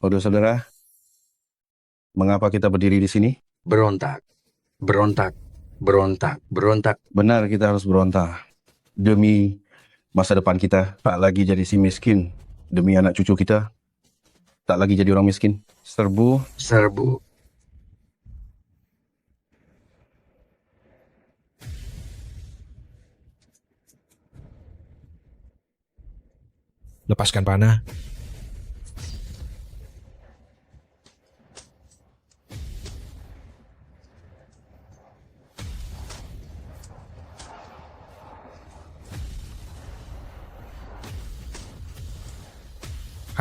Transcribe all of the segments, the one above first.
Saudara-saudara, mengapa kita berdiri di sini? Berontak, berontak, berontak, berontak. Benar, kita harus berontak. Demi masa depan kita, tak lagi jadi si miskin. Demi anak cucu kita, tak lagi jadi orang miskin. Serbu, Serbu, Lepaskan panah.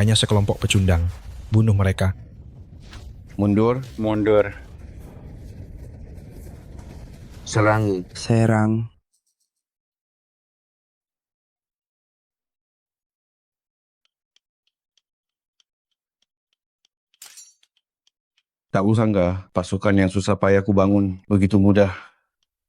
Hanya sekelompok pecundang. Bunuh mereka. mundur, mundur. Serang, Serang. tak usah nggak pasukan yang susah payah ku bangun begitu mudah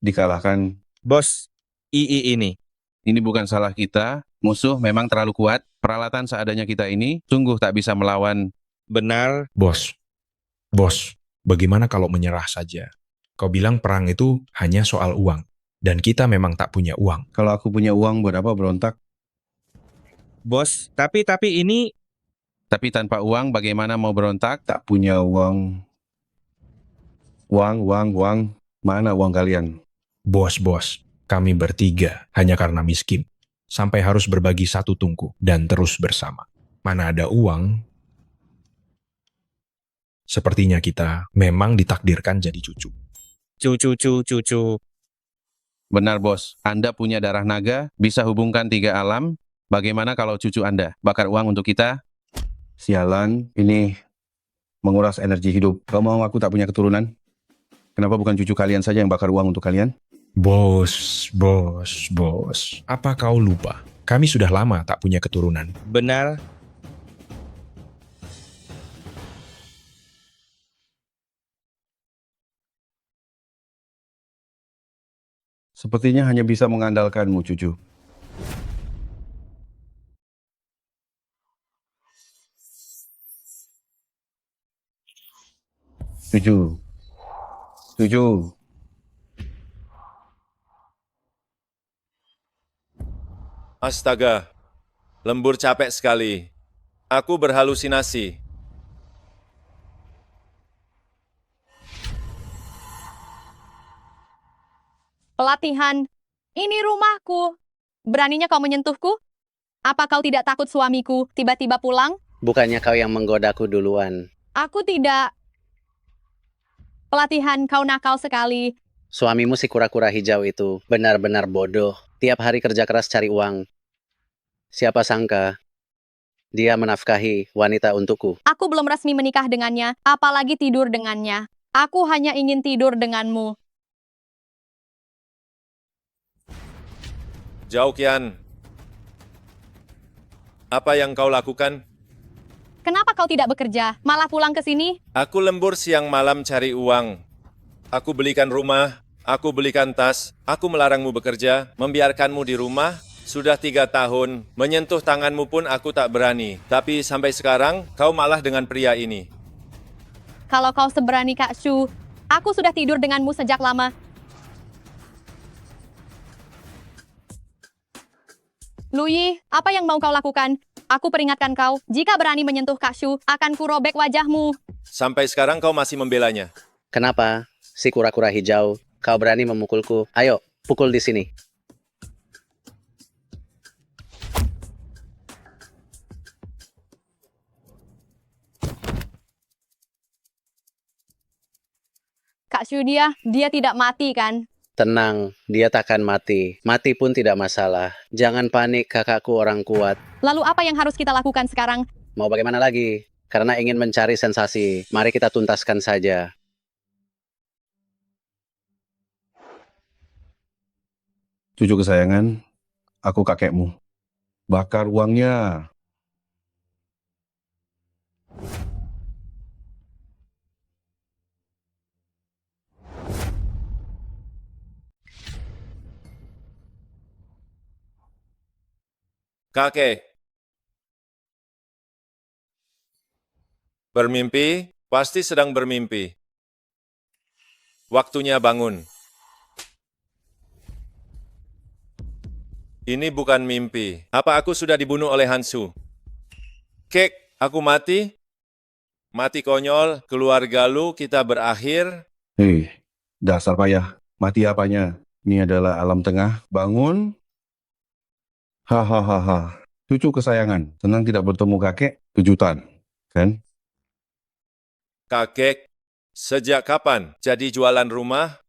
dikalahkan. Bos, II ini. Ini bukan salah kita, musuh memang terlalu kuat. Peralatan seadanya kita ini sungguh tak bisa melawan. Benar, Bos, bagaimana kalau menyerah saja? Kau bilang perang itu hanya soal uang. Dan kita memang tak punya uang. Kalau aku punya uang buat apa berontak? bos. Tapi ini Tapi tanpa uang bagaimana mau berontak? Tak punya uang. Uang. Mana uang kalian? Bos, kami bertiga hanya karena miskin. Sampai harus berbagi satu tungku dan terus bersama. Mana ada uang? Sepertinya kita memang ditakdirkan jadi cucu. cucu. Benar bos, Anda punya darah naga, bisa hubungkan 3 alam. Bagaimana kalau cucu Anda bakar uang untuk kita? Sialan, ini menguras energi hidup. Kau mau aku tak punya keturunan? Kenapa bukan cucu kalian saja yang bakar uang untuk kalian? Bos. Apa kau lupa? Kami sudah lama tak punya keturunan. Benar, Sepertinya hanya bisa mengandalkanmu, cucu. Cucu. Astaga, lembur capek sekali. Aku berhalusinasi. Pelatihan. Ini rumahku. Beraninya kau menyentuhku? Apa kau tidak takut suamiku tiba-tiba pulang? Bukannya kau yang menggodaku duluan. Aku tidak. Pelatihan, kau nakal sekali. Suamimu si kura-kura hijau itu benar-benar bodoh. Tiap hari kerja keras cari uang. Siapa sangka dia menafkahi wanita untukku. Aku belum resmi menikah dengannya, apalagi tidur dengannya. Aku hanya ingin tidur denganmu. Zhao Qian, apa yang kau lakukan? Kenapa kau tidak bekerja, malah pulang ke sini? Aku lembur siang malam cari uang. Aku belikan rumah, aku belikan tas, aku melarangmu bekerja, membiarkanmu di rumah. Sudah 3 tahun, menyentuh tanganmu pun aku tak berani. Tapi sampai sekarang, kau malah dengan pria ini. Kalau kau seberani Kak Shu, aku sudah tidur denganmu sejak lama. Lui, apa yang mau kau lakukan? Aku peringatkan kau, jika berani menyentuh Kak Shu, akan kurobek wajahmu. Sampai sekarang kau masih membelanya. Kenapa? Si kura-kura hijau, kau berani memukulku. Ayo, pukul di sini. Kak Shu dia tidak mati kan? Tenang, dia takkan mati. Mati pun tidak masalah. Jangan panik, kakakku orang kuat. Lalu apa yang harus kita lakukan sekarang? Mau bagaimana lagi? Karena ingin mencari sensasi, mari kita tuntaskan saja. Cucu kesayangan, aku kakekmu. Bakar uangnya. Kakek, Bermimpi, pasti sedang bermimpi. Waktunya bangun. Ini bukan mimpi. Apa aku sudah dibunuh oleh Hansu? Kek, aku mati? Mati konyol, keluarga lu kita berakhir. Hei, dasar payah. Mati apanya? Ini adalah alam tengah. Bangun. Hahaha. Cucu kesayangan. Senang tidak bertemu kakek. Kejutan. Kan? Kakek, sejak kapan jadi jualan rumah?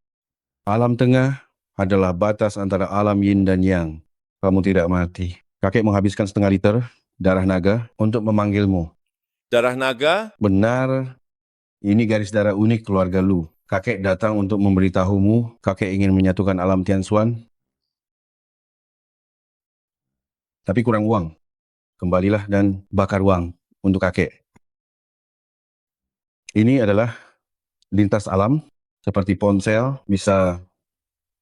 Alam tengah adalah batas antara alam yin dan yang. Kamu tidak mati. Kakek menghabiskan setengah liter darah naga untuk memanggilmu. Darah naga? Benar, ini garis darah unik keluarga lu. Kakek datang untuk memberitahumu, kakek ingin menyatukan alam Tianxuan. Tapi kurang uang. Kembalilah dan bakar uang untuk kakek. Ini adalah lintas alam, seperti ponsel, bisa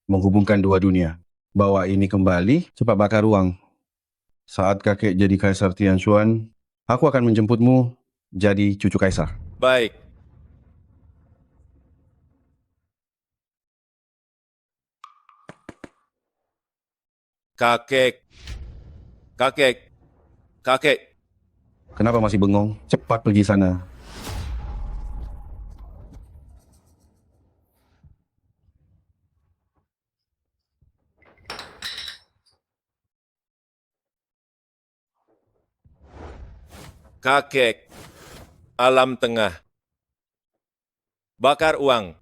menghubungkan dua dunia. Bawa ini kembali, cepat bakar uang. Saat kakek jadi kaisar Tianxuan, aku akan menjemputmu jadi cucu kaisar. Baik. Kakek. Kakek. Kakek. Kenapa masih bengong? Cepat pergi sana. Kakek. Alam tengah. Bakar uang.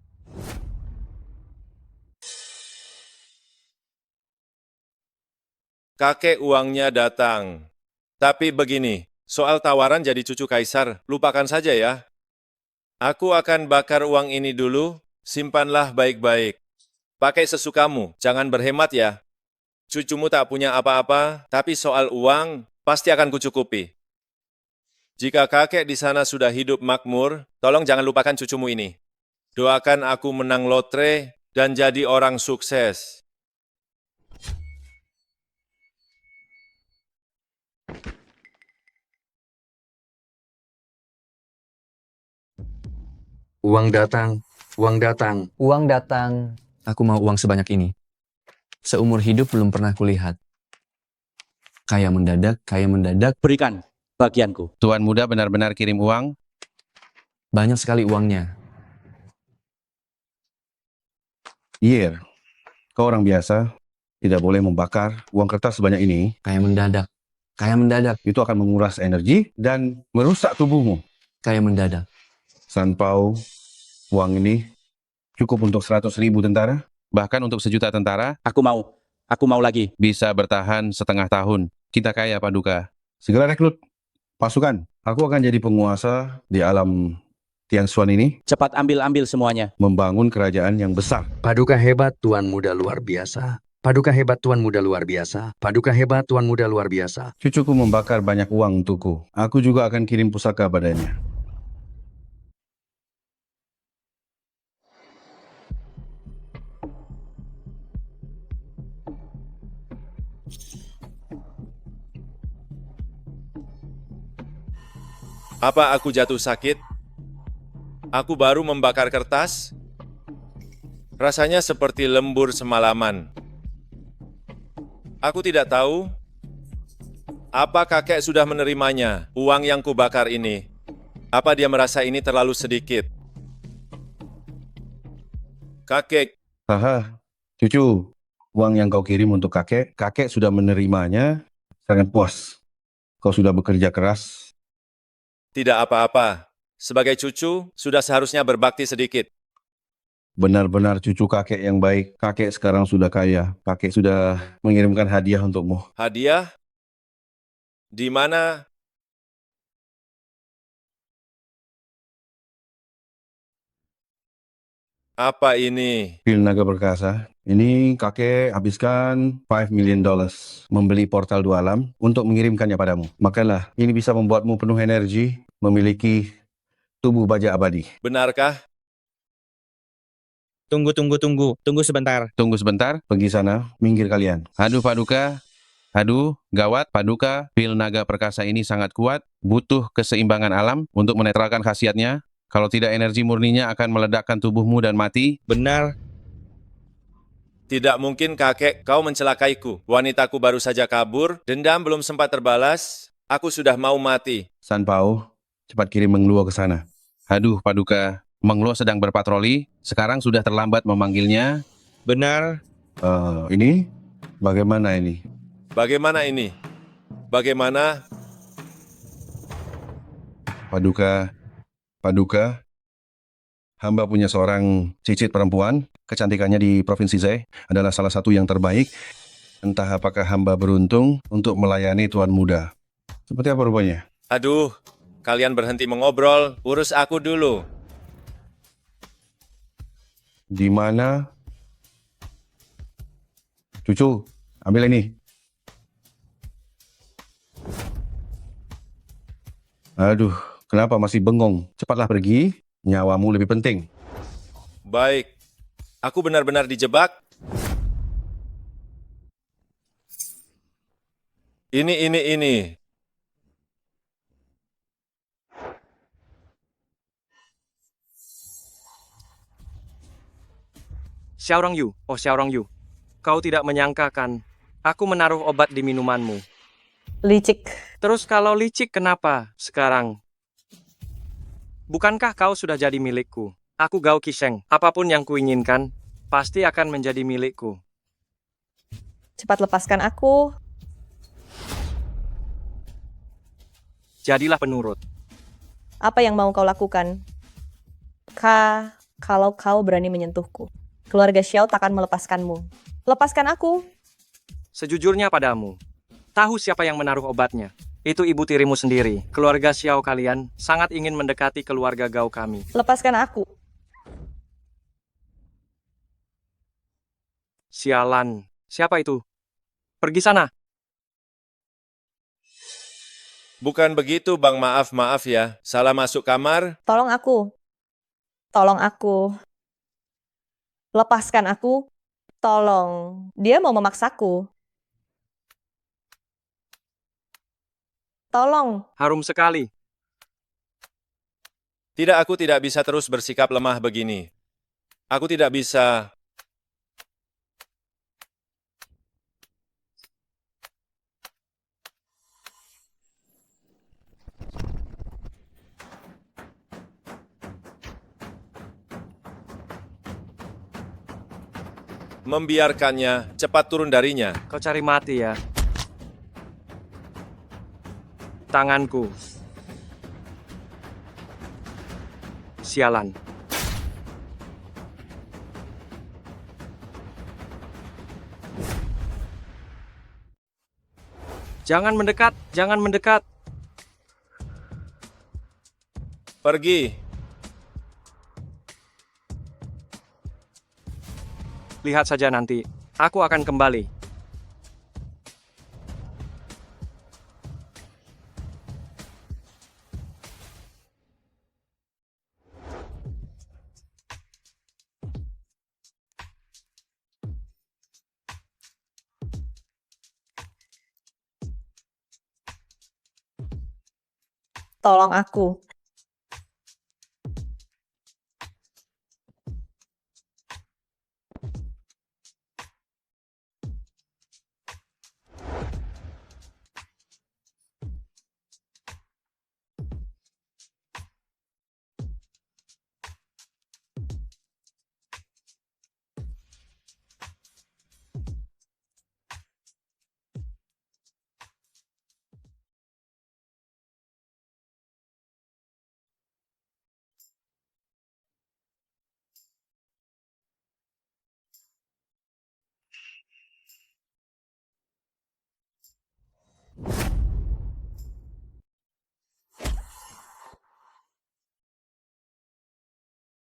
Kakek uangnya datang. Tapi begini, soal tawaran jadi cucu kaisar, lupakan saja ya. Aku akan bakar uang ini dulu, simpanlah baik-baik. Pakai sesukamu, jangan berhemat ya. Cucumu tak punya apa-apa, tapi soal uang pasti akan kucukupi. Jika kakek di sana sudah hidup makmur, tolong jangan lupakan cucumu ini. Doakan aku menang lotre dan jadi orang sukses. Uang datang, uang datang. Uang datang. Aku mau uang sebanyak ini. Seumur hidup belum pernah kulihat. Kaya mendadak, Berikan bagianku. Tuan muda benar-benar kirim uang. banyak sekali uangnya. Iya, kau orang biasa, tidak boleh membakar uang kertas sebanyak ini. Kaya mendadak, Itu akan menguras energi dan merusak tubuhmu. kaya mendadak. Sanpao, uang ini cukup untuk 100.000 tentara, bahkan untuk 1.000.000 tentara, Aku mau lagi. bisa bertahan setengah tahun. Kita kaya, Paduka. Segera rekrut pasukan. Aku akan jadi penguasa di alam Tianxuan ini, Cepat ambil semuanya. membangun kerajaan yang besar. Paduka hebat, tuan muda luar biasa. Paduka hebat, tuan muda luar biasa. Paduka hebat, tuan muda luar biasa. Cucuku membakar banyak uang untukku. Aku juga akan kirim pusaka padanya. Apa aku jatuh sakit? Aku baru membakar kertas? Rasanya seperti lembur semalaman. Aku tidak tahu. Apa kakek sudah menerimanya, uang yang kubakar ini? Apa dia merasa ini terlalu sedikit? Kakek, Haha, cucu, uang yang kau kirim untuk kakek, kakek sudah menerimanya, sangat puas. Kau sudah bekerja keras. tidak apa-apa. Sebagai cucu, sudah seharusnya berbakti sedikit. Benar-benar cucu kakek yang baik. Kakek sekarang sudah kaya. Kakek sudah mengirimkan hadiah untukmu. Hadiah? Di mana? Apa ini? Pil naga perkasa. Ini kakek habiskan $5 million membeli portal dua alam untuk mengirimkannya padamu. Makanlah, ini bisa membuatmu penuh energi, memiliki tubuh baja abadi. Benarkah? Tunggu sebentar. Tunggu sebentar, pergi sana, minggir kalian. Aduh Paduka, Aduh, gawat, Paduka, pil naga perkasa ini sangat kuat, butuh keseimbangan alam untuk menetralkan khasiatnya. Kalau tidak, energi murninya akan meledakkan tubuhmu dan mati. Benar. Tidak mungkin kakek, kau mencelakaiku. Wanitaku baru saja kabur, dendam belum sempat terbalas, aku sudah mau mati. San Pao, cepat kirim Meng Luo ke sana. Aduh, Paduka, Meng Luo sedang berpatroli, sekarang sudah terlambat memanggilnya. Benar. Ini? Bagaimana ini? Bagaimana ini? Bagaimana? Paduka, hamba punya seorang cicit perempuan, kecantikannya di Provinsi Zai adalah salah satu yang terbaik. Entah apakah hamba beruntung untuk melayani Tuan Muda. Seperti apa rupanya? Aduh, kalian berhenti mengobrol, urus aku dulu. Di mana? Cucu, ambil ini. Aduh, kenapa masih bengong? Cepatlah pergi, nyawamu lebih penting. Baik, aku benar-benar dijebak. Ini. Xiaorong Yu, oh Xiaorong Yu, kau tidak menyangka kan? Aku menaruh obat di minumanmu. Licik. Terus kalau licik kenapa sekarang? Bukankah kau sudah jadi milikku? Aku Gao Qisheng, apapun yang kuinginkan, pasti akan menjadi milikku. Cepat lepaskan aku. Jadilah penurut. Apa yang mau kau lakukan? Kalau kau berani menyentuhku, keluarga Xiao takkan melepaskanmu. Lepaskan aku. Sejujurnya padamu, tahu siapa yang menaruh obatnya? Itu ibu tirimu sendiri. Keluarga Xiao kalian sangat ingin mendekati keluarga Gao kami. Lepaskan aku. Sialan, siapa itu? Pergi sana. Bukan begitu, Bang. Maaf ya. Salah masuk kamar. Tolong aku. Tolong aku. Lepaskan aku. Tolong. Dia mau memaksaku. Tolong. Harum sekali. Tidak, aku tidak bisa terus bersikap lemah begini. Aku tidak bisa. Membiarkannya cepat turun darinya. Kau cari mati ya. Tanganku. Sialan. Jangan mendekat, jangan mendekat. Pergi. Lihat saja nanti. Aku akan kembali. Tolong aku.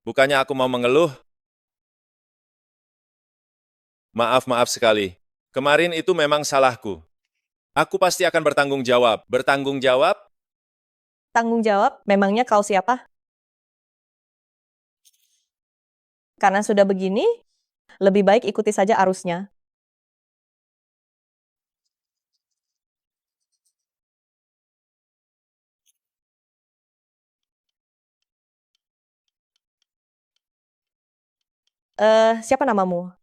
Bukannya aku mau mengeluh. Maaf sekali. Kemarin itu memang salahku. Aku pasti akan bertanggung jawab. Bertanggung jawab? Tanggung jawab, memangnya kau siapa? Karena sudah begini, lebih baik ikuti saja arusnya. Siapa namamu?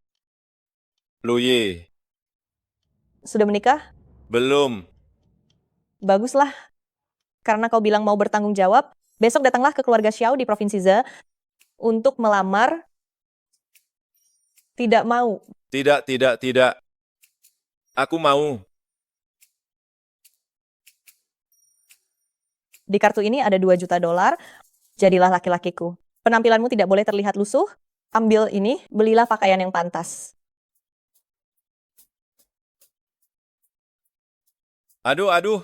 Luye, Sudah menikah? belum. Baguslah. Karena kau bilang mau bertanggung jawab, besok datanglah ke keluarga Xiao di Provinsi Ze untuk melamar. Tidak mau. Tidak, tidak, tidak. Aku mau. Di kartu ini ada 2 juta dolar. Jadilah laki-lakiku. Penampilanmu tidak boleh terlihat lusuh. Ambil ini, belilah pakaian yang pantas. Aduh, aduh.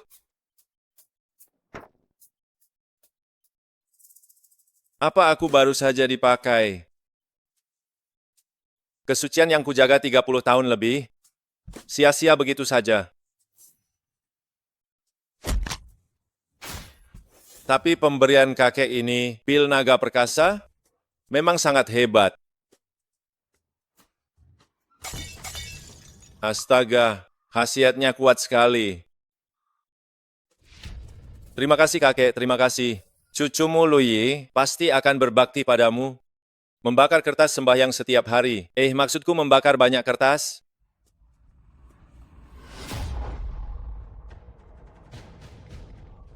Apa aku baru saja dipakai? Kesucian yang kujaga 30 tahun lebih, sia-sia begitu saja. Tapi pemberian kakek ini, pil naga perkasa, memang sangat hebat. Astaga, khasiatnya kuat sekali. Terima kasih kakek, terima kasih. Cucumu Luyi pasti akan berbakti padamu. Membakar kertas sembahyang setiap hari. Maksudku membakar banyak kertas.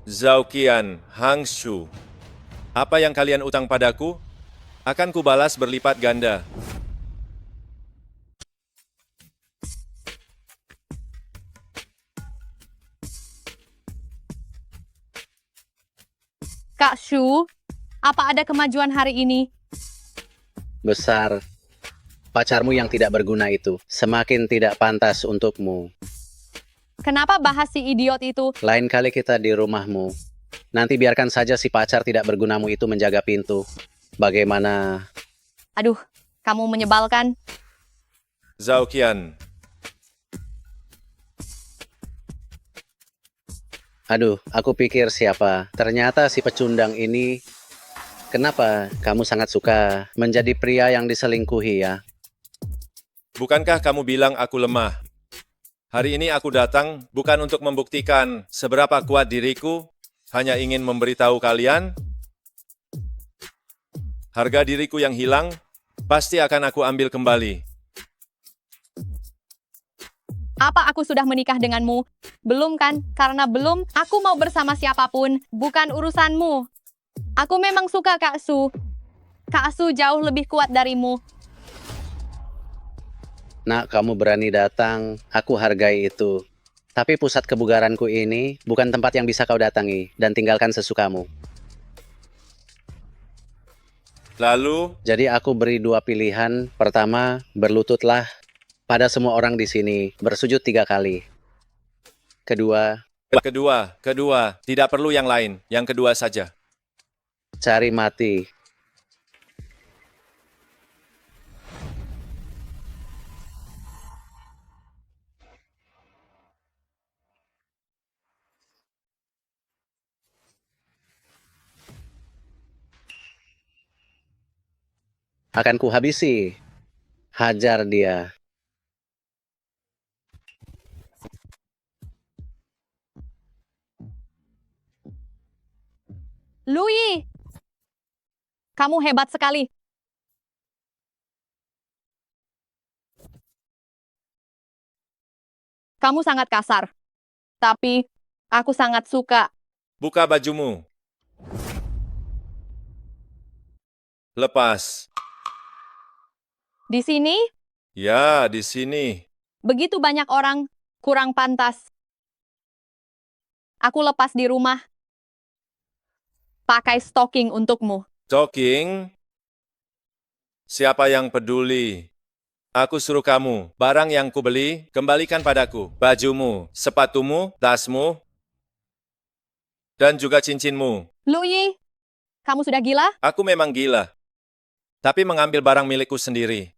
Zhao Qian, Hang Shu. Apa yang kalian utang padaku? Akan kubalas berlipat ganda. Kak Shu, apa ada kemajuan hari ini? Besar. Pacarmu yang tidak berguna itu semakin tidak pantas untukmu. Kenapa bahas si idiot itu? Lain kali kita di rumahmu. Nanti biarkan saja si pacar tidak bergunamu itu menjaga pintu. Bagaimana? Aduh, kamu menyebalkan. Zhao Qian, Aduh, aku pikir siapa? Ternyata si pecundang ini. Kenapa kamu sangat suka menjadi pria yang diselingkuhi ya? bukankah kamu bilang aku lemah? Hari ini aku datang bukan untuk membuktikan seberapa kuat diriku, hanya ingin memberitahu kalian, harga diriku yang hilang pasti akan aku ambil kembali. Apa aku sudah menikah denganmu? Belum kan? Karena belum, aku mau bersama siapapun. Bukan urusanmu. Aku memang suka Kak Su. Kak Su jauh lebih kuat darimu. Nak, kamu berani datang, aku hargai itu. Tapi pusat kebugaranku ini bukan tempat yang bisa kau datangi dan tinggalkan sesukamu. Lalu, Jadi aku beri 2 pilihan. Pertama, berlututlah pada semua orang di sini, bersujud 3 kali. Kedua, kedua, tidak perlu yang lain, yang kedua saja. cari mati. Akan kuhabisi. Hajar dia. Lui, kamu hebat sekali. Kamu sangat kasar. Tapi, aku sangat suka. Buka bajumu. Lepas. Di sini, Ya, di sini. begitu banyak orang, kurang pantas. Aku lepas di rumah. Pakai stocking untukmu. Talking. Siapa yang peduli? Aku suruh kamu, barang yang kubeli, kembalikan padaku. Bajumu, sepatumu, tasmu, dan juga cincinmu. Lui, kamu sudah gila? Aku memang gila. Tapi mengambil barang milikku sendiri.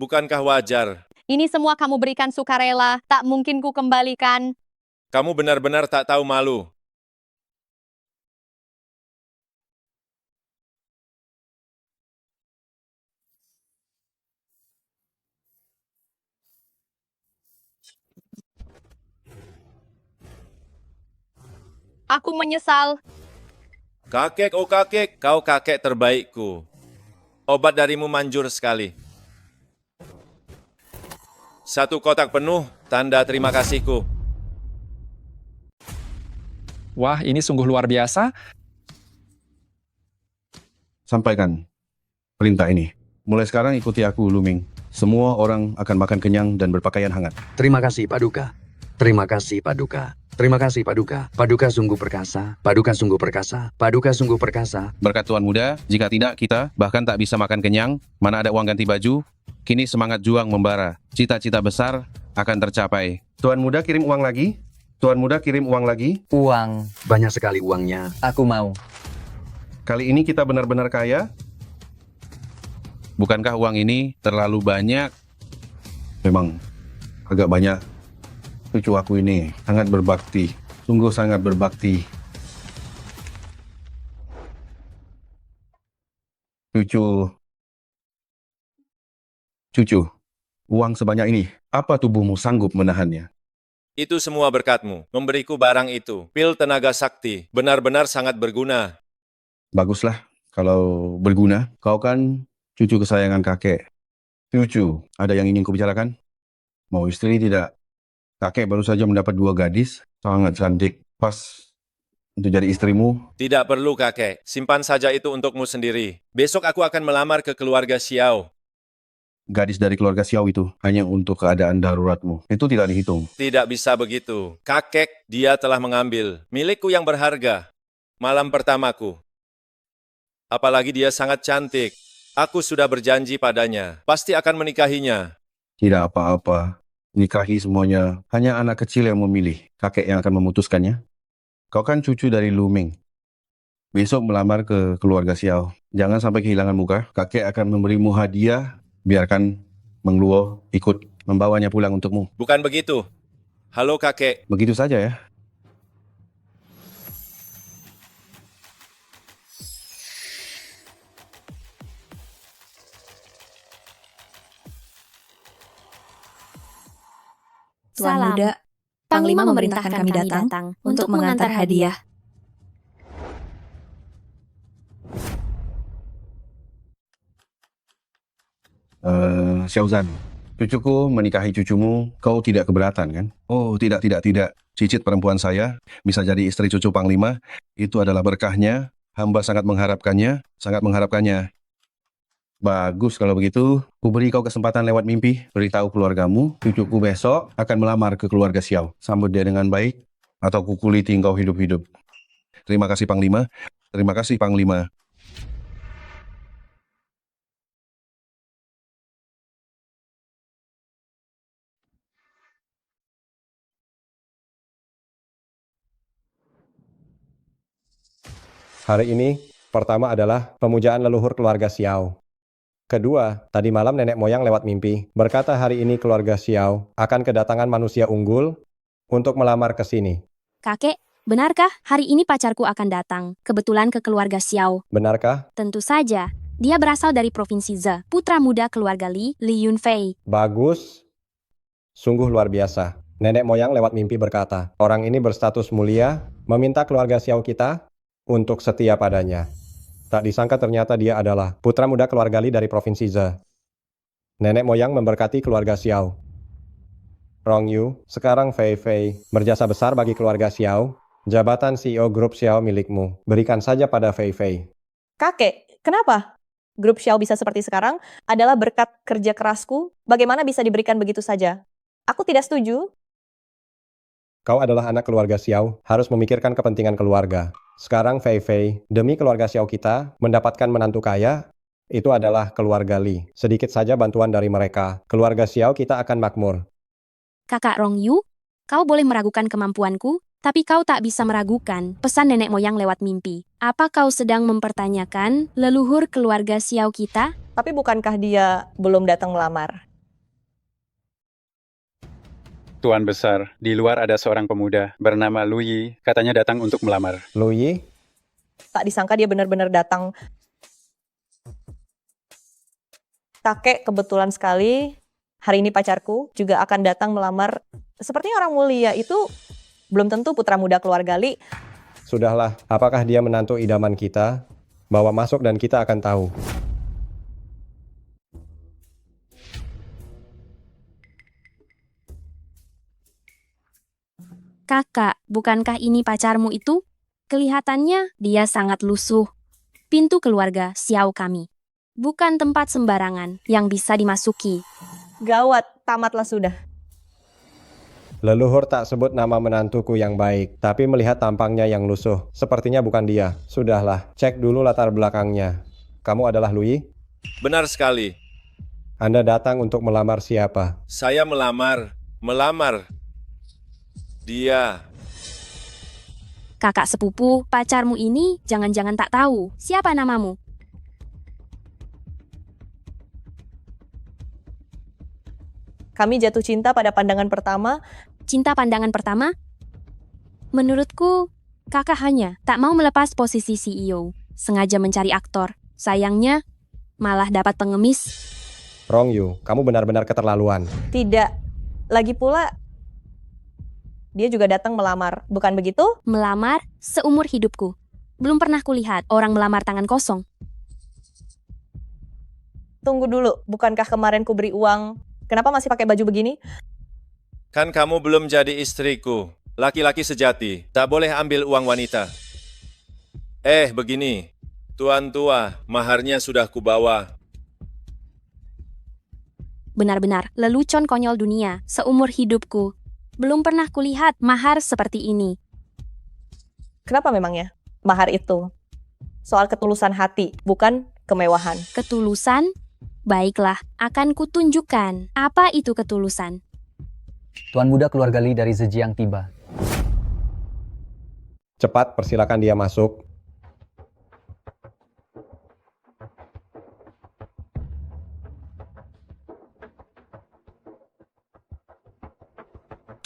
Bukankah wajar? Ini semua kamu berikan sukarela, tak mungkin ku kembalikan. Kamu benar-benar tak tahu malu. Aku menyesal. Kakek, oh kakek, kau kakek terbaikku. Obat darimu manjur sekali. 1 kotak penuh, tanda terima kasihku. Wah, ini sungguh luar biasa. Sampaikan perintah ini. Mulai sekarang ikuti aku, Luming. Semua orang akan makan kenyang dan berpakaian hangat. Terima kasih, Paduka. Terima kasih, Paduka. Terima kasih, Paduka. Paduka sungguh perkasa. Paduka sungguh perkasa. Paduka sungguh perkasa. Berkat Tuan Muda, jika tidak kita bahkan tak bisa makan kenyang, mana ada uang ganti baju, kini semangat juang membara. Cita-cita besar akan tercapai. Tuan Muda kirim uang lagi? Tuan Muda kirim uang lagi? Uang. Banyak sekali uangnya. Aku mau. Kali ini kita benar-benar kaya? Bukankah uang ini terlalu banyak? Memang agak banyak. Cucu aku ini sangat berbakti. Sungguh sangat berbakti. Cucu, uang sebanyak ini, apa tubuhmu sanggup menahannya? Itu semua berkatmu, memberiku barang itu. Pil tenaga sakti, benar-benar sangat berguna. Baguslah kalau berguna. Kau kan cucu kesayangan kakek. Cucu, ada yang ingin kubicarakan? Mau istri tidak? Kakek baru saja mendapat 2 gadis, sangat cantik, pas untuk jadi istrimu. Tidak perlu kakek, simpan saja itu untukmu sendiri. Besok aku akan melamar ke keluarga Xiao. Gadis dari keluarga Xiao itu hanya untuk keadaan daruratmu. Itu tidak dihitung. Tidak bisa begitu. Kakek, dia telah mengambil milikku yang berharga. Malam pertamaku. Apalagi dia sangat cantik. Aku sudah berjanji padanya, pasti akan menikahinya. Tidak apa-apa. Nikahi semuanya. Hanya anak kecil yang memilih. Kakek yang akan memutuskannya. Kau kan cucu dari Luming. Besok melamar ke keluarga Xiao. Jangan sampai kehilangan muka. Kakek akan memberimu hadiah. Biarkan Meng Luo ikut membawanya pulang untukmu. Bukan begitu. Halo kakek. Begitu saja ya. Tuan Muda, Panglima memerintahkan kami datang untuk mengantar hadiah. Xiaozan, cucuku menikahi cucumu, kau tidak keberatan kan? Oh, tidak. Cicit perempuan saya bisa jadi istri cucu Panglima, itu adalah berkahnya. Hamba sangat mengharapkannya. Bagus kalau begitu, ku beri kau kesempatan lewat mimpi. Beritahu keluargamu, cucuku besok akan melamar ke keluarga Xiao. Sambut dia dengan baik, atau ku kuliti engkau hidup-hidup. Terima kasih Panglima. Terima kasih Panglima. Hari ini, pertama adalah pemujaan leluhur keluarga Xiao. Kedua, tadi malam nenek moyang lewat mimpi berkata hari ini keluarga Xiao akan kedatangan manusia unggul untuk melamar ke sini. Kakek, benarkah hari ini pacarku akan datang kebetulan ke keluarga Xiao? Benarkah? Tentu saja. Dia berasal dari Provinsi Ze, putra muda keluarga Li Yunfei. Bagus. Sungguh luar biasa. Nenek moyang lewat mimpi berkata, orang ini berstatus mulia, meminta keluarga Xiao kita untuk setia padanya. Tak disangka ternyata dia adalah putra muda keluarga Li dari Provinsi Ze. Nenek moyang memberkati keluarga Xiao. Rong Yu, sekarang Fei Fei, berjasa besar bagi keluarga Xiao. Jabatan CEO grup Xiao milikmu. Berikan saja pada Fei Fei. Kakek, kenapa? Grup Xiao bisa seperti sekarang adalah berkat kerja kerasku. Bagaimana bisa diberikan begitu saja? Aku tidak setuju. Kau adalah anak keluarga Xiao, harus memikirkan kepentingan keluarga. Sekarang Fei Fei, demi keluarga Xiao kita, mendapatkan menantu kaya, itu adalah keluarga Li. Sedikit saja bantuan dari mereka, keluarga Xiao kita akan makmur. Kakak Rong Yu, kau boleh meragukan kemampuanku, tapi kau tak bisa meragukan pesan nenek moyang lewat mimpi. Apa kau sedang mempertanyakan leluhur keluarga Xiao kita? Tapi bukankah dia belum datang melamar? Tuan Besar, di luar ada seorang pemuda bernama Lu Yi, katanya datang untuk melamar. Lu Yi? Tak disangka dia benar-benar datang. Kakek, kebetulan sekali hari ini pacarku juga akan datang melamar. Sepertinya orang mulia itu belum tentu putra muda keluarga Li. Sudahlah, apakah dia menantu idaman kita? Bawa masuk dan kita akan tahu. Kakak, bukankah ini pacarmu itu? Kelihatannya dia sangat lusuh. Pintu keluarga Xiao kami. Bukan tempat sembarangan yang bisa dimasuki. Gawat, tamatlah sudah. Leluhur tak sebut nama menantuku yang baik, tapi melihat tampangnya yang lusuh. Sepertinya bukan dia. Sudahlah, cek dulu latar belakangnya. Kamu adalah Louis? Benar sekali. Anda datang untuk melamar siapa? Saya melamar dia. Kakak sepupu, pacarmu ini jangan-jangan tak tahu siapa namamu. Kami jatuh cinta pada pandangan pertama. Cinta pandangan pertama? Menurutku, kakak hanya tak mau melepas posisi CEO. Sengaja mencari aktor. Sayangnya, malah dapat pengemis. Rong Yu, kamu benar-benar keterlaluan. Tidak. Lagi pula, dia juga datang melamar. Bukan begitu? Melamar seumur hidupku. Belum pernah kulihat orang melamar tangan kosong. Tunggu dulu, bukankah kemarin ku beri uang? Kenapa masih pakai baju begini? Kan kamu belum jadi istriku. Laki-laki sejati, tak boleh ambil uang wanita. Begini. Tuan tua, maharnya sudah kubawa. Benar-benar lelucon konyol dunia seumur hidupku. Belum pernah kulihat mahar seperti ini. Kenapa memangnya? Mahar itu soal ketulusan hati, bukan kemewahan. Ketulusan? Baiklah, akan kutunjukkan apa itu ketulusan. Tuan muda keluarga Li dari Zhejiang tiba. Cepat, persilakan dia masuk.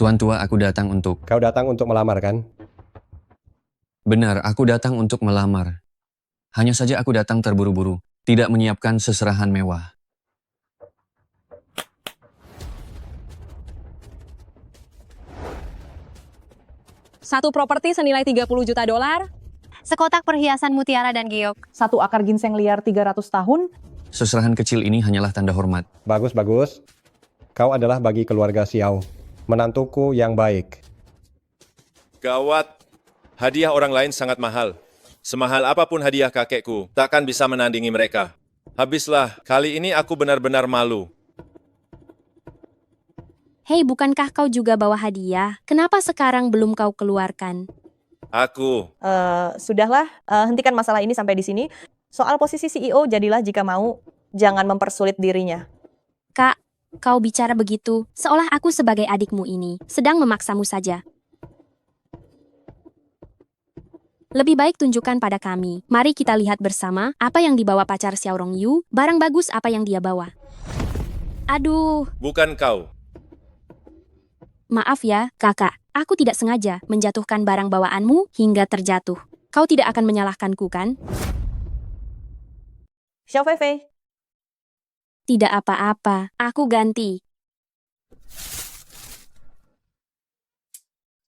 Tuan tua, aku datang untuk... Kau datang untuk melamar, kan? Benar, aku datang untuk melamar. Hanya saja aku datang terburu-buru, tidak menyiapkan seserahan mewah. Satu properti senilai 30 juta dolar. Sekotak perhiasan mutiara dan giok. Satu akar ginseng liar 300 tahun. Seserahan kecil ini hanyalah tanda hormat. Bagus, bagus. Kau adalah bagi keluarga Xiao. Menantuku yang baik. Gawat. Hadiah orang lain sangat mahal. Semahal apapun hadiah kakekku, takkan bisa menandingi mereka. Habislah, kali ini aku benar-benar malu. Hei, bukankah kau juga bawa hadiah? Kenapa sekarang belum kau keluarkan? Aku. Sudahlah, hentikan masalah ini sampai di sini. Soal posisi CEO, jadilah jika mau, jangan mempersulit dirinya. Kak, kau bicara begitu, seolah aku sebagai adikmu ini sedang memaksamu saja. Lebih baik tunjukkan pada kami. Mari kita lihat bersama apa yang dibawa pacar Xiao Rongyu, barang bagus apa yang dia bawa. Aduh. Bukan kau. Maaf ya, kakak. Aku tidak sengaja menjatuhkan barang bawaanmu hingga terjatuh. Kau tidak akan menyalahkanku, kan? Xiao Feifei. Tidak apa-apa, aku ganti.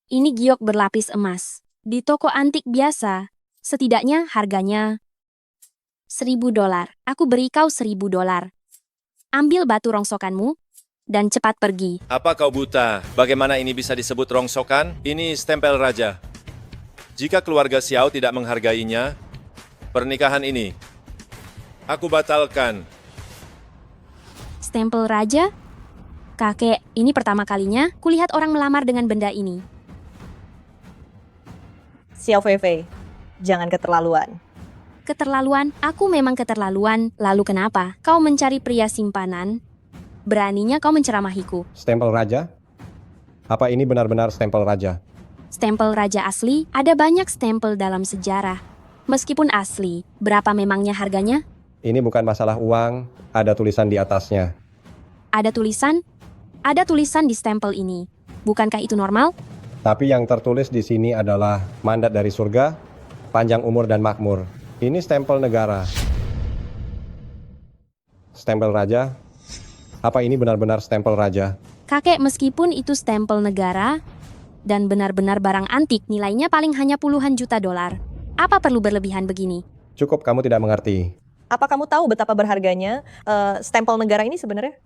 Ini giok berlapis emas. Di toko antik biasa, setidaknya harganya $1.000. Aku beri kau $1.000. Ambil batu rongsokanmu dan cepat pergi. Apa kau buta? Bagaimana ini bisa disebut rongsokan? Ini stempel raja. Jika keluarga Xiao tidak menghargainya, pernikahan ini aku batalkan. Stempel raja? Kakek, ini pertama kalinya kulihat orang melamar dengan benda ini. Xiao Feifei, jangan keterlaluan. Keterlaluan? Aku memang keterlaluan. Lalu kenapa kau mencari pria simpanan? Beraninya kau menceramahiku. Stempel raja? Apa ini benar-benar stempel raja? Stempel raja asli? Ada banyak stempel dalam sejarah. Meskipun asli, berapa memangnya harganya? Ini bukan masalah uang, ada tulisan di atasnya. Ada tulisan? Ada tulisan di stempel ini. Bukankah itu normal? Tapi yang tertulis di sini adalah mandat dari surga, panjang umur dan makmur. Ini stempel negara. Stempel raja? Apa ini benar-benar stempel raja? Kakek, meskipun itu stempel negara dan benar-benar barang antik, nilainya paling hanya puluhan juta dolar. Apa perlu berlebihan begini? Cukup kamu tidak mengerti. Apa kamu tahu betapa berharganya stempel negara ini sebenarnya?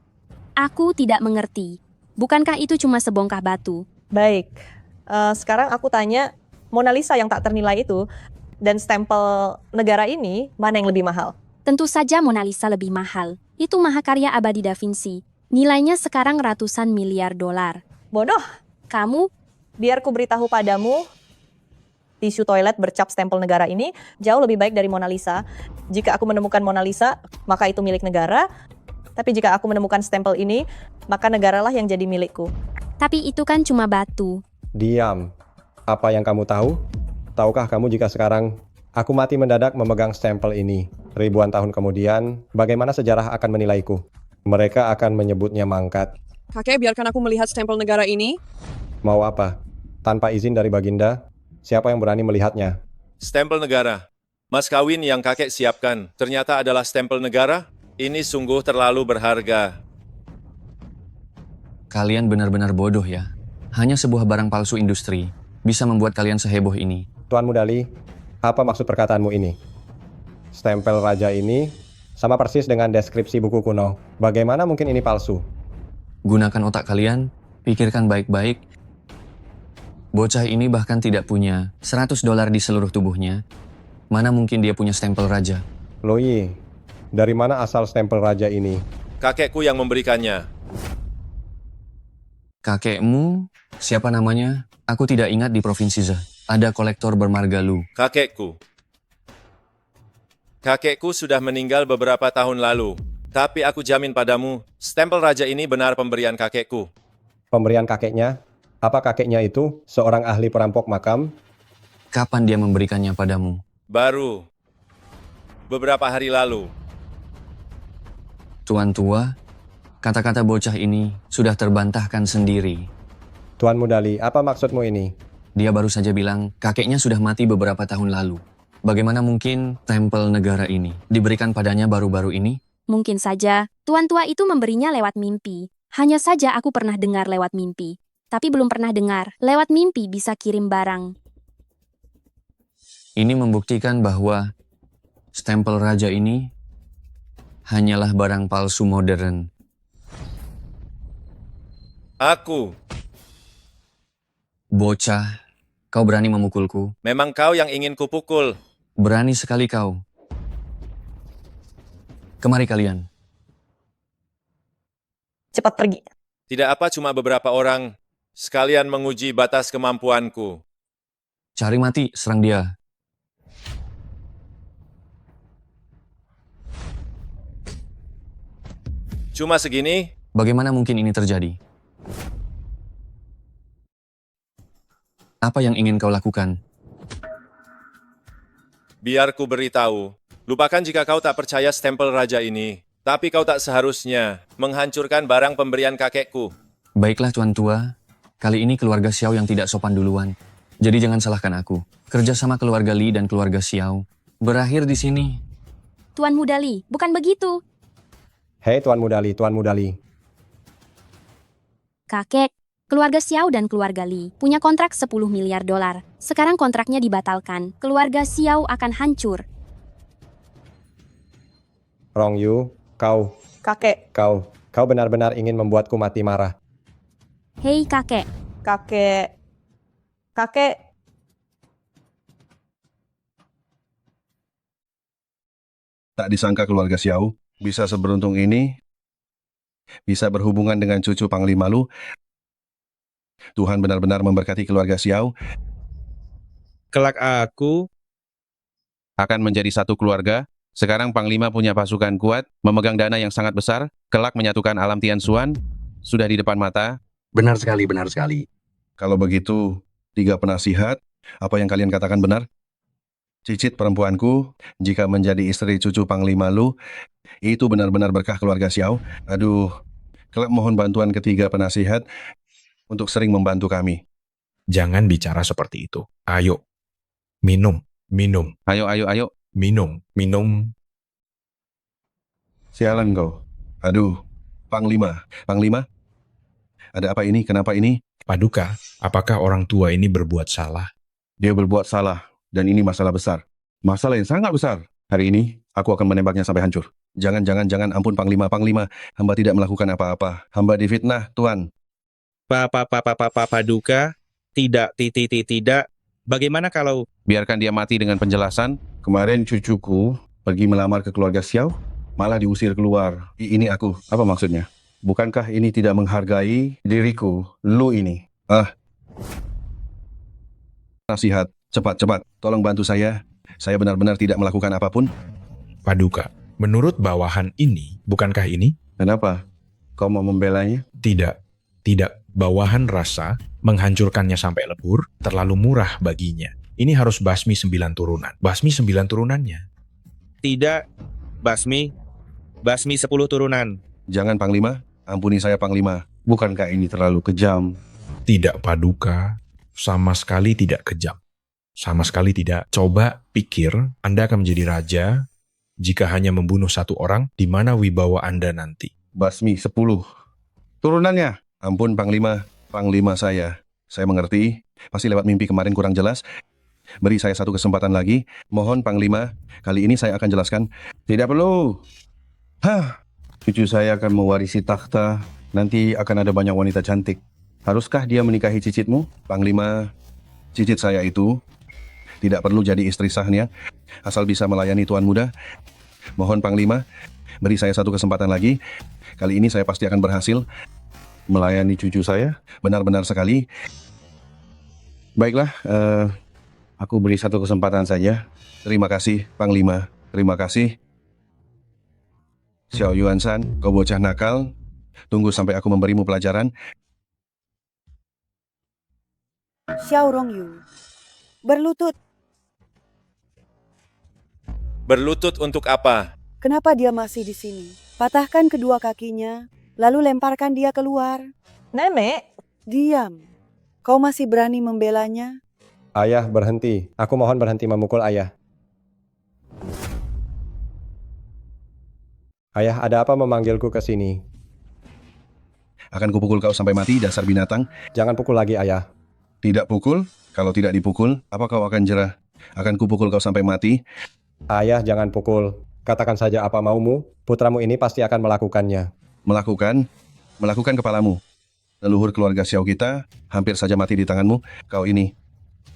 Aku tidak mengerti. Bukankah itu cuma sebongkah batu? Baik, Sekarang aku tanya, Mona Lisa yang tak ternilai itu dan stempel negara ini, mana yang lebih mahal? Tentu saja Mona Lisa lebih mahal. Itu mahakarya abadi Da Vinci. Nilainya sekarang ratusan miliar dolar. Bodoh. Kamu? Biar ku beritahu padamu, tisu toilet bercap stempel negara ini jauh lebih baik dari Mona Lisa. Jika aku menemukan Mona Lisa, maka itu milik negara. Tapi jika aku menemukan stempel ini, maka negaralah yang jadi milikku. Tapi itu kan cuma batu. Diam. Apa yang kamu tahu? Tahukah kamu jika sekarang aku mati mendadak memegang stempel ini? Ribuan tahun kemudian, bagaimana sejarah akan menilaiku? Mereka akan menyebutnya mangkat. Kakek, biarkan aku melihat stempel negara ini. Mau apa? Tanpa izin dari Baginda, siapa yang berani melihatnya? Stempel negara. Mas kawin yang kakek siapkan ternyata adalah stempel negara? Ini sungguh terlalu berharga. Kalian benar-benar bodoh ya. Hanya sebuah barang palsu industri bisa membuat kalian seheboh ini. Tuan Mudali, apa maksud perkataanmu ini? Stempel raja ini sama persis dengan deskripsi buku kuno. Bagaimana mungkin ini palsu? Gunakan otak kalian, pikirkan baik-baik. Bocah ini bahkan tidak punya $100 di seluruh tubuhnya. Mana mungkin dia punya stempel raja? Loyi, dari mana asal stempel raja ini? Kakekku yang memberikannya. Kakekmu? Siapa namanya? Aku tidak ingat di Provinsi Ze. Ada kolektor bermarga Lu. Kakekku. Kakekku sudah meninggal beberapa tahun lalu. Tapi aku jamin padamu, stempel raja ini benar pemberian kakekku. Pemberian kakeknya? Apa kakeknya itu seorang ahli perampok makam? Kapan dia memberikannya padamu? Baru. Beberapa hari lalu. Tuan tua, kata-kata bocah ini sudah terbantahkan sendiri. Tuan Mudali, apa maksudmu ini? Dia baru saja bilang kakeknya sudah mati beberapa tahun lalu. Bagaimana mungkin stempel negara ini diberikan padanya baru-baru ini? Mungkin saja, tuan tua itu memberinya lewat mimpi. Hanya saja aku pernah dengar lewat mimpi. Tapi belum pernah dengar lewat mimpi bisa kirim barang. Ini membuktikan bahwa stempel raja ini hanyalah barang palsu modern. Aku. Bocah, kau berani memukulku? Memang kau yang ingin kupukul. Berani sekali kau. Kemari kalian. Cepat pergi. Tidak apa cuma beberapa orang. Sekalian menguji batas kemampuanku. Cari mati, serang dia. Cuma segini? Bagaimana mungkin ini terjadi? Apa yang ingin kau lakukan? Biar ku beritahu. Lupakan jika kau tak percaya stempel raja ini. Tapi kau tak seharusnya menghancurkan barang pemberian kakekku. Baiklah tuan tua, kali ini keluarga Xiao yang tidak sopan duluan. Jadi jangan salahkan aku. Kerjasama keluarga Li dan keluarga Xiao berakhir di sini. Tuan Mudali, bukan begitu. Hei Tuan Mudali, Tuan Mudali. Kakek, keluarga Xiao dan keluarga Li punya kontrak 10 miliar dolar. Sekarang kontraknya dibatalkan. Keluarga Xiao akan hancur. Rong Yu, kau. Kakek. Kau benar-benar ingin membuatku mati marah. Hei kakek. Kakek. Tak disangka keluarga Xiao bisa seberuntung ini, bisa berhubungan dengan cucu Panglima Lu. Tuhan benar-benar memberkati keluarga Xiao. Kelak aku akan menjadi satu keluarga. Sekarang Panglima punya pasukan kuat, memegang dana yang sangat besar, kelak menyatukan alam Tianxuan, sudah di depan mata. Benar sekali, benar sekali. Kalau begitu, 3 penasihat, apa yang kalian katakan benar? Cicit perempuanku, jika menjadi istri cucu Panglima Lu, itu benar-benar berkah keluarga Xiao. Aduh, kelak mohon bantuan ketiga penasihat untuk sering membantu kami. Jangan bicara seperti itu. Ayo, minum. Ayo. Minum. Sialan kau. Aduh, Panglima. Ada apa ini? Kenapa ini? Paduka, apakah orang tua ini berbuat salah? Dia berbuat salah, dan ini masalah besar. Masalah yang sangat besar. Hari ini, aku akan menembaknya sampai hancur. Jangan, ampun Panglima. Hamba tidak melakukan apa-apa. Hamba difitnah, Tuan. Paduka, Tidak. Bagaimana kalau Biarkan dia mati dengan penjelasan. Kemarin cucuku pergi melamar ke keluarga Xiao, malah diusir keluar. Ini aku. Apa maksudnya? Bukankah ini tidak menghargai diriku, lu ini? Nasihat, cepat. Tolong bantu saya. Saya benar-benar tidak melakukan apapun. Paduka, menurut bawahan ini, bukankah ini? Kenapa? Kau mau membelanya? Tidak. Bawahan rasa menghancurkannya sampai lebur terlalu murah baginya. Ini harus basmi 9 turunan. Basmi 9 turunannya. tidak, basmi 10 turunan? Jangan, Panglima. Ampuni saya, Panglima. Bukankah ini terlalu kejam? Tidak, Paduka. Sama sekali tidak kejam. Sama sekali tidak. Coba pikir, Anda akan menjadi raja jika hanya membunuh satu orang, di mana wibawa Anda nanti? Basmi 10 turunannya. Ampun, Panglima. Panglima saya. Saya mengerti. Pasti lewat mimpi kemarin kurang jelas. Beri saya satu kesempatan lagi. Mohon, Panglima. Kali ini saya akan jelaskan. Tidak perlu. Cucu saya akan mewarisi takhta. Nanti akan ada banyak wanita cantik. Haruskah dia menikahi cicitmu, Panglima? Cicit saya itu tidak perlu jadi istri sahnya, asal bisa melayani Tuan Muda. Mohon, Panglima, beri saya satu kesempatan lagi. Kali ini saya pasti akan berhasil melayani cucu saya. Benar-benar sekali. Baiklah, aku beri satu kesempatan saja. Terima kasih, Panglima. Terima kasih. Xiao Yuan-san, kau bocah nakal. Tunggu sampai aku memberimu pelajaran. Xiao Rongyu, berlutut. Berlutut untuk apa? Kenapa dia masih di sini? Patahkan kedua kakinya, lalu lemparkan dia keluar. Nenek, diam. Kau masih berani membelanya? Ayah, berhenti. Aku mohon berhenti memukul ayah. Ayah, ada apa memanggilku ke sini? Akan kupukul kau sampai mati, dasar binatang. Jangan pukul lagi, ayah. Tidak pukul? Kalau tidak dipukul, apa kau akan jerah? Akan kupukul kau sampai mati. Ayah, jangan pukul. Katakan saja apa maumu, putramu ini pasti akan melakukannya. Melakukan kepalamu. Leluhur keluarga Xiao kita hampir saja mati di tanganmu. Kau ini.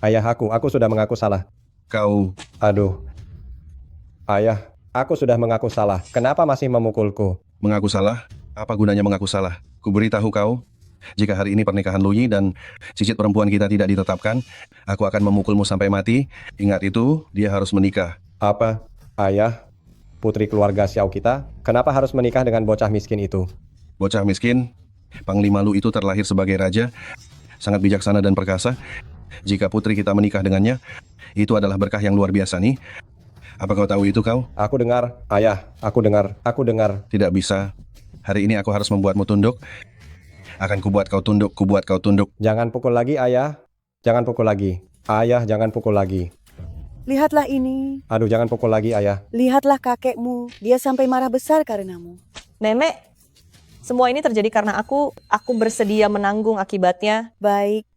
Ayah, aku sudah mengaku salah. Kau. Aduh. Ayah, aku sudah mengaku salah. Kenapa masih memukulku? Mengaku salah? Apa gunanya mengaku salah? Kuberitahu kau, jika hari ini pernikahan Luyi dan cicit perempuan kita tidak ditetapkan, aku akan memukulmu sampai mati. Ingat itu, dia harus menikah. Apa? Ayah, putri keluarga Xiao kita, kenapa harus menikah dengan bocah miskin itu? Bocah miskin? Panglima Lu itu terlahir sebagai raja, sangat bijaksana dan perkasa. Jika putri kita menikah dengannya, itu adalah berkah yang luar biasa nih. Apa kau tahu itu kau? Aku dengar, ayah, aku dengar. Tidak bisa. Hari ini aku harus membuatmu tunduk. Akan kubuat kau tunduk. Jangan pukul lagi, ayah. Jangan pukul lagi. Ayah, jangan pukul lagi. Lihatlah ini. Aduh, jangan pukul lagi, ayah. Lihatlah kakekmu. Dia sampai marah besar karenamu. Nenek, semua ini terjadi karena aku bersedia menanggung akibatnya. Baik.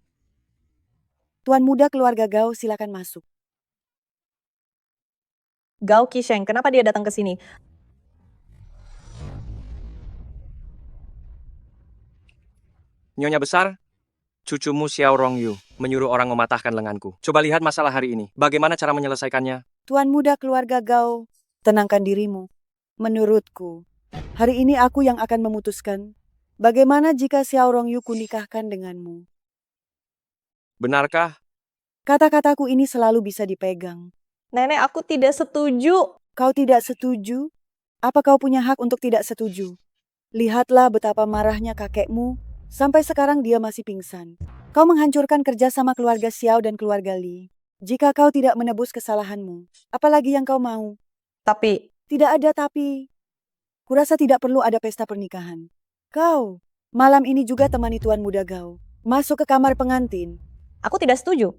Tuan Muda keluarga Gao, silakan masuk. Gao Qisheng, kenapa dia datang ke sini? Nyonya besar, cucumu Xiao Rongyu menyuruh orang mematahkan lenganku. Coba lihat masalah hari ini. Bagaimana cara menyelesaikannya? Tuan Muda keluarga Gao, tenangkan dirimu. Menurutku, hari ini aku yang akan memutuskan bagaimana jika Xiao Rongyu kunikahkan denganmu. Benarkah? Kata-kataku ini selalu bisa dipegang. Nenek, aku tidak setuju. Kau tidak setuju? Apa kau punya hak untuk tidak setuju? Lihatlah betapa marahnya kakekmu. Sampai sekarang dia masih pingsan. Kau menghancurkan kerjasama keluarga Xiao dan keluarga Li. Jika kau tidak menebus kesalahanmu, apalagi yang kau mau? Tapi... Tidak ada tapi. Kurasa tidak perlu ada pesta pernikahan. Kau, malam ini juga temani Tuan Muda Gao. Masuk ke kamar pengantin. Aku tidak setuju.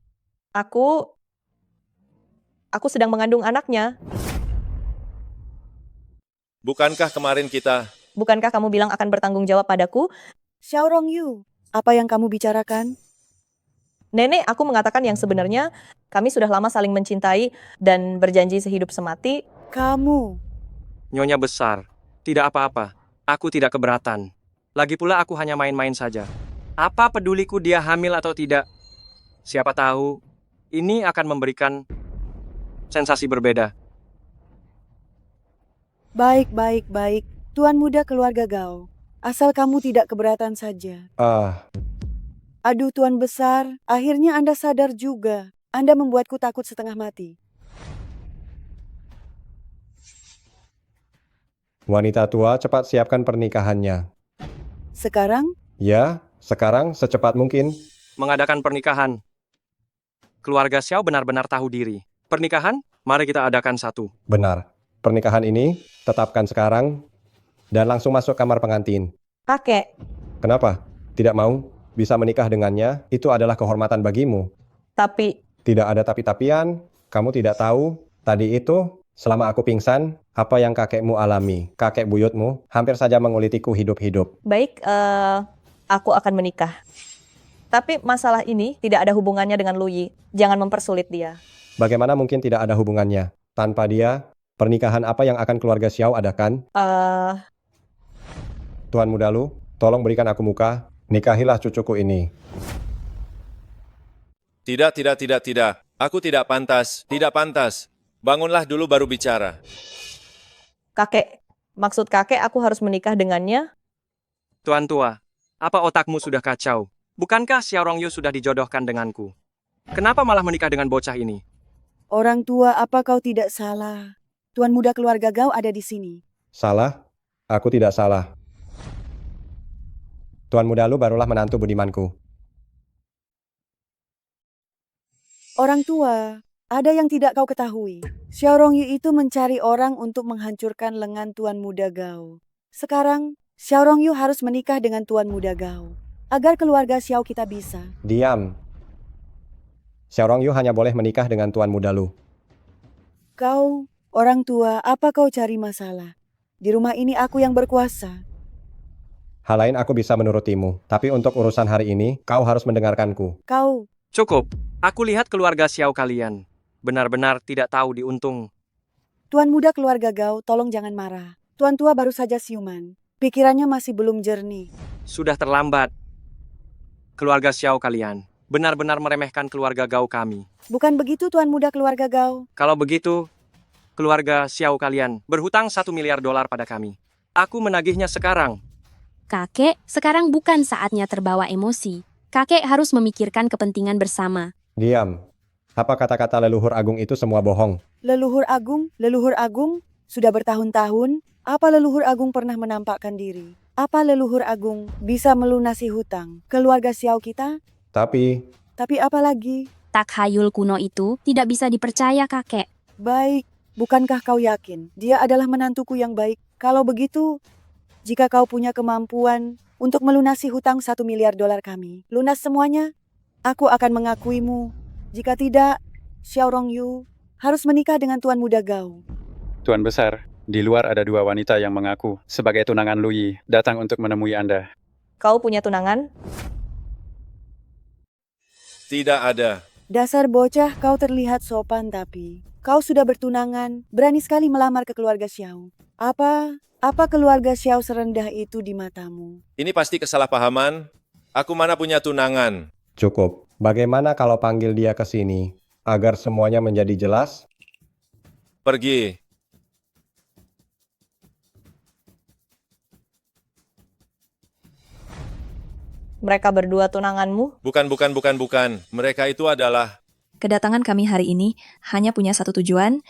Aku sedang mengandung anaknya. Bukankah kemarin kita... Bukankah kamu bilang akan bertanggung jawab padaku? Xiao Rongyu, apa yang kamu bicarakan? Nenek, aku mengatakan yang sebenarnya. Kami sudah lama saling mencintai dan berjanji sehidup semati. Kamu. Nyonya besar, tidak apa-apa. Aku tidak keberatan. Lagi pula aku hanya main-main saja. Apa peduliku dia hamil atau tidak? Siapa tahu, ini akan memberikan sensasi berbeda. Baik, baik, baik. Tuan muda keluarga Gao. Asal kamu tidak keberatan saja. Aduh Tuan Besar, akhirnya Anda sadar juga. Anda membuatku takut setengah mati. Wanita tua, cepat siapkan pernikahannya. Sekarang? Ya, sekarang secepat mungkin. Mengadakan pernikahan. Keluarga Xiao benar-benar tahu diri. Pernikahan? Mari kita adakan satu. Benar. Pernikahan ini tetapkan sekarang dan langsung masuk kamar pengantin. Kakek, Kenapa? Tidak mau? Bisa menikah dengannya, itu adalah kehormatan bagimu. tapi Tidak ada tapi-tapian, kamu tidak tahu. Tadi itu, selama aku pingsan, apa yang kakekmu alami? Kakek buyutmu hampir saja mengulitiku hidup-hidup. baik, aku akan menikah. Tapi masalah ini tidak ada hubungannya dengan Luyi. Jangan mempersulit dia. Bagaimana mungkin tidak ada hubungannya? Tanpa dia, pernikahan apa yang akan keluarga Xiao adakan? Tuan Muda Lu, tolong berikan aku muka. Nikahilah cucuku ini. Tidak, tidak, tidak, tidak. Aku tidak pantas, tidak pantas. Bangunlah dulu baru bicara. Kakek, maksud kakek aku harus menikah dengannya? Tuan tua, apa otakmu sudah kacau? Bukankah Xiao Rongyu sudah dijodohkan denganku? Kenapa malah menikah dengan bocah ini? Orang tua, apa kau tidak salah? Tuan muda keluarga Gao ada di sini. Salah? Aku tidak salah. Tuan Muda Lu barulah menantu budimanku. Orang tua, ada yang tidak kau ketahui. Xiao Rongyu itu mencari orang untuk menghancurkan lengan Tuan Muda Gao. Sekarang, Xiao Rongyu harus menikah dengan Tuan Muda Gao. Agar keluarga Xiao kita bisa. Diam. Xiao Rongyu hanya boleh menikah dengan Tuan Muda Lu. Kau, orang tua, apa kau cari masalah? Di rumah ini aku yang berkuasa. Hal lain aku bisa menurutimu, tapi untuk urusan hari ini, kau harus mendengarkanku. Kau, Cukup, aku lihat keluarga Xiao kalian. Benar-benar tidak tahu diuntung. Tuan muda keluarga Gao, tolong jangan marah. Tuan tua baru saja siuman. Pikirannya masih belum jernih. Sudah terlambat. Keluarga Xiao kalian benar-benar meremehkan keluarga Gao kami. Bukan begitu Tuan muda keluarga Gao. Kalau begitu, keluarga Xiao kalian berhutang $1 miliar pada kami. Aku menagihnya sekarang. Kakek, sekarang bukan saatnya terbawa emosi. Kakek harus memikirkan kepentingan bersama. Diam. Apa kata-kata leluhur agung itu semua bohong? Leluhur Agung, sudah bertahun-tahun, apa leluhur agung pernah menampakkan diri? Apa leluhur agung bisa melunasi hutang keluarga Xiao kita? Tapi apa lagi? Takhayul kuno itu tidak bisa dipercaya, kakek. Baik, bukankah kau yakin dia adalah menantuku yang baik? Kalau begitu, jika kau punya kemampuan untuk melunasi hutang $1 miliar kami, lunas semuanya, aku akan mengakuimu. Jika tidak, Xiao Rongyu harus menikah dengan Tuan Muda Gao. Tuan Besar, di luar ada 2 wanita yang mengaku sebagai tunangan Luyi datang untuk menemui Anda. Kau punya tunangan? Tidak ada. Dasar bocah, kau terlihat sopan tapi kau sudah bertunangan, berani sekali melamar ke keluarga Xiao. Apa keluarga Xiao serendah itu di matamu? Ini pasti kesalahpahaman. Aku mana punya tunangan. cukup. Bagaimana kalau panggil dia ke sini agar semuanya menjadi jelas? Pergi. Mereka berdua tunanganmu? Bukan. Mereka itu adalah... Kedatangan kami hari ini hanya punya satu tujuan,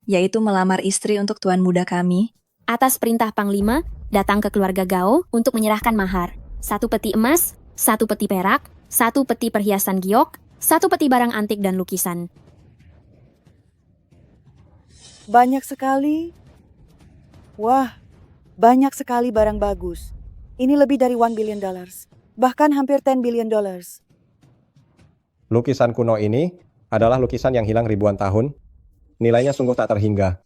yaitu melamar istri untuk tuan muda kami. Atas perintah Panglima, datang ke keluarga Gao untuk menyerahkan mahar. 1 peti emas, 1 peti perak, 1 peti perhiasan giok, 1 peti barang antik dan lukisan. Banyak sekali. Wah, banyak sekali barang bagus. Ini lebih dari $1 billion. Bahkan hampir $10 billion. Lukisan kuno ini adalah lukisan yang hilang ribuan tahun. Nilainya sungguh tak terhingga.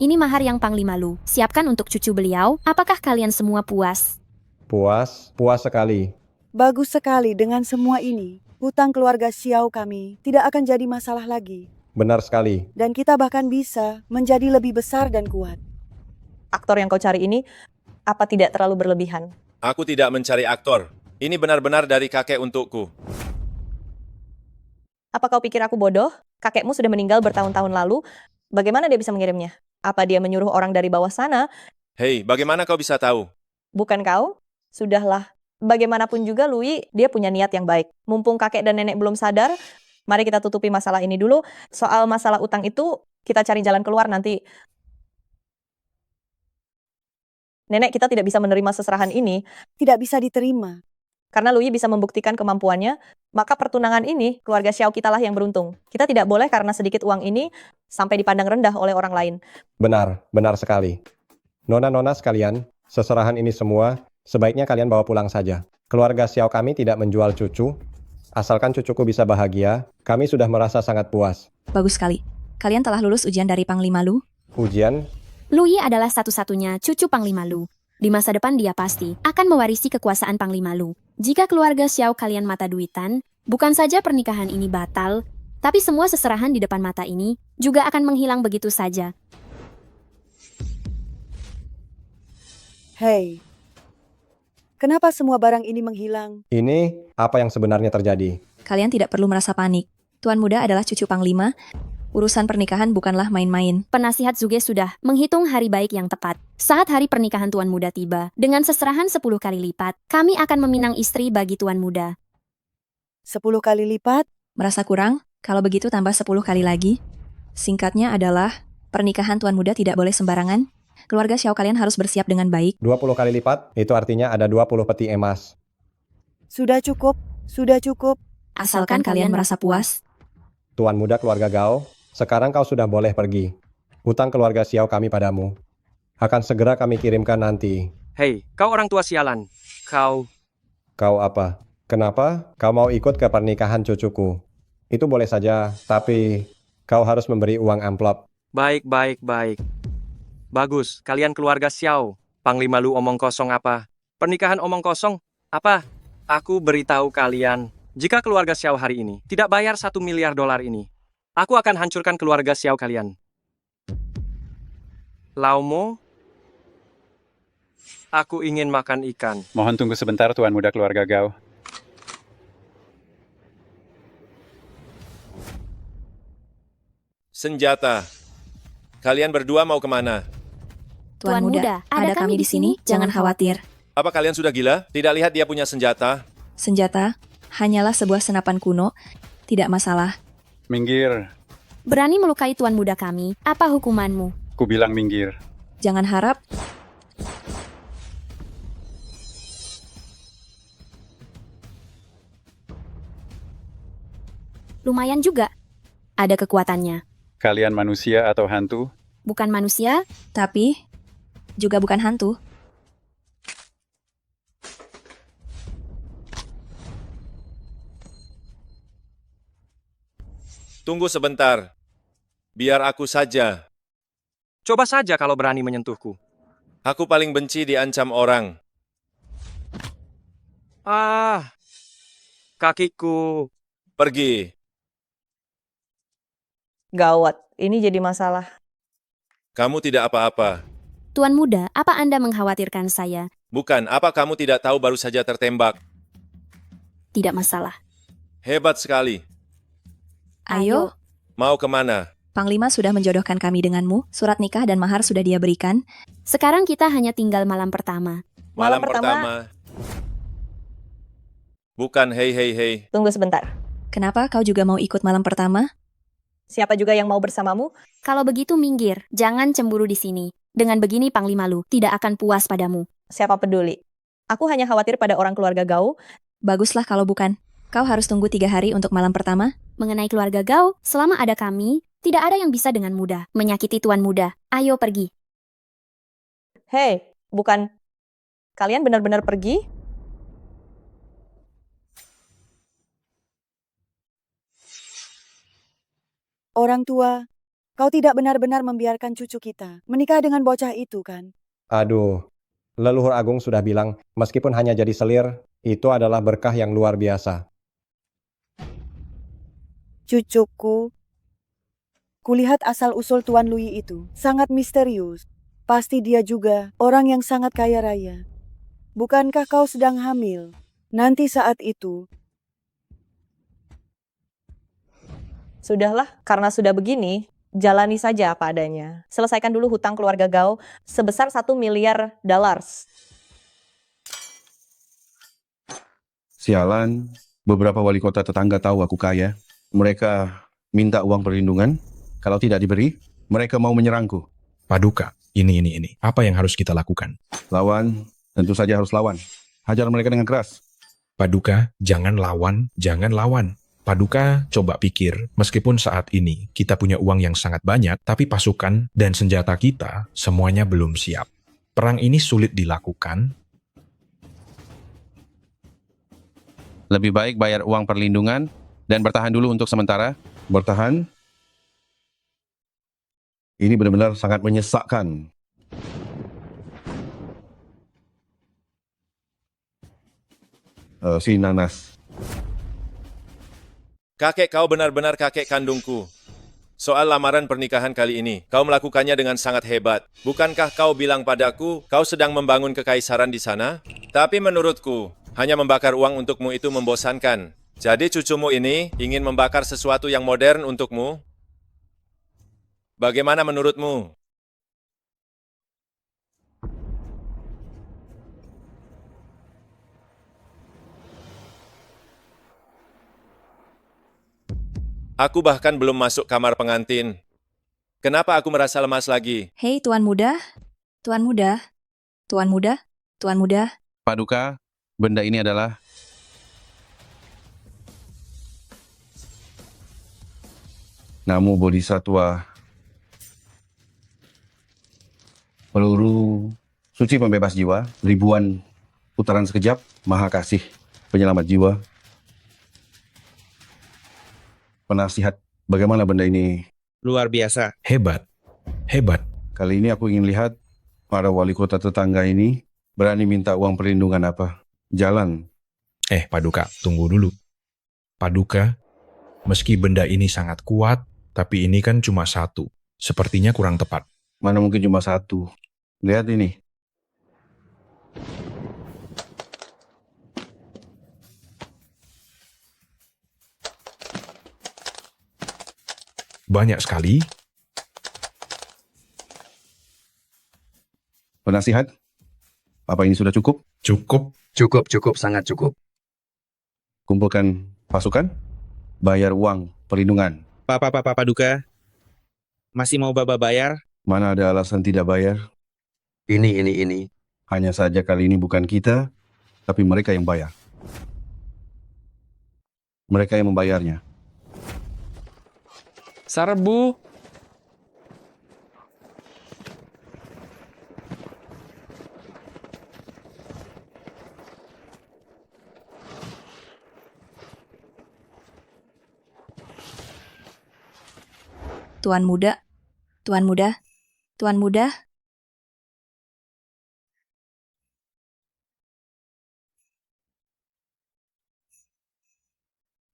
Ini mahar yang Panglima Lu siapkan untuk cucu beliau. Apakah kalian semua puas? Puas sekali. Bagus sekali dengan semua ini. Hutang keluarga Xiao kami tidak akan jadi masalah lagi. Benar sekali. Dan kita bahkan bisa menjadi lebih besar dan kuat. Aktor yang kau cari ini, apa tidak terlalu berlebihan? Aku tidak mencari aktor. Ini benar-benar dari kakek untukku. Apa kau pikir aku bodoh? Kakekmu sudah meninggal bertahun-tahun lalu. Bagaimana dia bisa mengirimnya? Apa dia menyuruh orang dari bawah sana? Hei, bagaimana kau bisa tahu? Bukan kau? Sudahlah. Bagaimanapun juga Louis, dia punya niat yang baik. Mumpung kakek dan nenek belum sadar, mari kita tutupi masalah ini dulu. Soal masalah utang itu, kita cari jalan keluar nanti. Nenek, kita tidak bisa menerima seserahan ini. Tidak bisa diterima. Karena Louis bisa membuktikan kemampuannya, maka pertunangan ini, keluarga Xiao kita lah yang beruntung. Kita tidak boleh karena sedikit uang ini, sampai dipandang rendah oleh orang lain. Benar, benar sekali. Nona-nona sekalian, seserahan ini semua, sebaiknya kalian bawa pulang saja. Keluarga Xiao kami tidak menjual cucu. Asalkan cucuku bisa bahagia, kami sudah merasa sangat puas. Bagus sekali. Kalian telah lulus ujian dari Panglima Lu. Ujian? Louis adalah satu-satunya cucu Panglima Lu. Di masa depan dia pasti akan mewarisi kekuasaan Panglima Lu. Jika keluarga Xiao kalian mata duitan, bukan saja pernikahan ini batal, tapi semua seserahan di depan mata ini juga akan menghilang begitu saja. Hei, kenapa semua barang ini menghilang? Ini apa yang sebenarnya terjadi? Kalian tidak perlu merasa panik. Tuan muda adalah cucu Panglima. Urusan pernikahan bukanlah main-main. Penasihat Zuge sudah menghitung hari baik yang tepat. Saat hari pernikahan Tuan Muda tiba, dengan seserahan 10 kali lipat, kami akan meminang istri bagi Tuan Muda. 10 kali lipat? Merasa kurang? Kalau begitu tambah 10 kali lagi. Singkatnya adalah, pernikahan Tuan Muda tidak boleh sembarangan. Keluarga Xiao kalian harus bersiap dengan baik. 20 kali lipat, itu artinya ada 20 peti emas. Sudah cukup, sudah cukup. Asalkan kalian merasa puas. Tuan muda keluarga Gao, sekarang kau sudah boleh pergi. Hutang keluarga Xiao kami padamu akan segera kami kirimkan nanti. Hei, kau orang tua sialan. Kau apa? Kenapa kau mau ikut ke pernikahan cucuku? Itu boleh saja, tapi kau harus memberi uang amplop. Baik. Bagus, kalian keluarga Xiao. Panglima Lu omong kosong apa? Pernikahan omong kosong? Apa? Aku beritahu kalian, jika keluarga Xiao hari ini tidak bayar $1 miliar ini, aku akan hancurkan keluarga Xiao kalian. Laumo, aku ingin makan ikan. Mohon tunggu sebentar, Tuan Muda keluarga Gao. Senjata. Kalian berdua mau kemana? Tuan Muda, ada kami di sini, jangan khawatir. Apa kalian sudah gila? Tidak lihat dia punya senjata? Senjata hanyalah sebuah senapan kuno. Tidak masalah. Minggir. Berani melukai Tuan Muda kami, apa hukumanmu? Ku bilang minggir. Jangan harap. Lumayan juga. Ada kekuatannya. Kalian manusia atau hantu? Bukan manusia, tapi juga bukan hantu. Tunggu sebentar. Biar aku saja. Coba saja kalau berani menyentuhku. Aku paling benci diancam orang. Ah, kakiku. Pergi. Gawat, ini jadi masalah. Kamu tidak apa-apa. Tuan Muda, apa Anda mengkhawatirkan saya? Bukan, apa kamu tidak tahu baru saja tertembak? Tidak masalah. Hebat sekali. Ayo. Mau kemana? Panglima sudah menjodohkan kami denganmu. Surat nikah dan mahar sudah dia berikan. Sekarang kita hanya tinggal malam pertama. Malam pertama. Bukan hei. Tunggu sebentar. Kenapa kau juga mau ikut malam pertama? Siapa juga yang mau bersamamu? Kalau begitu minggir, jangan cemburu di sini. Dengan begini Panglima Lu tidak akan puas padamu. Siapa peduli? Aku hanya khawatir pada orang keluarga Gao. Baguslah kalau bukan. Kau harus tunggu 3 hari untuk malam pertama. Mengenai keluarga Gao, selama ada kami, tidak ada yang bisa dengan mudah menyakiti Tuan Muda. Ayo pergi. Hei, bukan. Kalian benar-benar pergi? Orang tua, kau tidak benar-benar membiarkan cucu kita menikah dengan bocah itu, kan? Aduh, leluhur agung sudah bilang, meskipun hanya jadi selir, itu adalah berkah yang luar biasa. Cucuku, kulihat asal-usul Tuan Louis itu sangat misterius. Pasti dia juga orang yang sangat kaya raya. Bukankah kau sedang hamil? Nanti saat itu, Sudahlah, karena sudah begini, jalani saja apa adanya. Selesaikan dulu hutang keluarga Gao sebesar 1 miliar dollars. Sialan, beberapa wali kota tetangga tahu aku kaya. Mereka minta uang perlindungan. Kalau tidak diberi, mereka mau menyerangku. Paduka, ini. Apa yang harus kita lakukan? Lawan, tentu saja harus lawan. Hajar mereka dengan keras. Paduka, jangan lawan. Paduka, coba pikir, meskipun saat ini kita punya uang yang sangat banyak, tapi pasukan dan senjata kita semuanya belum siap. Perang ini sulit dilakukan. Lebih baik bayar uang perlindungan dan bertahan dulu untuk sementara. Bertahan? Ini benar-benar sangat menyesakkan. Si nanas. Kakek kau benar-benar kakek kandungku. Soal lamaran pernikahan kali ini, kau melakukannya dengan sangat hebat. Bukankah kau bilang padaku, kau sedang membangun kekaisaran di sana? Tapi menurutku, hanya membakar uang untukmu itu membosankan. Jadi cucumu ini ingin membakar sesuatu yang modern untukmu? Bagaimana menurutmu? Aku bahkan belum masuk kamar pengantin. Kenapa aku merasa lemas lagi? Hei Tuan Muda, Tuan Muda, Tuan Muda, Tuan Muda. Paduka, benda ini adalah Namo Bodhisattva. Peluru suci pembebas jiwa, ribuan putaran sekejap, maha kasih, penyelamat jiwa. Penasihat, bagaimana benda ini? Luar biasa. Hebat. Kali ini aku ingin lihat para wali kota tetangga ini berani minta uang perlindungan apa. Jalan. Paduka, tunggu dulu. Paduka, meski benda ini sangat kuat, tapi ini kan cuma satu. Sepertinya kurang tepat. Mana mungkin cuma satu. Lihat ini. Banyak sekali. Penasihat, apa ini sudah cukup? Cukup, sangat cukup. Kumpulkan pasukan, bayar uang perlindungan. Pak Paduka, masih mau Baba bayar? Mana ada alasan tidak bayar? Ini. Hanya saja kali ini bukan kita, tapi mereka yang bayar. Mereka yang membayarnya. Serbu. Tuan Muda, Tuan Muda, Tuan Muda.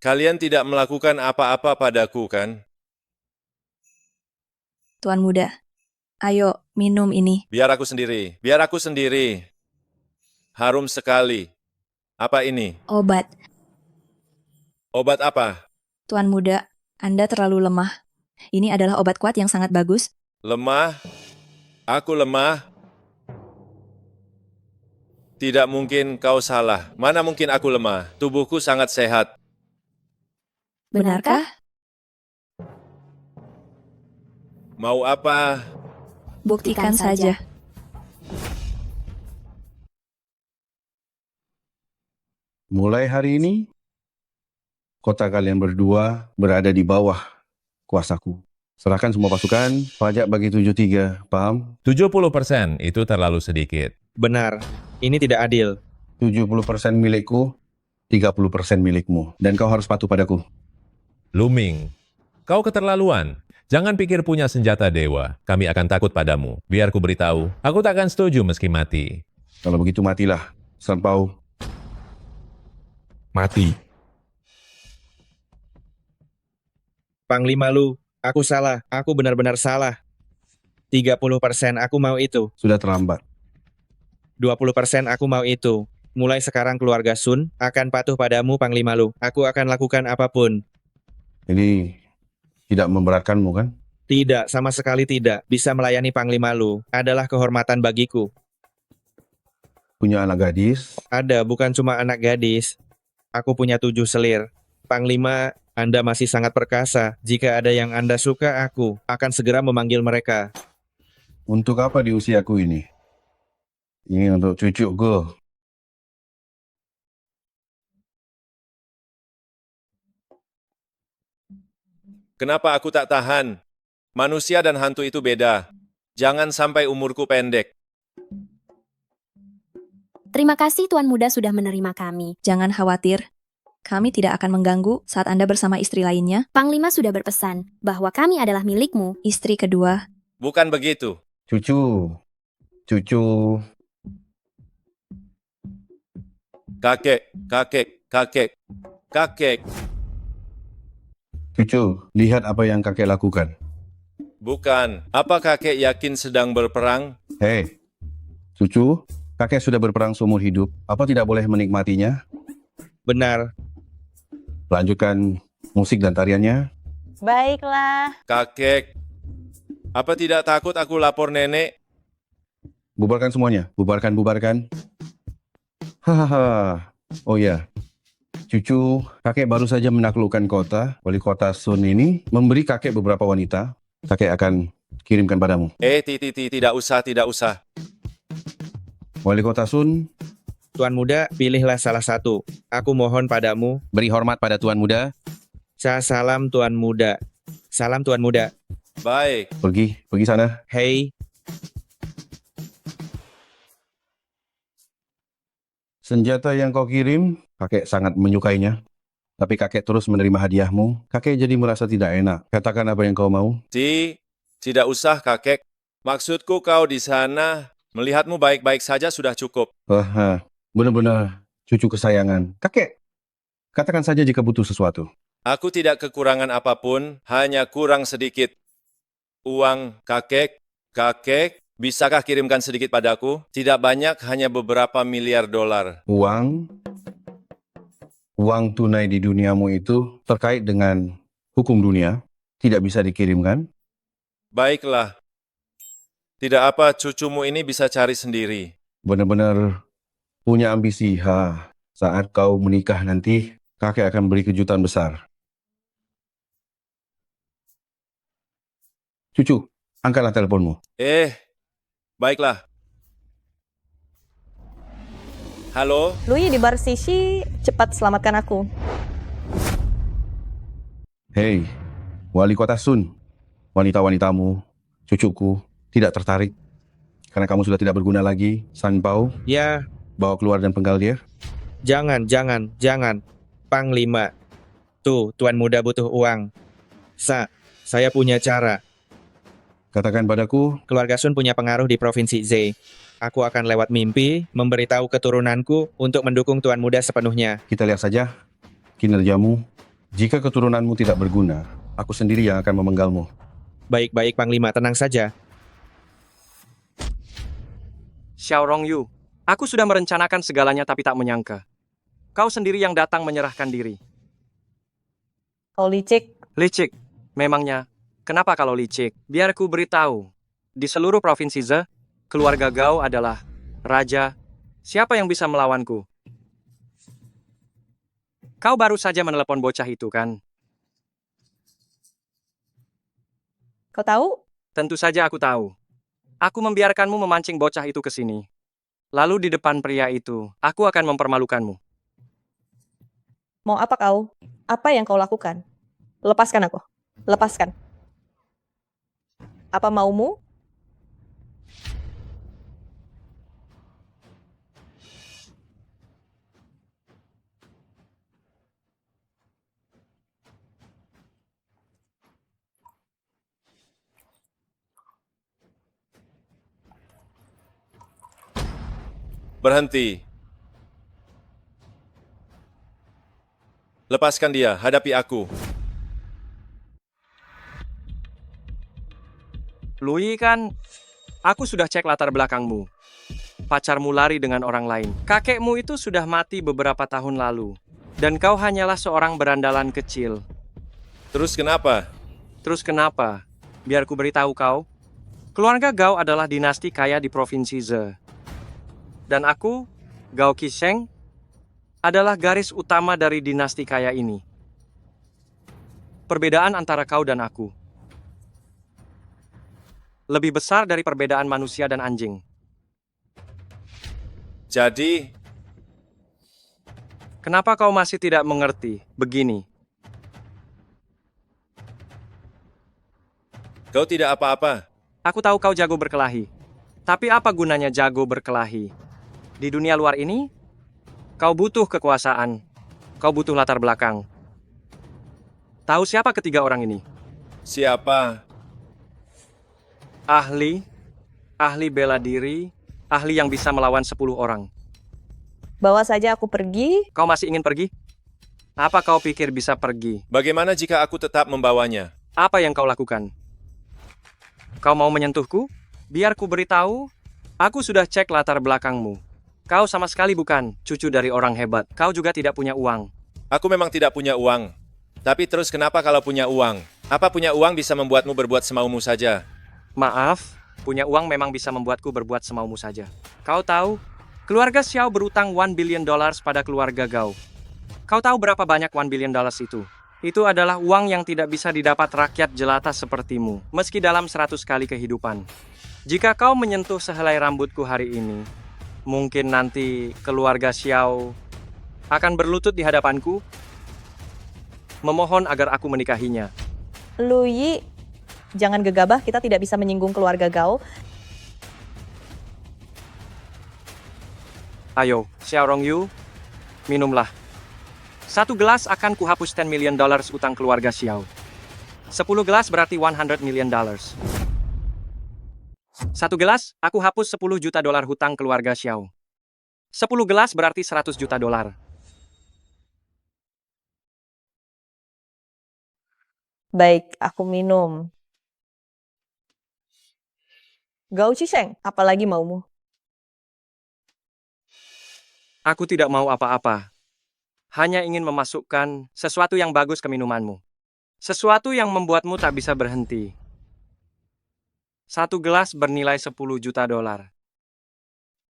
Kalian tidak melakukan apa-apa padaku, kan? Tuan Muda, ayo minum ini. Biar aku sendiri. Harum sekali. Apa ini? Obat. Obat apa? Tuan Muda, Anda terlalu lemah. Ini adalah obat kuat yang sangat bagus. Lemah? Aku lemah? Tidak mungkin kau salah. Mana mungkin aku lemah? Tubuhku sangat sehat. Benarkah? Mau apa? Buktikan saja. Mulai hari ini, kota kalian berdua berada di bawah kuasaku. Serahkan semua pasukan, pajak bagi 73, paham? 70% itu terlalu sedikit. Benar, ini tidak adil. 70% milikku, 30% milikmu. Dan kau harus patuh padaku. Luming, kau keterlaluan. Jangan pikir punya senjata dewa. Kami akan takut padamu. Biar ku beritahu, aku tak akan setuju meski mati. Kalau begitu matilah, Sanpao. Mati. Panglima Lu, aku salah. Aku benar-benar salah. 30% aku mau itu. Sudah terlambat. 20% aku mau itu. Mulai sekarang keluarga Sun akan patuh padamu, Panglima Lu. Aku akan lakukan apapun. Ini Tidak memberatkanmu kan? Tidak, sama sekali tidak. Bisa melayani Panglima Lu adalah kehormatan bagiku. Punya anak gadis? Ada, bukan cuma anak gadis. Aku punya 7 selir. Panglima, Anda masih sangat perkasa. Jika ada yang Anda suka, aku akan segera memanggil mereka. Untuk apa di usiaku ini? Ini untuk cucuku. Kenapa aku tak tahan? Manusia dan hantu itu beda. Jangan sampai umurku pendek. Terima kasih Tuan Muda sudah menerima kami. Jangan khawatir, kami tidak akan mengganggu saat Anda bersama istri lainnya. Panglima sudah berpesan bahwa kami adalah milikmu. Istri kedua. Bukan begitu. Cucu. Kakek. Cucu, lihat apa yang kakek lakukan. Bukan. Apa kakek yakin sedang berperang? Hei, cucu, kakek sudah berperang seumur hidup. Apa tidak boleh menikmatinya? Benar. Lanjutkan musik dan tariannya. Baiklah. Kakek. Apa tidak takut aku lapor nenek? Bubarkan semuanya. Bubarkan. Hahaha. Oh ya, cucu, kakek baru saja menaklukkan kota. Wali kota Sun ini memberi kakek beberapa wanita. Kakek akan kirimkan padamu. Tidak usah. Wali kota Sun. Tuan Muda, pilihlah salah satu. Aku mohon padamu. Beri hormat pada Tuan Muda. Salam Tuan Muda. Salam Tuan Muda. Baik. Pergi sana. Hei. Senjata yang kau kirim, kakek sangat menyukainya. Tapi kakek terus menerima hadiahmu. Kakek jadi merasa tidak enak. Katakan apa yang kau mau. Tidak usah kakek. Maksudku kau di sana, melihatmu baik-baik saja sudah cukup. Benar-benar cucu kesayangan. Kakek, katakan saja jika butuh sesuatu. Aku tidak kekurangan apapun, hanya kurang sedikit. Uang kakek, bisakah kirimkan sedikit padaku? Tidak banyak, hanya beberapa miliar dolar. Uang tunai di duniamu itu terkait dengan hukum dunia, tidak bisa dikirimkan. Baiklah. Tidak apa, cucumu ini bisa cari sendiri. Benar-benar punya ambisi. Saat kau menikah nanti, kakek akan beri kejutan besar. Cucu, angkatlah teleponmu. Baiklah. Halo? Louis di bar Sishi, cepat selamatkan aku. Hei, wali kota Sun. Wanita-wanitamu, cucuku, tidak tertarik. Karena kamu sudah tidak berguna lagi, Sanpao. Ya. Bawa keluar dan penggal dia. Jangan. Panglima. Tuh, Tuan Muda butuh uang. Saya punya cara. Katakan padaku. Keluarga Sun punya pengaruh di Provinsi Z. Aku akan lewat mimpi memberitahu keturunanku untuk mendukung Tuan Muda sepenuhnya. Kita lihat saja kinerjamu. Jika keturunanmu tidak berguna, aku sendiri yang akan memenggalmu. Baik, Panglima, tenang saja. Xiao Rongyu, aku sudah merencanakan segalanya tapi tak menyangka. Kau sendiri yang datang menyerahkan diri. Kau licik. Licik? Memangnya, kenapa kalau licik? Biar ku beritahu. Di seluruh provinsi Z, keluarga Gao adalah raja. Siapa yang bisa melawanku? Kau baru saja menelepon bocah itu, kan? Kau tahu? Tentu saja aku tahu. Aku membiarkanmu memancing bocah itu ke sini. Lalu di depan pria itu, aku akan mempermalukanmu. Mau apa kau? Apa yang kau lakukan? Lepaskan aku. Lepaskan. Apa maumu? Berhenti. Lepaskan dia, hadapi aku. Louis kan, aku sudah cek latar belakangmu. Pacarmu lari dengan orang lain. Kakekmu itu sudah mati beberapa tahun lalu. Dan kau hanyalah seorang berandalan kecil. Terus kenapa? Terus kenapa? Biar ku beritahu kau. Keluarga Gao adalah dinasti kaya di Provinsi Ze. Dan aku, Gao Qisheng, adalah garis utama dari dinasti kaya ini. Perbedaan antara kau dan aku lebih besar dari perbedaan manusia dan anjing. Jadi, kenapa kau masih tidak mengerti? Begini, kau tidak apa-apa. aku tahu kau jago berkelahi. Tapi apa gunanya jago berkelahi? Di dunia luar ini, kau butuh kekuasaan. Kau butuh latar belakang. Tahu siapa ketiga orang ini? Siapa? Ahli bela diri, ahli yang bisa melawan 10 orang. Bawa saja aku pergi. Kau masih ingin pergi? Apa kau pikir bisa pergi? Bagaimana jika aku tetap membawanya? Apa yang kau lakukan? Kau mau menyentuhku? Biar ku beritahu, aku sudah cek latar belakangmu. Kau sama sekali bukan cucu dari orang hebat. Kau juga tidak punya uang. Aku memang tidak punya uang. Tapi terus kenapa kalau punya uang? Apa punya uang bisa membuatmu berbuat semaumu saja? Maaf, punya uang memang bisa membuatku berbuat semaumu saja. Kau tahu, keluarga Xiao berutang $1 billion pada keluarga Gao. Kau tahu berapa banyak $1 billion itu? Itu adalah uang yang tidak bisa didapat rakyat jelata sepertimu, meski dalam 100 kali kehidupan. Jika kau menyentuh sehelai rambutku hari ini, mungkin nanti keluarga Xiao akan berlutut di hadapanku, memohon agar aku menikahinya. Lu Yi, jangan gegabah, kita tidak bisa menyinggung keluarga Gao. Ayo, Xiao Rongyu, minumlah. 1 gelas akan kuhapus $10 million utang keluarga Xiao. 10 gelas berarti $100 million. 1 gelas, aku hapus $10 juta hutang keluarga Xiao. 10 gelas berarti $100 juta. Baik, aku minum. Gao Qisheng, apalagi maumu? Aku tidak mau apa-apa. Hanya ingin memasukkan sesuatu yang bagus ke minumanmu. Sesuatu yang membuatmu tak bisa berhenti. 1 gelas bernilai $10 juta.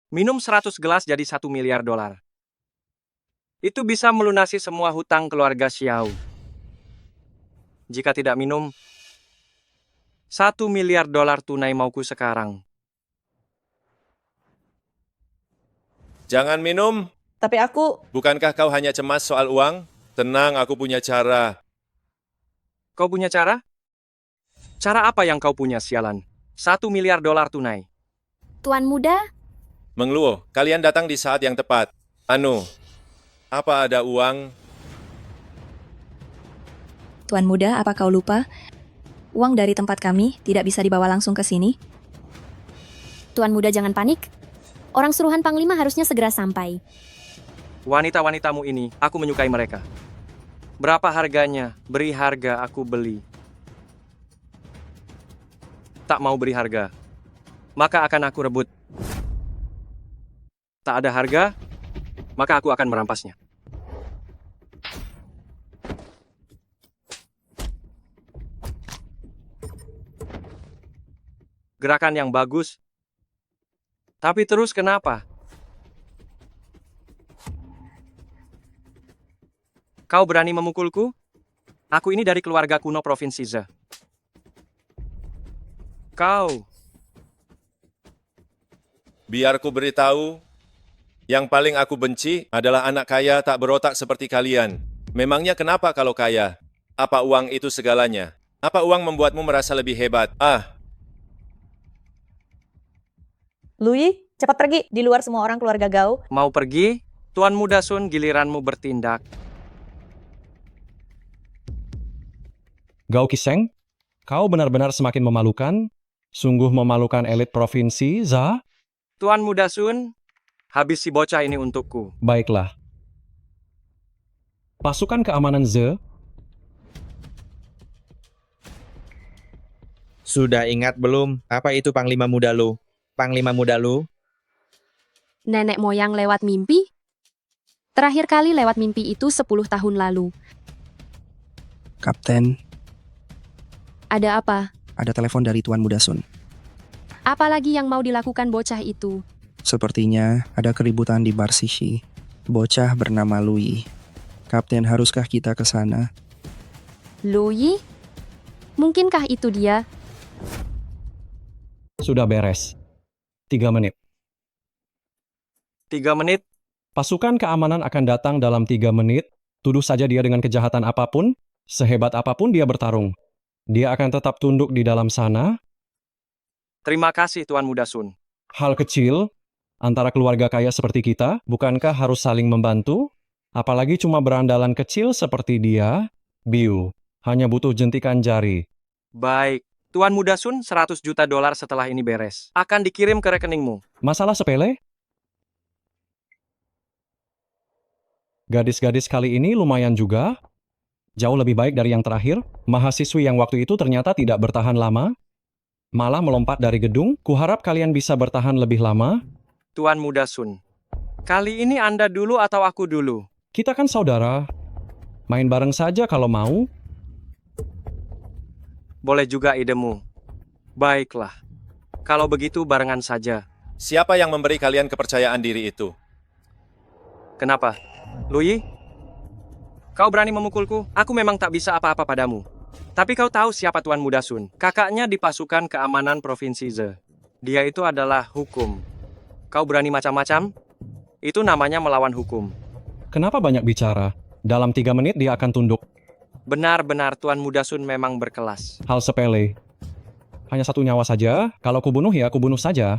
Minum 100 gelas jadi $1 miliar. Itu bisa melunasi semua hutang keluarga Xiao. Jika tidak minum, $1 miliar tunai mauku sekarang. Jangan minum. Tapi aku... Bukankah kau hanya cemas soal uang? Tenang, aku punya cara. Kau punya cara? Cara apa yang kau punya, sialan? $1 miliar tunai. Tuan muda, Mengluo, kalian datang di saat yang tepat. Anu, apa ada uang? Tuan muda, apa kau lupa? Uang dari tempat kami tidak bisa dibawa langsung ke sini. Tuan muda jangan panik. Orang suruhan Panglima harusnya segera sampai. Wanita-wanitamu ini, aku menyukai mereka. Berapa harganya? Beri harga, aku beli. Tak mau beri harga, maka akan aku rebut. Tak ada harga, maka aku akan merampasnya. Gerakan yang bagus. Tapi terus kenapa? Kau berani memukulku? Aku ini dari keluarga kuno Provinsi Ze. Kau. Biar ku beritahu, yang paling aku benci adalah anak kaya tak berotak seperti kalian. Memangnya kenapa kalau kaya? Apa uang itu segalanya? Apa uang membuatmu merasa lebih hebat? Lu Yi, cepat pergi. Di luar semua orang keluarga Gao. Mau pergi? Tuan Muda Sun, giliranmu bertindak. Gao Qisheng, kau benar-benar semakin memalukan. Sungguh memalukan elit provinsi, Za. Tuan Muda Sun, habis si bocah ini untukku. Baiklah. Pasukan keamanan Ze. Sudah ingat belum? Apa itu Panglima Muda lu? Panglima Muda lu? Nenek moyang lewat mimpi? Terakhir kali lewat mimpi itu 10 tahun lalu. Kapten, Ada apa? Ada telepon dari Tuan Muda Sun. Apalagi yang mau dilakukan bocah itu? Sepertinya ada keributan di bar Shishi. Bocah bernama Louis. Kapten, haruskah kita ke sana? Louis? Mungkinkah itu dia? Sudah beres. 3 menit. 3 menit? Pasukan keamanan akan datang dalam 3 menit. Tuduh saja dia dengan kejahatan apapun, sehebat apapun dia bertarung. Dia akan tetap tunduk di dalam sana. Terima kasih Tuan Muda Sun. Hal kecil, antara keluarga kaya seperti kita, bukankah harus saling membantu? Apalagi cuma berandalan kecil seperti dia, Biu, hanya butuh jentikan jari. Baik. Tuan Muda Sun, $100 juta setelah ini beres. Akan dikirim ke rekeningmu. Masalah sepele? Gadis-gadis kali ini lumayan juga. Jauh lebih baik dari yang terakhir. Mahasiswi yang waktu itu ternyata tidak bertahan lama. Malah melompat dari gedung. Kuharap kalian bisa bertahan lebih lama. Tuan Muda Sun, kali ini Anda dulu atau aku dulu? Kita kan saudara. Main bareng saja kalau mau. Boleh juga idemu. Baiklah. Kalau begitu barengan saja. Siapa yang memberi kalian kepercayaan diri itu? Kenapa? Louis? Kau berani memukulku? Aku memang tak bisa apa-apa padamu. Tapi kau tahu siapa Tuan Muda Sun? Kakaknya di pasukan keamanan Provinsi Ze. Dia itu adalah hukum. Kau berani macam-macam? Itu namanya melawan hukum. Kenapa banyak bicara? Dalam 3 menit dia akan tunduk. Benar-benar Tuan Muda Sun memang berkelas. Hal sepele. Hanya 1 nyawa saja. Kalau kubunuh ya kubunuh saja.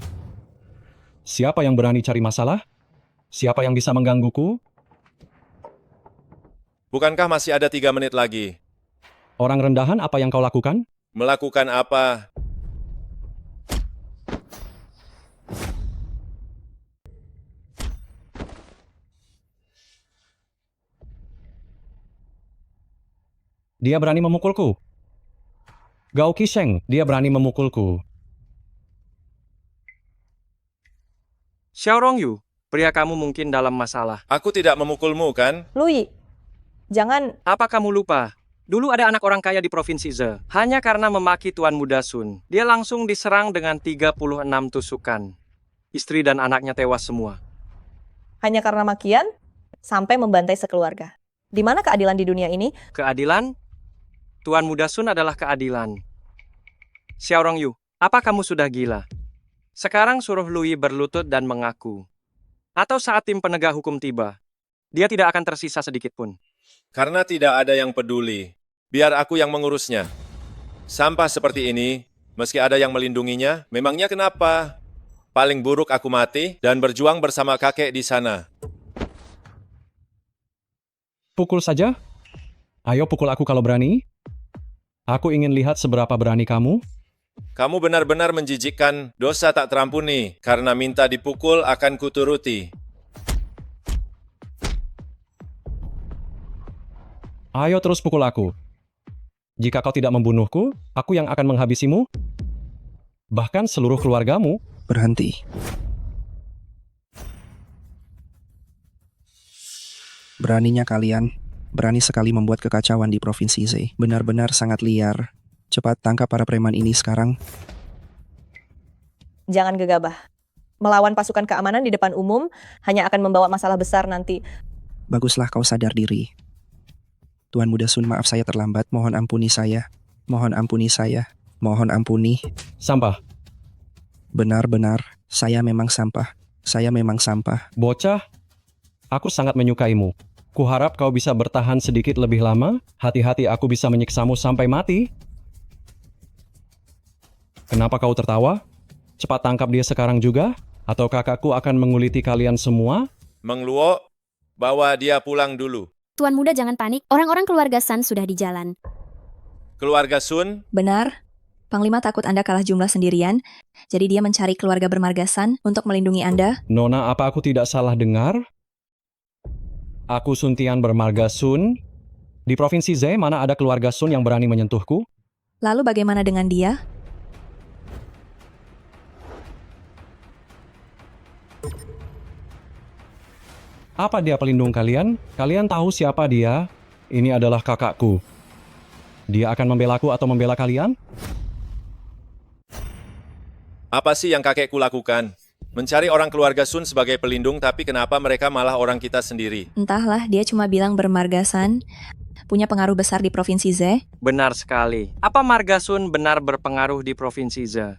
Siapa yang berani cari masalah? Siapa yang bisa menggangguku? Bukankah masih ada 3 menit lagi? Orang rendahan, apa yang kau lakukan? Melakukan apa? Dia berani memukulku. Gao Qisheng, dia berani memukulku. Xiao Rongyu, pria kamu mungkin dalam masalah. Aku tidak memukulmu, kan? Louis, jangan... Apa kamu lupa? Dulu ada anak orang kaya di Provinsi Ze. Hanya karena memaki Tuan Muda Sun, dia langsung diserang dengan 36 tusukan. Istri dan anaknya tewas semua. Hanya karena makian, sampai membantai sekeluarga. Di mana keadilan di dunia ini? Keadilan? Tuan Muda Sun adalah keadilan. Xiao Rongyu, apa kamu sudah gila? Sekarang suruh Louis berlutut dan mengaku. Atau saat tim penegak hukum tiba, dia tidak akan tersisa sedikit pun. Karena tidak ada yang peduli. Biar aku yang mengurusnya. Sampah seperti ini, meski ada yang melindunginya, memangnya kenapa? Paling buruk aku mati dan berjuang bersama kakek di sana. Pukul saja. Ayo pukul aku kalau berani. Aku ingin lihat seberapa berani kamu. Kamu benar-benar menjijikkan, dosa tak terampuni. Karena minta dipukul akan kuturuti. Ayo terus pukul aku. Jika kau tidak membunuhku, aku yang akan menghabisimu. Bahkan seluruh keluargamu. Berhenti. Beraninya kalian. Berani sekali membuat kekacauan di Provinsi Z. Benar-benar sangat liar. Cepat tangkap para preman ini sekarang. Jangan gegabah. Melawan pasukan keamanan di depan umum hanya akan membawa masalah besar nanti. Baguslah kau sadar diri. Tuan Muda Sun, maaf saya terlambat. Mohon ampuni saya. Mohon ampuni saya. Mohon ampuni. Sampah. Benar-benar, saya memang sampah. Saya memang sampah. Bocah, aku sangat menyukaimu. Kuharap kau bisa bertahan sedikit lebih lama. Hati-hati aku bisa menyiksamu sampai mati. Kenapa kau tertawa? Cepat tangkap dia sekarang juga? Atau kakakku akan menguliti kalian semua? Meng Luo, bawa dia pulang dulu. Tuan Muda jangan panik, orang-orang keluarga San sudah di jalan. Keluarga Sun? Benar. Panglima takut Anda kalah jumlah sendirian, jadi dia mencari keluarga bermarga San untuk melindungi Anda. Nona, apa aku tidak salah dengar? Aku Sun Tian bermarga Sun. Di Provinsi Z, mana ada keluarga Sun yang berani menyentuhku? Lalu bagaimana dengan dia? Apa dia pelindung kalian? Kalian tahu siapa dia? Ini adalah kakakku. Dia akan membelaku atau membela kalian? Apa sih yang kakekku lakukan? Mencari orang keluarga Sun sebagai pelindung, tapi kenapa mereka malah orang kita sendiri? Entahlah, dia cuma bilang bermargasan, punya pengaruh besar di Provinsi Ze. Benar sekali. Apa marga Sun benar berpengaruh di Provinsi Ze?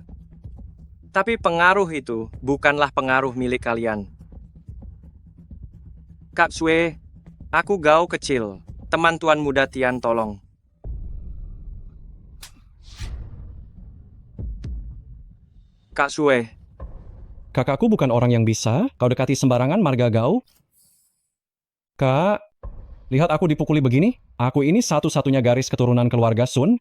Tapi pengaruh itu bukanlah pengaruh milik kalian. Kak Sue, aku Gao kecil. Teman Tuan Muda Tian tolong. Kak Sue. Kakakku bukan orang yang bisa, kau dekati sembarangan marga Gao. Kak, lihat aku dipukuli begini. Aku ini satu-satunya garis keturunan keluarga Sun.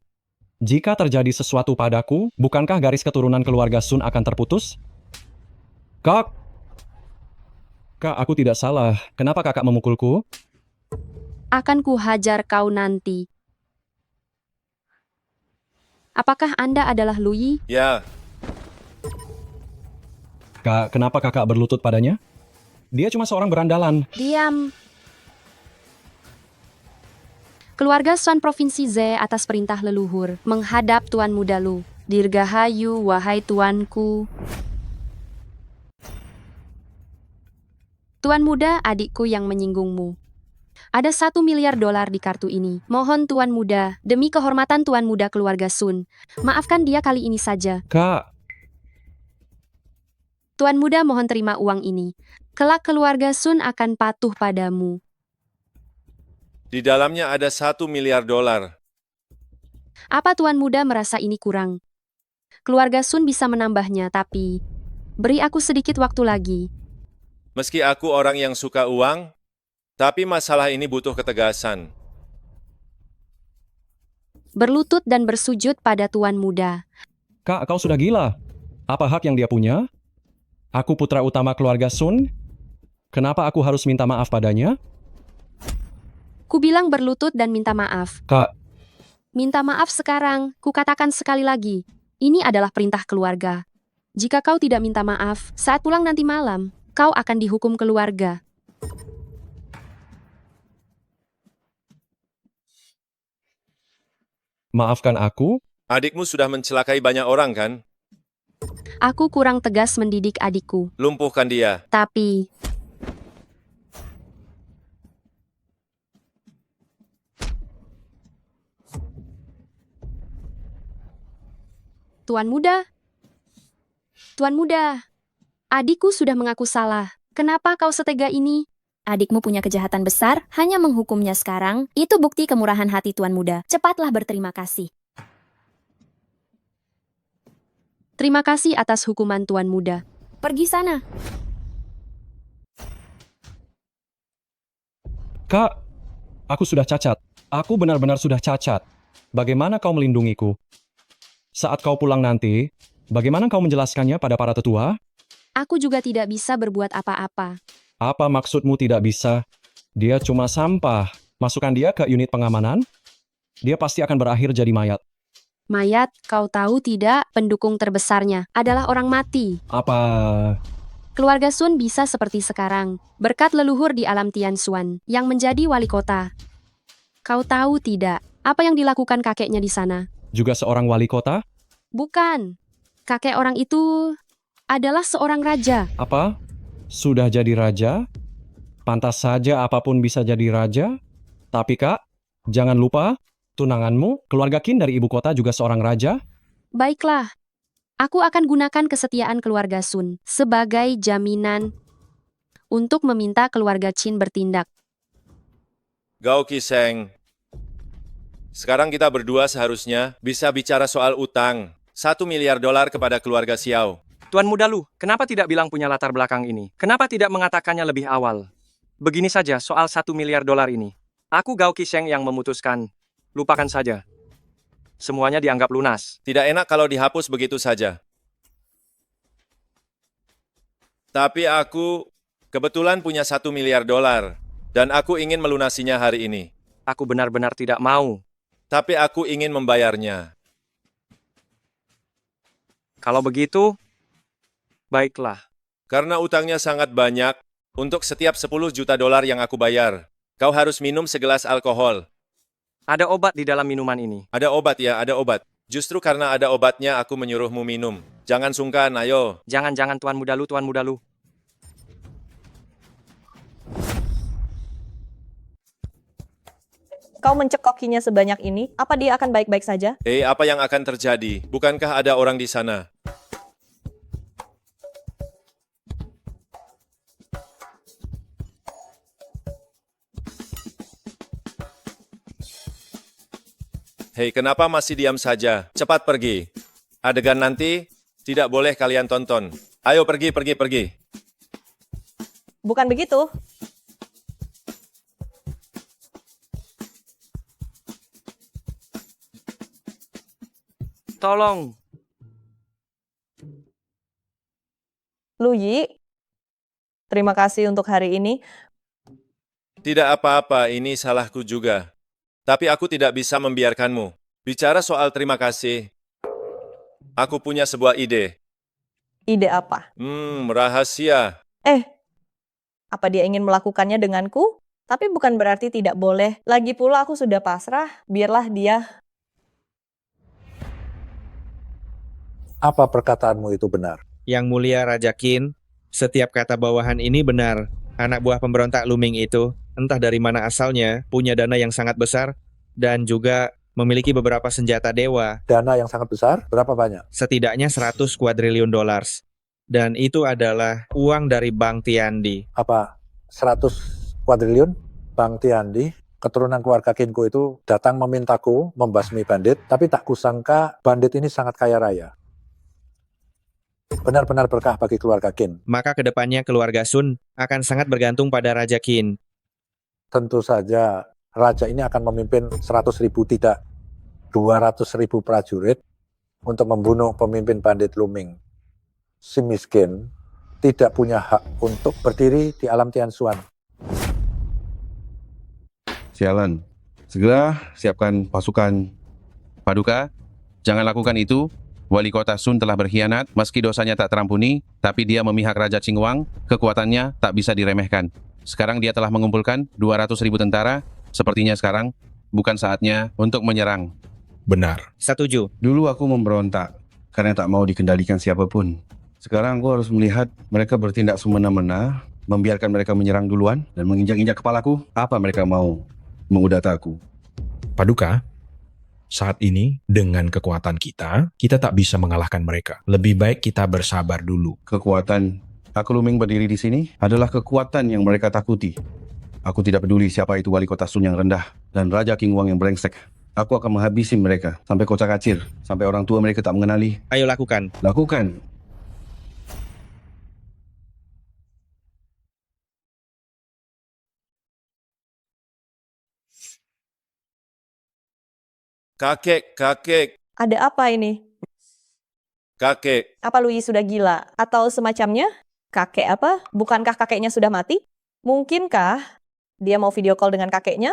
Jika terjadi sesuatu padaku, bukankah garis keturunan keluarga Sun akan terputus? Kak, aku tidak salah. Kenapa kakak memukulku? Akan kuhajar kau nanti. Apakah Anda adalah Lui? Ya, Kak, kenapa kakak berlutut padanya? Dia cuma seorang berandalan. Diam. Keluarga Sun Provinsi Ze atas perintah leluhur menghadap Tuan Muda Lu. Dirgahayu, wahai tuanku. Tuan Muda, adikku yang menyinggungmu. Ada $1 miliar di kartu ini. Mohon Tuan Muda, demi kehormatan Tuan Muda keluarga Sun, maafkan dia kali ini saja. Kak, Tuan Muda mohon terima uang ini. Kelak keluarga Sun akan patuh padamu. di dalamnya ada $1 miliar. Apa Tuan Muda merasa ini kurang? Keluarga Sun bisa menambahnya, tapi beri aku sedikit waktu lagi. Meski aku orang yang suka uang, tapi masalah ini butuh ketegasan. Berlutut dan bersujud pada Tuan Muda. Kak, kau sudah gila. Apa hak yang dia punya? Aku putra utama keluarga Sun. Kenapa aku harus minta maaf padanya? Ku bilang berlutut dan minta maaf. Kak, Minta maaf sekarang, ku katakan sekali lagi. Ini adalah perintah keluarga. Jika kau tidak minta maaf, saat pulang nanti malam, kau akan dihukum keluarga. maafkan aku. Adikmu sudah mencelakai banyak orang kan? Aku kurang tegas mendidik adikku. Lumpuhkan dia. Tapi, Tuan Muda, adikku sudah mengaku salah. Kenapa kau setega ini? Adikmu punya kejahatan besar, hanya menghukumnya sekarang. Itu bukti kemurahan hati Tuan Muda. Cepatlah berterima kasih. Terima kasih atas hukuman Tuan Muda. Pergi sana. Kak, aku sudah cacat. Aku benar-benar sudah cacat. Bagaimana kau melindungiku? Saat kau pulang nanti, bagaimana kau menjelaskannya pada para tetua? Aku juga tidak bisa berbuat apa-apa. Apa maksudmu tidak bisa? Dia cuma sampah. Masukkan dia ke unit pengamanan. Dia pasti akan berakhir jadi mayat. Mayat, kau tahu tidak, pendukung terbesarnya adalah orang mati. Apa? Keluarga Sun bisa seperti sekarang, berkat leluhur di alam Tian Xuan, yang menjadi wali kota. Kau tahu tidak, apa yang dilakukan kakeknya di sana? Juga seorang wali kota? Bukan. Kakek orang itu adalah seorang raja. Apa? Sudah jadi raja? Pantas saja apapun bisa jadi raja. Tapi Kak, jangan lupa, tunanganmu, keluarga Qin dari ibu kota juga seorang raja. Baiklah, aku akan gunakan kesetiaan keluarga Sun sebagai jaminan untuk meminta keluarga Qin bertindak. Gao Qiseng. Sekarang kita berdua seharusnya bisa bicara soal utang. $1 miliar kepada keluarga Xiao. Tuan Muda Lu, kenapa tidak bilang punya latar belakang ini? Kenapa tidak mengatakannya lebih awal? Begini saja soal $1 miliar ini. Aku Gao Qiseng yang memutuskan. Lupakan saja. Semuanya dianggap lunas. Tidak enak kalau dihapus begitu saja. Tapi aku kebetulan punya $1 miliar. Dan aku ingin melunasinya hari ini. Aku benar-benar tidak mau. Tapi aku ingin membayarnya. Kalau begitu, baiklah. Karena utangnya sangat banyak, untuk setiap $10 juta yang aku bayar, kau harus minum segelas alkohol. Ada obat di dalam minuman ini. Ada obat ya, ada obat. Justru karena ada obatnya aku menyuruhmu minum. Jangan sungkan, ayo. Jangan-jangan Tuan Muda Lu, Tuan Muda Lu. Kau mencekokinya sebanyak ini, apa dia akan baik-baik saja? Apa yang akan terjadi? Bukankah ada orang di sana? Hei, kenapa masih diam saja? Cepat pergi. Adegan nanti tidak boleh kalian tonton. Ayo pergi, pergi, pergi. Bukan begitu. Tolong. Luyi, terima kasih untuk hari ini. Tidak apa-apa, ini salahku juga. Tapi aku tidak bisa membiarkanmu. Bicara soal terima kasih, aku punya sebuah ide. Ide apa? Rahasia. Apa dia ingin melakukannya denganku? Tapi bukan berarti tidak boleh. Lagi pula aku sudah pasrah, biarlah dia. Apa perkataanmu itu benar? Yang mulia Raja Qin, setiap kata bawahan ini benar. Anak buah pemberontak Luming itu, entah dari mana asalnya, punya dana yang sangat besar, dan juga memiliki beberapa senjata dewa. Dana yang sangat besar? Berapa banyak? Setidaknya 100 kuadriliun dolar. Dan itu adalah uang dari Bang Tiandi. Apa? 100 kuadriliun? Bang Tiandi, keturunan keluarga Qinku itu datang memintaku membasmi bandit, tapi tak kusangka bandit ini sangat kaya raya. Benar-benar berkah bagi keluarga Qin. Maka kedepannya keluarga Sun akan sangat bergantung pada Raja Qin. Tentu saja raja ini akan memimpin 100.000 tidak 200.000 prajurit untuk membunuh pemimpin bandit Luming. Si miskin tidak punya hak untuk berdiri di alam Tianxuan. Sialan. Segera siapkan pasukan. Paduka, jangan lakukan itu. Wali kota Sun telah berkhianat, meski dosanya tak terampuni, tapi dia memihak Raja Qingwang, kekuatannya tak bisa diremehkan. Sekarang dia telah mengumpulkan 200.000 tentara, sepertinya sekarang bukan saatnya untuk menyerang. Benar. Setuju. Dulu aku memberontak, karena tak mau dikendalikan siapapun. Sekarang aku harus melihat mereka bertindak semena-mena, membiarkan mereka menyerang duluan, dan menginjak-injak kepalaku, apa mereka mau mengudata aku. Paduka, saat ini dengan kekuatan kita tak bisa mengalahkan mereka. Lebih baik kita bersabar dulu. Kekuatan aku Luming berdiri di sini adalah kekuatan yang mereka takuti. Aku tidak peduli siapa itu wali kota Sun yang rendah dan Raja Qingwang yang brengsek. Aku akan menghabisi mereka sampai kocak-kacir, sampai orang tua mereka tak mengenali. Ayo lakukan. Lakukan. Kakek, kakek, Ada apa ini? kakek. Apa Luyi sudah gila? Atau semacamnya? Kakek apa? Bukankah kakeknya sudah mati? Mungkinkah dia mau video call dengan kakeknya?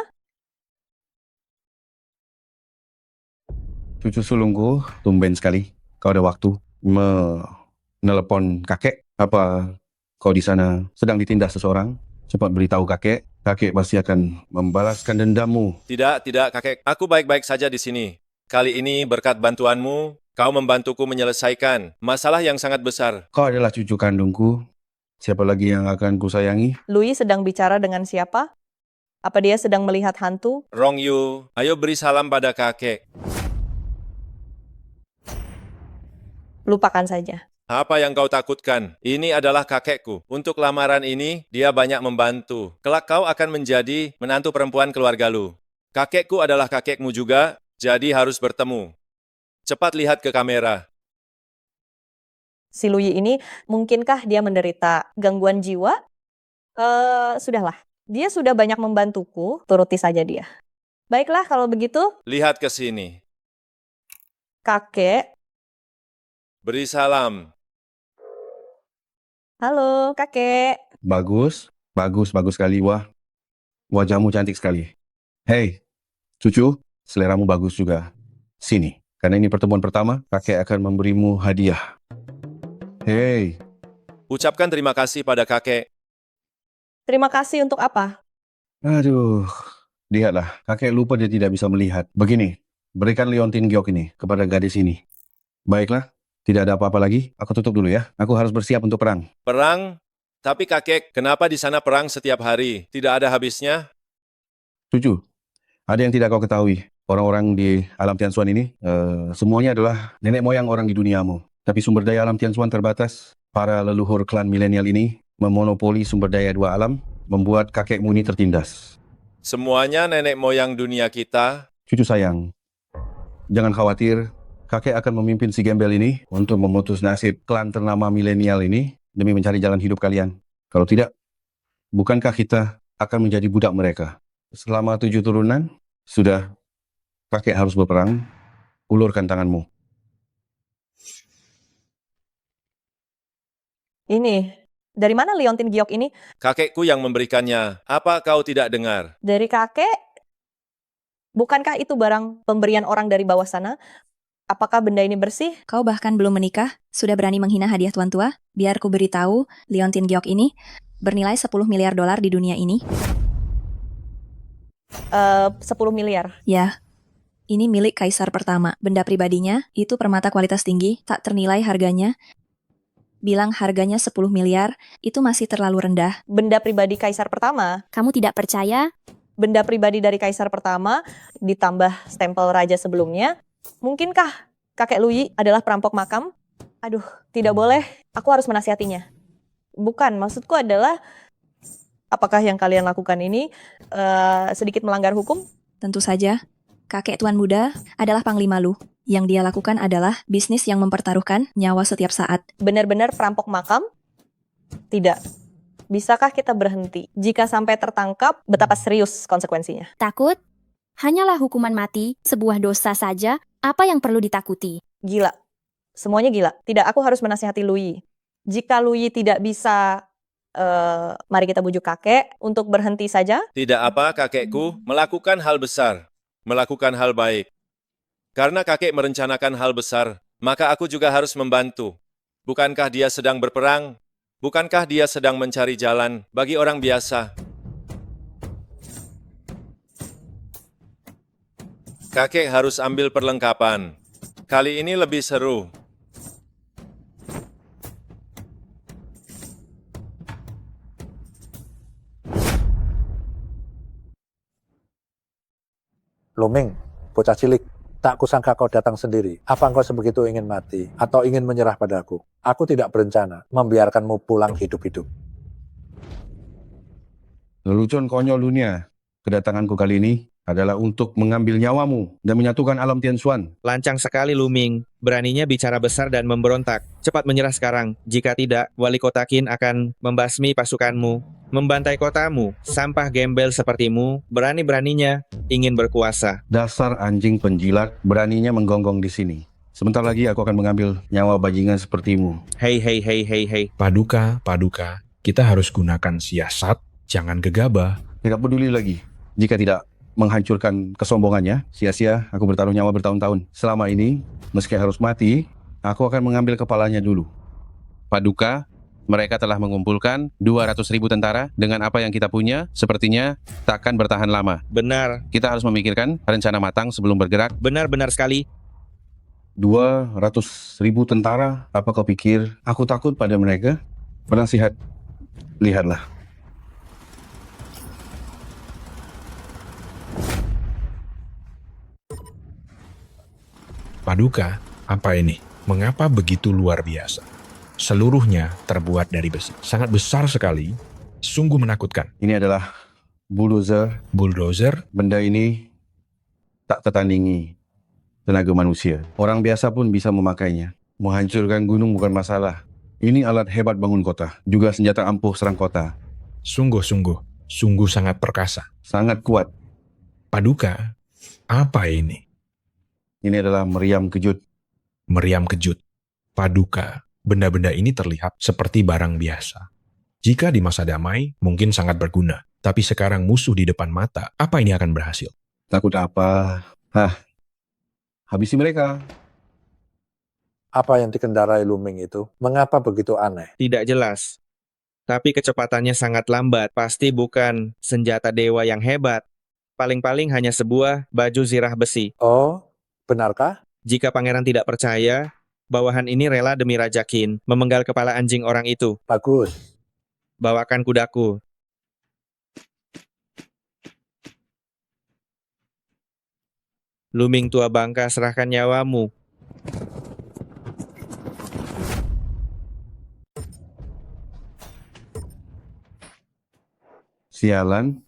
Cucu sulungku, tumben sekali. Kau ada waktu menelepon kakek. Apa kau di sana sedang ditindas seseorang? Cepat beritahu kakek. Kakek pasti akan membalaskan dendammu. Tidak, kakek. Aku baik-baik saja di sini. Kali ini berkat bantuanmu, kau membantuku menyelesaikan masalah yang sangat besar. Kau adalah cucu kandungku. Siapa lagi yang akan kusayangi? Luyi sedang bicara dengan siapa? Apa dia sedang melihat hantu? Rong Yu, ayo beri salam pada kakek. Lupakan saja. Apa yang kau takutkan? Ini adalah kakekku. Untuk lamaran ini, dia banyak membantu. Kelak kau akan menjadi menantu perempuan keluarga lu. Kakekku adalah kakekmu juga, jadi harus bertemu. Cepat lihat ke kamera. Si Luyi ini, mungkinkah dia menderita gangguan jiwa? Sudahlah. Dia sudah banyak membantuku, turuti saja dia. Baiklah kalau begitu. Lihat ke sini. Kakek. Beri salam. Halo, kakek. Bagus sekali. Wah, wajahmu cantik sekali. Hei, cucu, seleramu bagus juga. Sini, karena ini pertemuan pertama, kakek akan memberimu hadiah. Hei. Ucapkan terima kasih pada kakek. Terima kasih untuk apa? Aduh, Lihatlah, kakek lupa dia tidak bisa melihat. Begini, berikan liontin giok ini kepada gadis ini. Baiklah, tidak ada apa-apa lagi. Aku tutup dulu ya. Aku harus bersiap untuk perang. Perang? Tapi kakek, kenapa di sana perang setiap hari? Tidak ada habisnya? Cucu, ada yang tidak kau ketahui. Orang-orang di alam Tianxuan ini, semuanya adalah nenek moyang orang di duniamu. Tapi sumber daya alam Tianxuan terbatas. Para leluhur klan milenial ini memonopoli sumber daya dua alam, membuat kakekmu ini tertindas. Semuanya nenek moyang dunia kita. Cucu sayang, jangan khawatir. Kakek akan memimpin si gembel ini untuk memutus nasib klan ternama milenial ini demi mencari jalan hidup kalian. Kalau tidak, bukankah kita akan menjadi budak mereka? Selama 7 turunan, sudah kakek harus berperang. Ulurkan tanganmu. Ini, dari mana liontin giok ini? Kakekku yang memberikannya. Apa kau tidak dengar? Dari kakek? Bukankah itu barang pemberian orang dari bawah sana? Apakah benda ini bersih? Kau bahkan belum menikah, sudah berani menghina hadiah tuan tua? Biar ku beritahu, liontin giok ini bernilai 10 miliar dolar di dunia ini. 10 miliar. Ya, ini milik kaisar pertama. Benda pribadinya, itu permata kualitas tinggi, tak ternilai harganya. Bilang harganya 10 miliar, itu masih terlalu rendah. Benda pribadi kaisar pertama? Kamu tidak percaya? Benda pribadi dari kaisar pertama, ditambah stempel raja sebelumnya. Mungkinkah kakek Luyi adalah perampok makam? Aduh, tidak boleh. Aku harus menasihatinya. Bukan, maksudku adalah, apakah yang kalian lakukan ini sedikit melanggar hukum? Tentu saja. Kakek Tuan Muda adalah Panglima Lu. Yang dia lakukan adalah bisnis yang mempertaruhkan nyawa setiap saat. Benar-benar perampok makam? Tidak. Bisakah kita berhenti? Jika sampai tertangkap, betapa serius konsekuensinya? Takut? Hanyalah hukuman mati, sebuah dosa saja. Apa yang perlu ditakuti? Gila. Semuanya gila. Tidak, aku harus menasihati Luyi. Jika Luyi tidak bisa, mari kita bujuk kakek untuk berhenti saja. Tidak apa, kakekku, melakukan hal besar, melakukan hal baik. Karena kakek merencanakan hal besar, maka aku juga harus membantu. Bukankah dia sedang berperang? Bukankah dia sedang mencari jalan bagi orang biasa? Kakek harus ambil perlengkapan. Kali ini lebih seru. Luming, bocah cilik, tak kusangka kau datang sendiri. Apa engkau sebegitu ingin mati atau ingin menyerah padaku? Aku tidak berencana membiarkanmu pulang hidup-hidup. Lelucon konyol dunia. Kedatanganku kali ini adalah untuk mengambil nyawamu dan menyatukan alam Tianxuan. Lancang sekali Luming, beraninya bicara besar dan memberontak. Cepat menyerah sekarang, jika tidak, wali kota Qin akan membasmi pasukanmu, membantai kotamu. Sampah gembel sepertimu, berani-beraninya ingin berkuasa. Dasar anjing penjilat, beraninya menggonggong di sini. Sebentar lagi aku akan mengambil nyawa bajingan sepertimu. Hei, hei, hei, hei, hei. Paduka, kita harus gunakan siasat, jangan gegabah. Tidak peduli lagi. Jika tidak menghancurkan kesombongannya, sia-sia aku bertaruh nyawa bertahun-tahun. Selama ini, meski harus mati, aku akan mengambil kepalanya dulu. Paduka, mereka telah mengumpulkan 200.000 tentara. Dengan apa yang kita punya, sepertinya takkan bertahan lama. Benar. Kita harus memikirkan rencana matang sebelum bergerak. Benar-benar sekali. 200.000 tentara, apa kau pikir aku takut pada mereka? Penasihat, lihatlah. Paduka, apa ini? Mengapa begitu luar biasa? Seluruhnya terbuat dari besi. Sangat besar sekali, sungguh menakutkan. Ini adalah bulldozer. Bulldozer? Benda ini tak tertandingi tenaga manusia. Orang biasa pun bisa memakainya. Menghancurkan gunung bukan masalah. Ini alat hebat bangun kota. Juga senjata ampuh serang kota. Sungguh sangat perkasa. Sangat kuat. Paduka, apa ini? Ini adalah meriam kejut. Meriam kejut. Paduka, benda-benda ini terlihat seperti barang biasa. Jika di masa damai, mungkin sangat berguna. Tapi sekarang musuh di depan mata, apa ini akan berhasil? Takut apa? Habisi mereka. Apa yang dikendarai Luming itu? Mengapa begitu aneh? Tidak jelas. Tapi kecepatannya sangat lambat. Pasti bukan senjata dewa yang hebat. paling-paling hanya sebuah baju zirah besi. Oh, benarkah? Jika pangeran tidak percaya, bawahan ini rela demi Raja Qin memenggal kepala anjing orang itu. Bagus. Bawakan kudaku. Luming tua bangka, serahkan nyawamu. Sialan.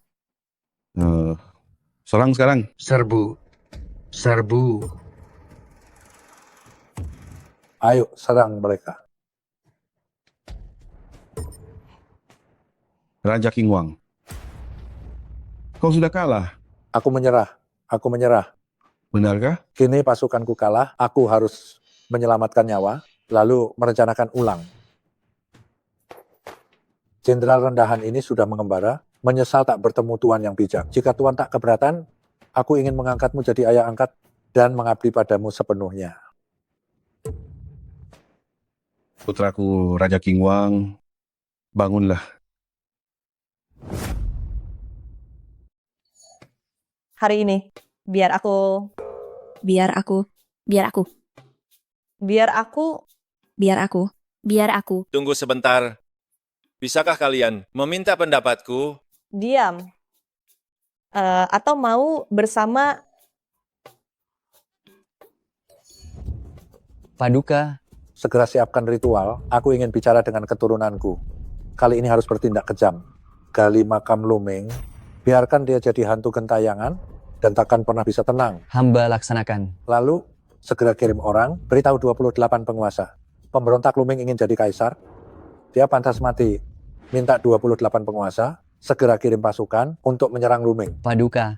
Serang sekarang. Serbu. Serbu. Ayo, serang mereka. Raja King Wang. Kau sudah kalah. Aku menyerah. Aku menyerah. Benarkah? Kini pasukanku kalah, aku harus menyelamatkan nyawa, lalu merencanakan ulang. Jenderal rendahan ini sudah mengembara, menyesal tak bertemu Tuan yang bijak. Jika Tuan tak keberatan, aku ingin mengangkatmu jadi ayah angkat dan mengabdi padamu sepenuhnya. Putraku Raja King Wang, bangunlah. Hari ini, biar aku, Biar aku. Biar aku. biar aku, Biar aku. Biar aku. Tunggu sebentar. Bisakah kalian meminta pendapatku? diam. Atau mau bersama Paduka, Segera siapkan ritual, aku ingin bicara dengan keturunanku. Kali ini harus bertindak kejam. Gali makam Luming, biarkan dia jadi hantu gentayangan, dan takkan pernah bisa tenang. hamba laksanakan. Lalu, segera kirim orang, beritahu 28 penguasa. Pemberontak Luming ingin jadi kaisar, dia pantas mati. Minta 28 penguasa, segera kirim pasukan untuk menyerang Luming. Paduka,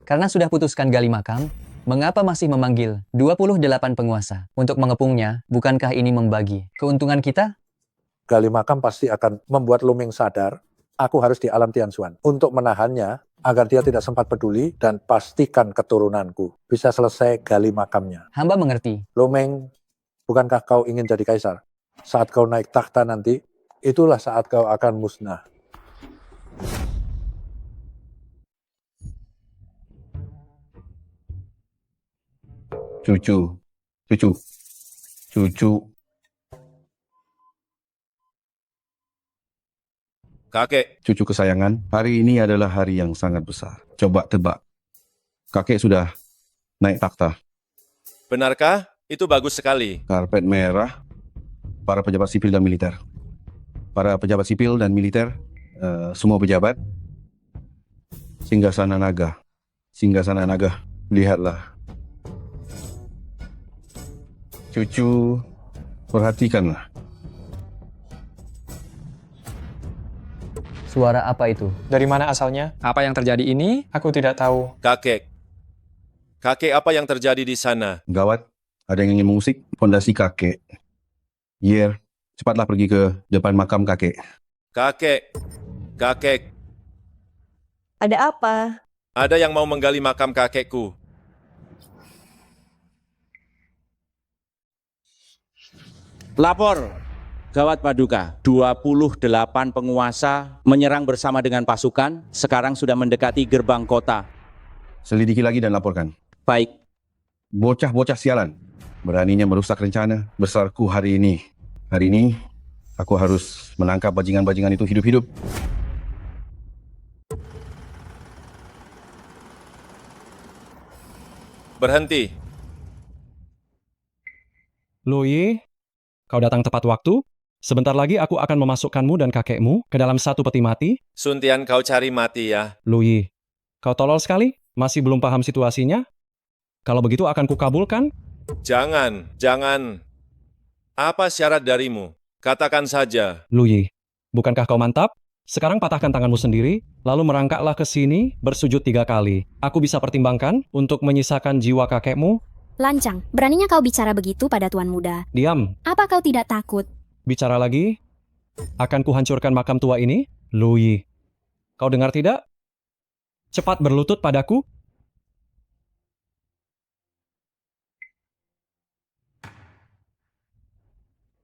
karena sudah putuskan gali makam, mengapa masih memanggil 28 penguasa untuk mengepungnya? Bukankah ini membagi keuntungan kita? Gali makam pasti akan membuat Luming sadar, aku harus di alam Tianxuan untuk menahannya agar dia tidak sempat peduli dan pastikan keturunanku bisa selesai gali makamnya. Hamba mengerti. Luming, bukankah kau ingin jadi kaisar? Saat kau naik takhta nanti, itulah saat kau akan musnah. Cucu. Kakek, Cucu kesayangan, hari ini adalah hari yang sangat besar. Coba tebak. Kakek sudah naik takhta. benarkah? Itu bagus sekali. Karpet merah, para pejabat sipil dan militer. Para pejabat sipil dan militer, semua pejabat, Singgasana Naga. Singgasana Naga, lihatlah. Cucu, perhatikanlah. Suara apa itu? Dari mana asalnya? Apa yang terjadi ini? Aku tidak tahu. Kakek, apa yang terjadi di sana? Gawat, ada yang ingin mengusik fondasi kakek. Yer, cepatlah pergi ke depan makam kakek. Kakek, ada apa? ada yang mau menggali makam kakekku. Lapor, gawat Paduka, 28 penguasa menyerang bersama dengan pasukan, sekarang sudah mendekati gerbang kota. Selidiki lagi dan laporkan. Baik. Bocah-bocah sialan, beraninya merusak rencana besarku hari ini. Hari ini, aku harus menangkap bajingan-bajingan itu hidup-hidup. Berhenti. Lui, kau datang tepat waktu. Sebentar lagi aku akan memasukkanmu dan kakekmu ke dalam satu peti mati. Suntian kau cari mati ya. Lui, kau tolol sekali. Masih belum paham situasinya? Kalau begitu akan kukabulkan. Jangan. Apa syarat darimu? Katakan saja. Lui, bukankah kau mantap? Sekarang patahkan tanganmu sendiri, lalu merangkaklah ke sini bersujud 3 kali. Aku bisa pertimbangkan untuk menyisakan jiwa kakekmu. Lancang, beraninya kau bicara begitu pada tuan muda. Diam, Apa kau tidak takut? bicara lagi. Akan kuhancurkan makam tua ini. Lui, kau dengar tidak? Cepat berlutut padaku.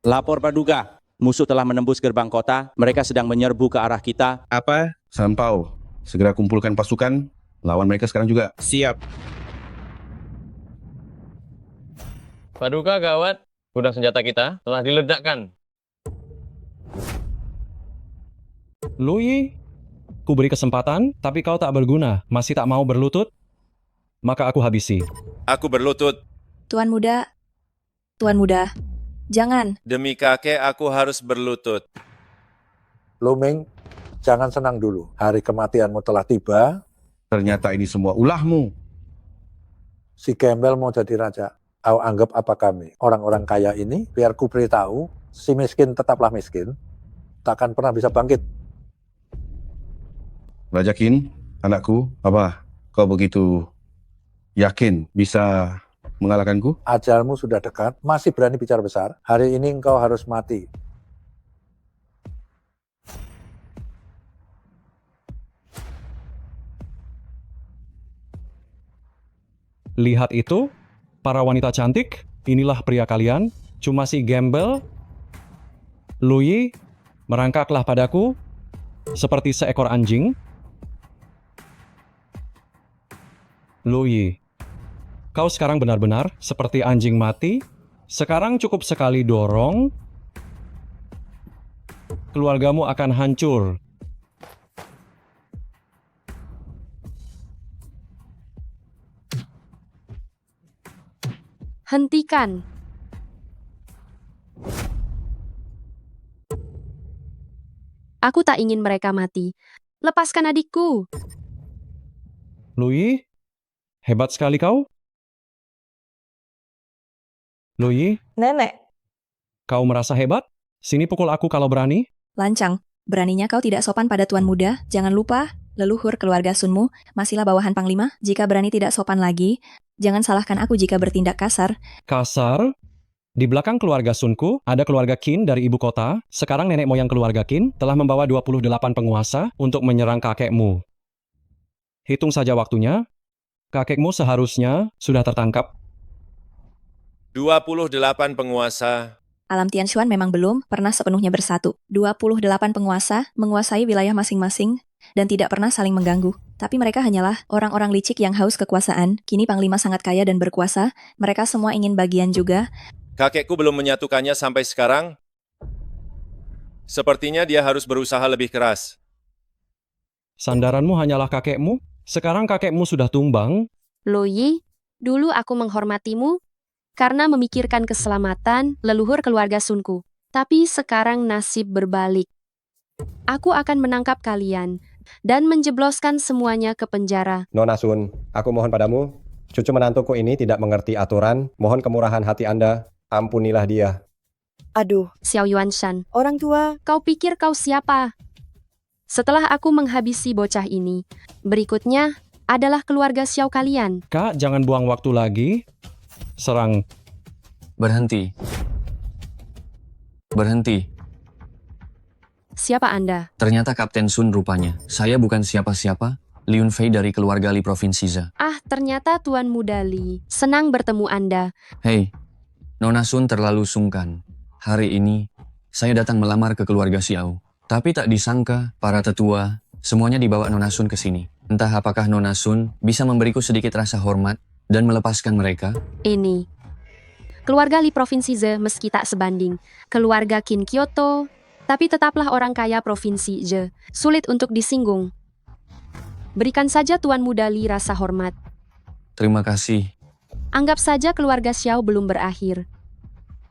Lapor Paduka, musuh telah menembus gerbang kota, mereka sedang menyerbu ke arah kita. Apa? Sampau, segera kumpulkan pasukan Lawan mereka sekarang juga. Siap. Paduka gawat, gudang senjata kita telah diledakkan. Lui, ku beri kesempatan, tapi kau tak berguna. Masih tak mau berlutut? Maka aku habisi. Aku berlutut. Tuan muda, jangan. Demi kakek aku harus berlutut. Luming, jangan senang dulu. Hari kematianmu telah tiba. Ternyata ini semua ulahmu. Si gembel mau jadi raja. Kau anggap apa kami? Orang-orang kaya ini, biar ku beritahu, si miskin tetaplah miskin. Takkan pernah bisa bangkit. Raja Qin, anakku, apa? Kau begitu yakin bisa mengalahkanku? Ajalmu sudah dekat, masih berani bicara besar. Hari ini engkau harus mati. Lihat itu, para wanita cantik, inilah pria kalian. Cuma si gembel, Lui, merangkaklah padaku seperti seekor anjing. Lui, kau sekarang benar-benar seperti anjing mati. Sekarang cukup sekali dorong, keluargamu akan hancur. Hentikan. Aku tak ingin mereka mati. Lepaskan adikku. Lui, hebat sekali kau. Lui, Nenek, kau merasa hebat? Sini pukul aku kalau berani. Lancang, beraninya kau tidak sopan pada tuan muda. Jangan lupa, leluhur keluarga Sunmu masihlah bawahan panglima. Jika berani tidak sopan lagi, jangan salahkan aku jika bertindak kasar. Kasar? Di belakang keluarga Sunku, ada keluarga Qin dari ibu kota. Sekarang nenek moyang keluarga Qin telah membawa 28 penguasa untuk menyerang kakekmu. Hitung saja waktunya. Kakekmu seharusnya sudah tertangkap. 28 penguasa. Alam Tianshuan memang belum pernah sepenuhnya bersatu. 28 penguasa menguasai wilayah masing-masing dan tidak pernah saling mengganggu. Tapi mereka hanyalah orang-orang licik yang haus kekuasaan. Kini Panglima sangat kaya dan berkuasa. Mereka semua ingin bagian juga. Kakekku belum menyatukannya sampai sekarang. Sepertinya dia harus berusaha lebih keras. Sandaranmu hanyalah kakekmu. Sekarang kakekmu sudah tumbang. Lui, dulu aku menghormatimu karena memikirkan keselamatan leluhur keluarga Sunku. Tapi sekarang nasib berbalik. Aku akan menangkap kalian dan menjebloskan semuanya ke penjara. Nona Sun, aku mohon padamu, cucu menantuku ini tidak mengerti aturan. Mohon kemurahan hati Anda, ampunilah dia. Aduh, Xiao Yuanshan, orang tua, kau pikir kau siapa? Setelah aku menghabisi bocah ini, berikutnya adalah keluarga Xiao kalian. Kak, jangan buang waktu lagi. Serang. Berhenti. Berhenti. Siapa Anda? Ternyata Kapten Sun rupanya. Saya bukan siapa-siapa. Liun Fei dari keluarga Li Provinsi Za. Ah, ternyata Tuan Muda Li. Senang bertemu Anda. Hei, Nona Sun terlalu sungkan. Hari ini, saya datang melamar ke keluarga Xiao. Tapi tak disangka, para tetua, semuanya dibawa Nona Sun ke sini. Entah apakah Nona Sun bisa memberiku sedikit rasa hormat dan melepaskan mereka? Ini. Keluarga Li Provinsi Ze meski tak sebanding. Keluarga Qin Kyoto, tapi tetaplah orang kaya Provinsi Ze. Sulit untuk disinggung. Berikan saja Tuan Muda Li rasa hormat. Terima kasih. Anggap saja keluarga Xiao belum berakhir.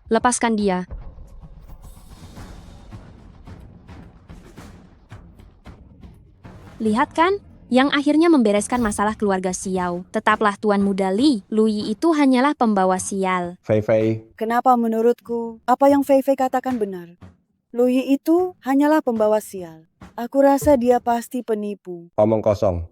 Lepaskan dia. Lihat kan, yang akhirnya membereskan masalah keluarga Xiao. Tetaplah Tuan Muda Li. Lui itu hanyalah pembawa sial. Fei Fei, kenapa menurutku apa yang Fei Fei katakan benar? Lui itu hanyalah pembawa sial. Aku rasa dia pasti penipu. omong kosong.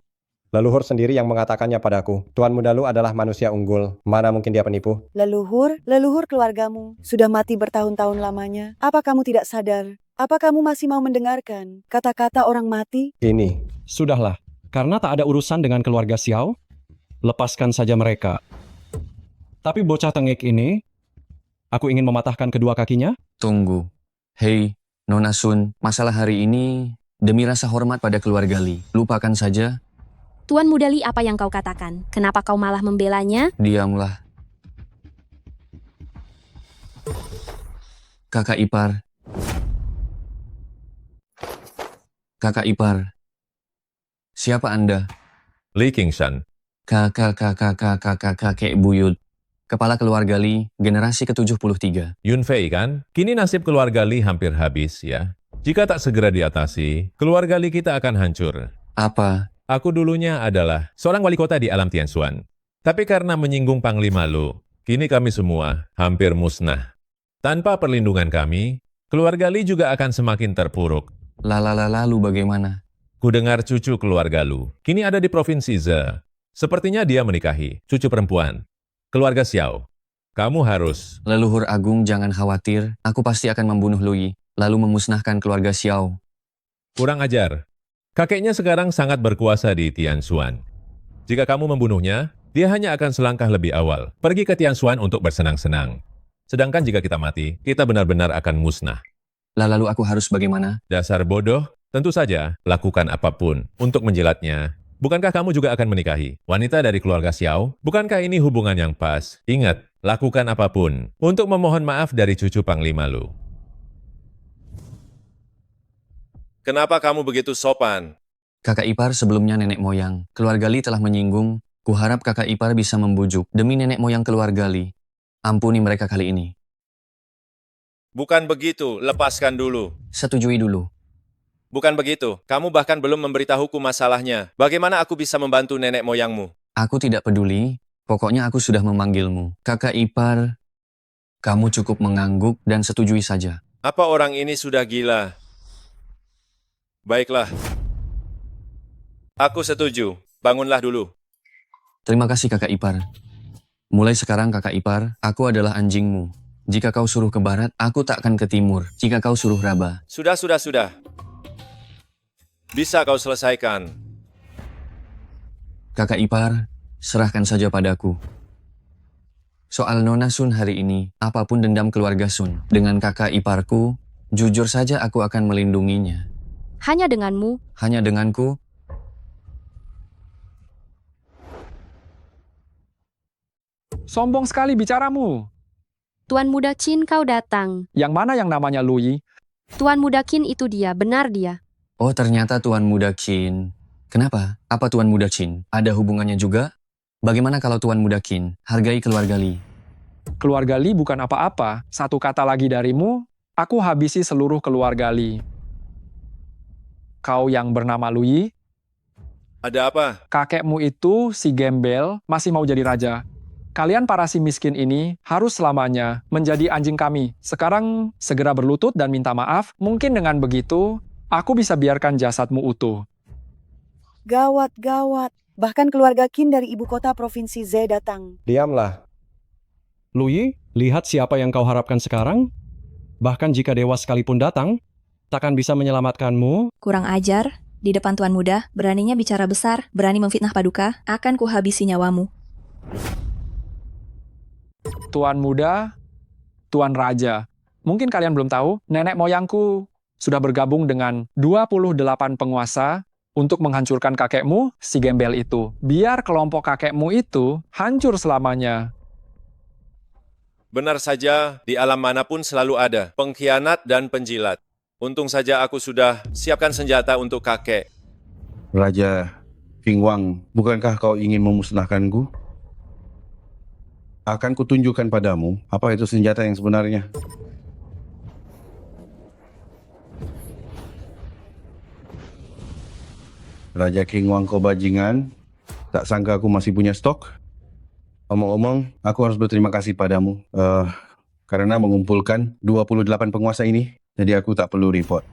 Leluhur sendiri yang mengatakannya padaku. Tuan Muda Lu adalah manusia unggul. Mana mungkin dia penipu? Leluhur keluargamu sudah mati bertahun-tahun lamanya. Apa kamu tidak sadar? Apa kamu masih mau mendengarkan kata-kata orang mati? Ini. Sudahlah, karena tak ada urusan dengan keluarga Xiao, lepaskan saja mereka. Tapi bocah tengik ini, aku ingin mematahkan kedua kakinya. Tunggu. Hei, Nona Sun, masalah hari ini demi rasa hormat pada keluarga Li. Lupakan saja. Tuan Muda Li, apa yang kau katakan? Kenapa kau malah membelanya? Diamlah. Kakak ipar. Kakak ipar. Siapa Anda? Li Qingshan. Kakek buyut. Kepala keluarga Li, generasi ke-73. Yun Fei kan? Kini nasib keluarga Li hampir habis ya. Jika tak segera diatasi, keluarga Li kita akan hancur. Apa? Aku dulunya adalah seorang wali kota di alam Tianshuan. Tapi karena menyinggung Panglima Lu, kini kami semua hampir musnah. Tanpa perlindungan kami, keluarga Li juga akan semakin terpuruk. Lalu bagaimana? Kudengar cucu keluarga Lu kini ada di Provinsi Ze. Sepertinya dia menikahi cucu perempuan. Keluarga Xiao, kamu harus... Leluhur Agung, jangan khawatir. Aku pasti akan membunuh Lui, lalu memusnahkan keluarga Xiao. Kurang ajar. Kakeknya sekarang sangat berkuasa di Tianshuan. Jika kamu membunuhnya, dia hanya akan selangkah lebih awal, pergi ke Tianshuan untuk bersenang-senang. Sedangkan jika kita mati, kita benar-benar akan musnah. Lalu aku harus bagaimana? Dasar bodoh, tentu saja lakukan apapun untuk menjilatnya. Bukankah kamu juga akan menikahi wanita dari keluarga Xiao? Bukankah ini hubungan yang pas? Ingat, lakukan apapun untuk memohon maaf dari cucu Panglima Lu. Kenapa kamu begitu sopan? Kakak ipar, sebelumnya nenek moyang. Keluarga Li telah menyinggung. Kuharap kakak ipar bisa membujuk. Demi nenek moyang keluarga Li, ampuni mereka kali ini. Bukan begitu, lepaskan dulu. Setujui dulu. Bukan begitu, kamu bahkan belum memberitahuku masalahnya. Bagaimana aku bisa membantu nenek moyangmu? Aku tidak peduli, pokoknya aku sudah memanggilmu. Kakak ipar, kamu cukup mengangguk dan setujui saja. Apa orang ini sudah gila? Baiklah. Aku setuju, bangunlah dulu. Terima kasih kakak ipar. Mulai sekarang kakak ipar, aku adalah anjingmu. Jika kau suruh ke barat, aku tak akan ke timur. Jika kau suruh raba. Sudah. Bisa kau selesaikan. Kakak ipar, serahkan saja padaku. Soal Nona Sun hari ini, apapun dendam keluarga Sun, dengan kakak iparku, jujur saja aku akan melindunginya. Hanya denganmu. Hanya denganku. Sombong sekali bicaramu. Tuan Muda Qin, kau datang. Yang mana yang namanya Lui? Tuan Muda Qin itu dia, benar dia. Oh, ternyata Tuan Muda Qin. Kenapa? Apa Tuan Muda Qin? Ada hubungannya juga? Bagaimana kalau Tuan Muda Qin? Hargai keluarga Li. Keluarga Li bukan apa-apa. Satu kata lagi darimu, aku habisi seluruh keluarga Li. Kau yang bernama Lui, Ada apa? kakekmu itu, si gembel, masih mau jadi raja. Kalian para si miskin ini harus selamanya menjadi anjing kami. Sekarang segera berlutut dan minta maaf. Mungkin dengan begitu, aku bisa biarkan jasadmu utuh. Gawat. Bahkan keluarga Qin dari ibu kota Provinsi Z datang. Diamlah. Lui, lihat siapa yang kau harapkan sekarang. Bahkan jika dewa sekalipun datang, takkan bisa menyelamatkanmu. Kurang ajar. Di depan Tuan Muda, beraninya bicara besar, berani memfitnah Paduka, akan kuhabisi nyawamu. Tuan Muda, Tuan Raja. Mungkin kalian belum tahu, nenek moyangku sudah bergabung dengan 28 penguasa untuk menghancurkan kakekmu, si gembel itu. Biar kelompok kakekmu itu hancur selamanya. Benar saja, di alam manapun selalu ada pengkhianat dan penjilat. Untung saja aku sudah siapkan senjata untuk kakek. Raja King Wang, bukankah kau ingin memusnahkanku? Akan kutunjukkan padamu apa itu senjata yang sebenarnya. Raja King Wang, kau bajingan. Tak sangka aku masih punya stok. Omong-omong, aku harus berterima kasih padamu karena mengumpulkan 28 penguasa ini, jadi aku tak perlu report.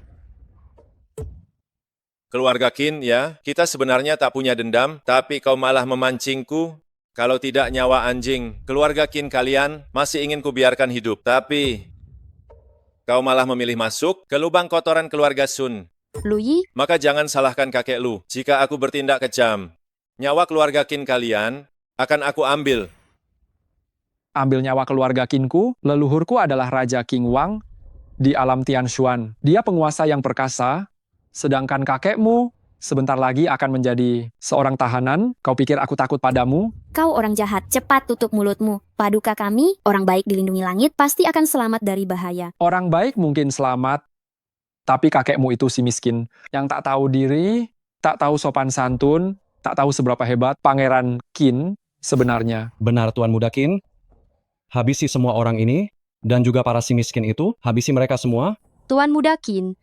Keluarga Qin, ya, kita sebenarnya tak punya dendam, tapi kau malah memancingku. Kalau tidak nyawa anjing, keluarga Qin kalian masih ingin kubiarkan hidup. Tapi, kau malah memilih masuk ke lubang kotoran keluarga Sun. Lui, Maka jangan salahkan kakek lu jika aku bertindak kejam. Nyawa keluarga Qin kalian akan aku ambil. Ambil nyawa keluarga Qinku, leluhurku adalah Raja King Wang di alam Tianshuan. Dia penguasa yang perkasa, sedangkan kakekmu, sebentar lagi akan menjadi seorang tahanan. Kau pikir aku takut padamu? Kau orang jahat, cepat tutup mulutmu. Paduka kami, orang baik dilindungi langit, pasti akan selamat dari bahaya. Orang baik mungkin selamat, tapi kakekmu itu si miskin, yang tak tahu diri, tak tahu sopan santun, tak tahu seberapa hebat Pangeran Qin sebenarnya. Benar Tuan Muda Qin. Habisi semua orang ini, dan juga para si miskin itu, habisi mereka semua. Tuan Muda Qin,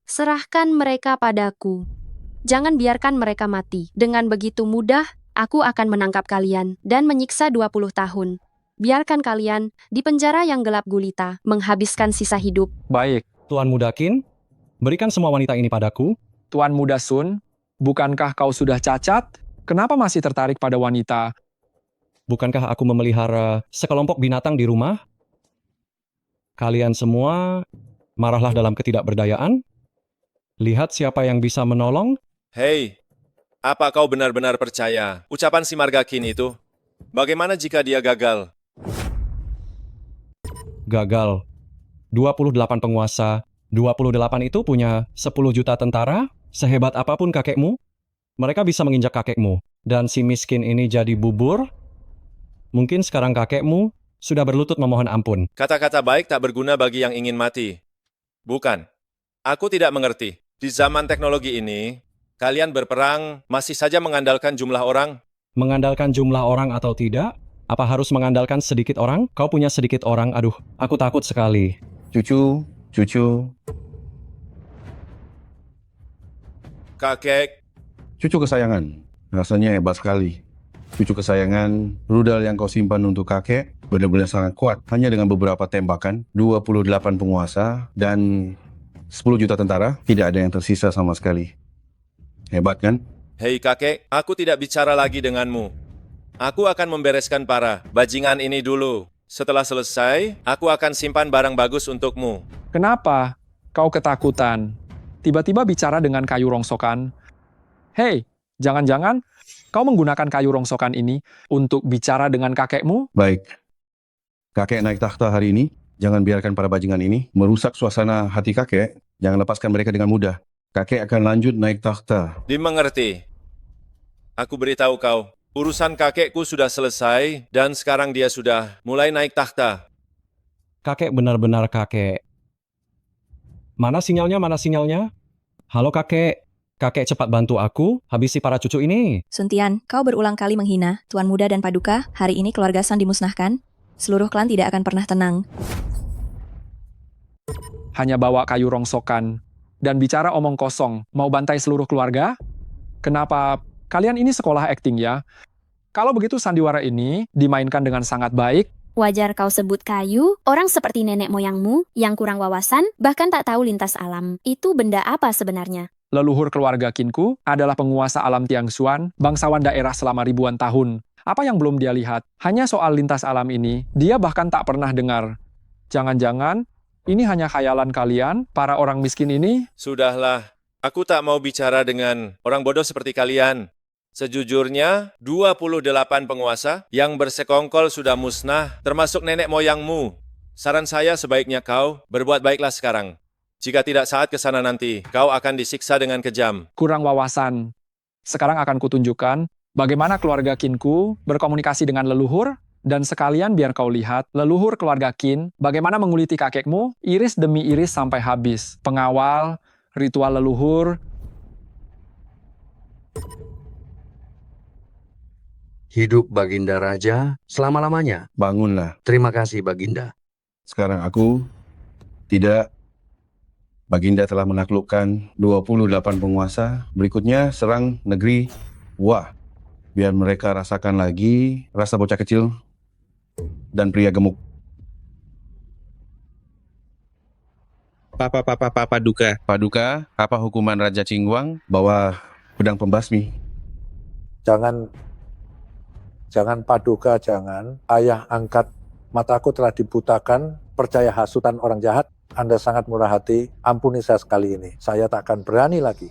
serahkan mereka padaku. Jangan biarkan mereka mati. Dengan begitu mudah, aku akan menangkap kalian dan menyiksa 20 tahun. Biarkan kalian di penjara yang gelap gulita, menghabiskan sisa hidup. Baik. Tuan Muda Qin, berikan semua wanita ini padaku. Tuan Muda Sun, bukankah kau sudah cacat? Kenapa masih tertarik pada wanita? Bukankah aku memelihara sekelompok binatang di rumah? Kalian semua marahlah dalam ketidakberdayaan. Lihat siapa yang bisa menolong. Hei, apa kau benar-benar percaya ucapan si Marga Qin itu? Bagaimana jika dia gagal? Gagal. 28 penguasa. 28 itu punya 10 juta tentara. Sehebat apapun kakekmu, mereka bisa menginjak kakekmu. Dan si miskin ini jadi bubur. Mungkin sekarang kakekmu sudah berlutut memohon ampun. Kata-kata baik tak berguna bagi yang ingin mati. Bukan. Aku tidak mengerti. Di zaman teknologi ini, kalian berperang masih saja mengandalkan jumlah orang? Mengandalkan jumlah orang atau tidak? Apa harus mengandalkan sedikit orang? Kau punya sedikit orang, aduh, aku takut sekali. Cucu. Kakek. Cucu kesayangan. Rasanya hebat sekali. Cucu kesayangan, rudal yang kau simpan untuk kakek benar-benar sangat kuat. Hanya dengan beberapa tembakan, 28 penguasa, dan 10 juta tentara, tidak ada yang tersisa sama sekali. Hebat kan? Hei kakek, aku tidak bicara lagi denganmu. Aku akan membereskan para bajingan ini dulu. Setelah selesai, aku akan simpan barang bagus untukmu. Kenapa kau ketakutan? Tiba-tiba bicara dengan kayu rongsokan. Hei, jangan-jangan kau menggunakan kayu rongsokan ini untuk bicara dengan kakekmu? Baik. Kakek naik takhta hari ini. Jangan biarkan para bajingan ini merusak suasana hati kakek. Jangan lepaskan mereka dengan mudah. Kakek akan lanjut naik takhta. Dimengerti. Aku beritahu kau, urusan kakekku sudah selesai dan sekarang dia sudah mulai naik takhta. Kakek benar-benar kakek. Mana sinyalnya? Halo kakek. Kakek cepat bantu aku, habisi para cucu ini. Suntian, kau berulang kali menghina Tuan Muda dan Paduka. Hari ini keluarga San dimusnahkan. Seluruh klan tidak akan pernah tenang. Hanya bawa kayu rongsokan dan bicara omong kosong, mau bantai seluruh keluarga? Kenapa kalian ini sekolah akting ya? Kalau begitu sandiwara ini dimainkan dengan sangat baik. Wajar kau sebut kayu, orang seperti nenek moyangmu yang kurang wawasan, bahkan tak tahu lintas alam. Itu benda apa sebenarnya? Leluhur keluarga Qinku adalah penguasa alam Tiangshuan, bangsawan daerah selama ribuan tahun. Apa yang belum dia lihat? Hanya soal lintas alam ini, dia bahkan tak pernah dengar. Jangan-jangan ini hanya khayalan kalian, para orang miskin ini? Sudahlah, aku tak mau bicara dengan orang bodoh seperti kalian. Sejujurnya, 28 penguasa yang bersekongkol sudah musnah, termasuk nenek moyangmu. Saran saya sebaiknya kau berbuat baiklah sekarang. Jika tidak saat ke sana nanti, kau akan disiksa dengan kejam. Kurang wawasan. Sekarang akan kutunjukkan bagaimana keluarga Qinku berkomunikasi dengan leluhur, dan sekalian biar kau lihat leluhur keluarga Qin bagaimana menguliti kakekmu iris demi iris sampai habis. Pengawal, ritual leluhur. Hidup Baginda Raja selama-lamanya. Bangunlah. Terima kasih Baginda. Sekarang aku tidak. Baginda telah menaklukkan 28 penguasa. Berikutnya serang negeri Wah. Biar mereka rasakan lagi rasa bocah kecil dan pria gemuk. Paduka. Paduka, apa hukuman Raja Qingguang? Bawa pedang pembasmi. Jangan Paduka, jangan. Ayah angkat, mataku telah dibutakan, percaya hasutan orang jahat. Anda sangat murah hati, ampuni saya sekali ini. Saya tak akan berani lagi.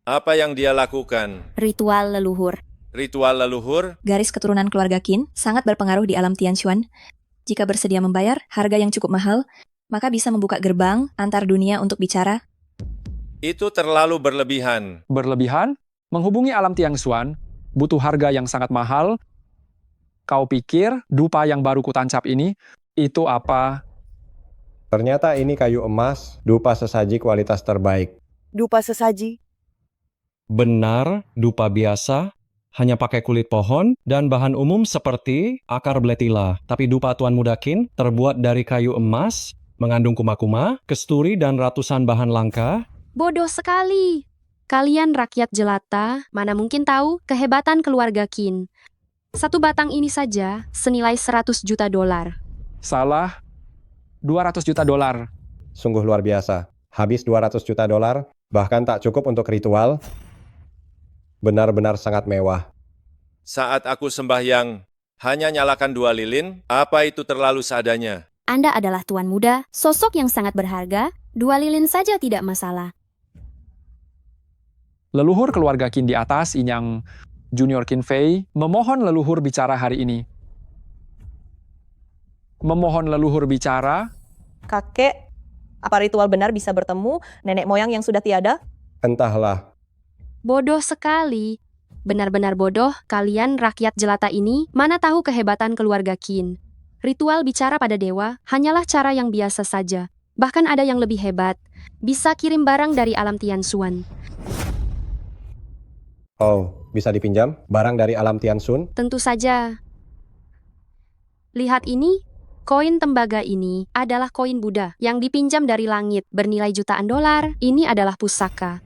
Apa yang dia lakukan? Ritual leluhur. Ritual leluhur, Garis keturunan keluarga Qin sangat berpengaruh di alam Tianshuan. Jika bersedia membayar harga yang cukup mahal, maka bisa membuka gerbang antar dunia untuk bicara. itu terlalu berlebihan. Berlebihan? Menghubungi alam Tianshuan butuh harga yang sangat mahal. Kau pikir dupa yang baru kutancap ini itu apa? Ternyata ini kayu emas, dupa sesaji kualitas terbaik. Dupa sesaji. Benar, dupa biasa, hanya pakai kulit pohon dan bahan umum seperti akar beletila. Tapi dupa Tuan Muda Qin terbuat dari kayu emas, mengandung kuma-kuma, kesturi dan ratusan bahan langka. Bodoh sekali. Kalian rakyat jelata, mana mungkin tahu kehebatan keluarga Qin. Satu batang ini saja senilai 100 juta dolar. Salah. 200 juta dolar. Sungguh luar biasa. Habis 200 juta dolar, bahkan tak cukup untuk ritual. Benar-benar sangat mewah. Saat aku sembahyang, hanya nyalakan 2 lilin, apa itu terlalu seadanya? Anda adalah tuan muda, sosok yang sangat berharga, 2 lilin saja tidak masalah. Leluhur keluarga Qin di atas, Inyang Junior Qin Fei, memohon leluhur bicara hari ini. Memohon leluhur bicara. Kakek, apa ritual benar bisa bertemu nenek moyang yang sudah tiada? Entahlah. Bodoh sekali. Benar-benar bodoh, kalian rakyat jelata ini, mana tahu kehebatan keluarga Qin. Ritual bicara pada dewa hanyalah cara yang biasa saja. Bahkan ada yang lebih hebat. Bisa kirim barang dari alam Tianshuan. Oh, bisa dipinjam? Barang dari alam Tianshun? Tentu saja. Lihat ini. Koin tembaga ini adalah koin Buddha yang dipinjam dari langit bernilai jutaan dolar. Ini adalah pusaka.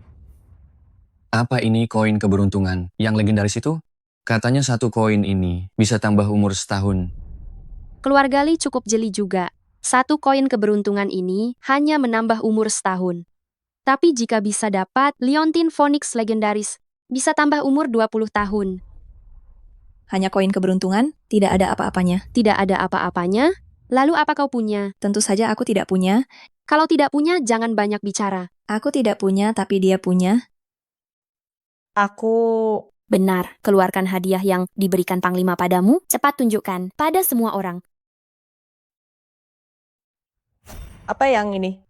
Apa ini koin keberuntungan yang legendaris itu? Katanya satu koin ini bisa tambah umur setahun. Keluarga Li cukup jeli juga. Satu koin keberuntungan ini hanya menambah umur setahun. Tapi jika bisa dapat Leontin Phoenix legendaris, bisa tambah umur 20 tahun. Hanya koin keberuntungan, tidak ada apa-apanya. Tidak ada apa-apanya? Lalu apa kau punya? Tentu saja aku tidak punya. Kalau tidak punya, jangan banyak bicara. Aku tidak punya, tapi dia punya. Aku... Benar, keluarkan hadiah yang diberikan Panglima padamu, cepat tunjukkan pada semua orang. Apa yang ini?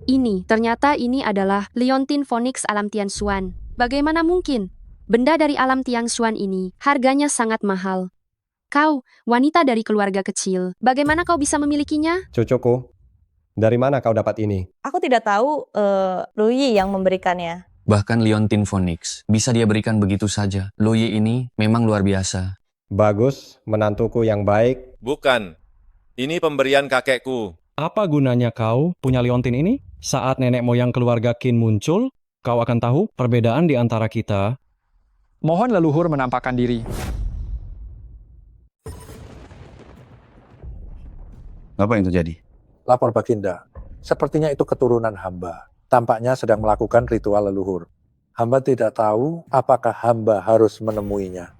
Ini, ternyata ini adalah Leontin Phoenix alam Tianshuan. Bagaimana mungkin? Benda dari alam Tianshuan ini harganya sangat mahal. Kau, wanita dari keluarga kecil, bagaimana kau bisa memilikinya? Cucuku, dari mana kau dapat ini? Aku tidak tahu Lu Yi yang memberikannya. Bahkan Leontin Phoenix bisa dia berikan begitu saja. Lu Yi ini memang luar biasa. Bagus, menantuku yang baik. Bukan. Ini pemberian kakekku. Apa gunanya kau punya Leontin ini? Saat nenek moyang keluarga Qin muncul, kau akan tahu perbedaan di antara kita. Mohon leluhur menampakkan diri. Apa yang terjadi? Lapor Baginda, sepertinya itu keturunan hamba. Tampaknya sedang melakukan ritual leluhur. Hamba tidak tahu apakah hamba harus menemuinya.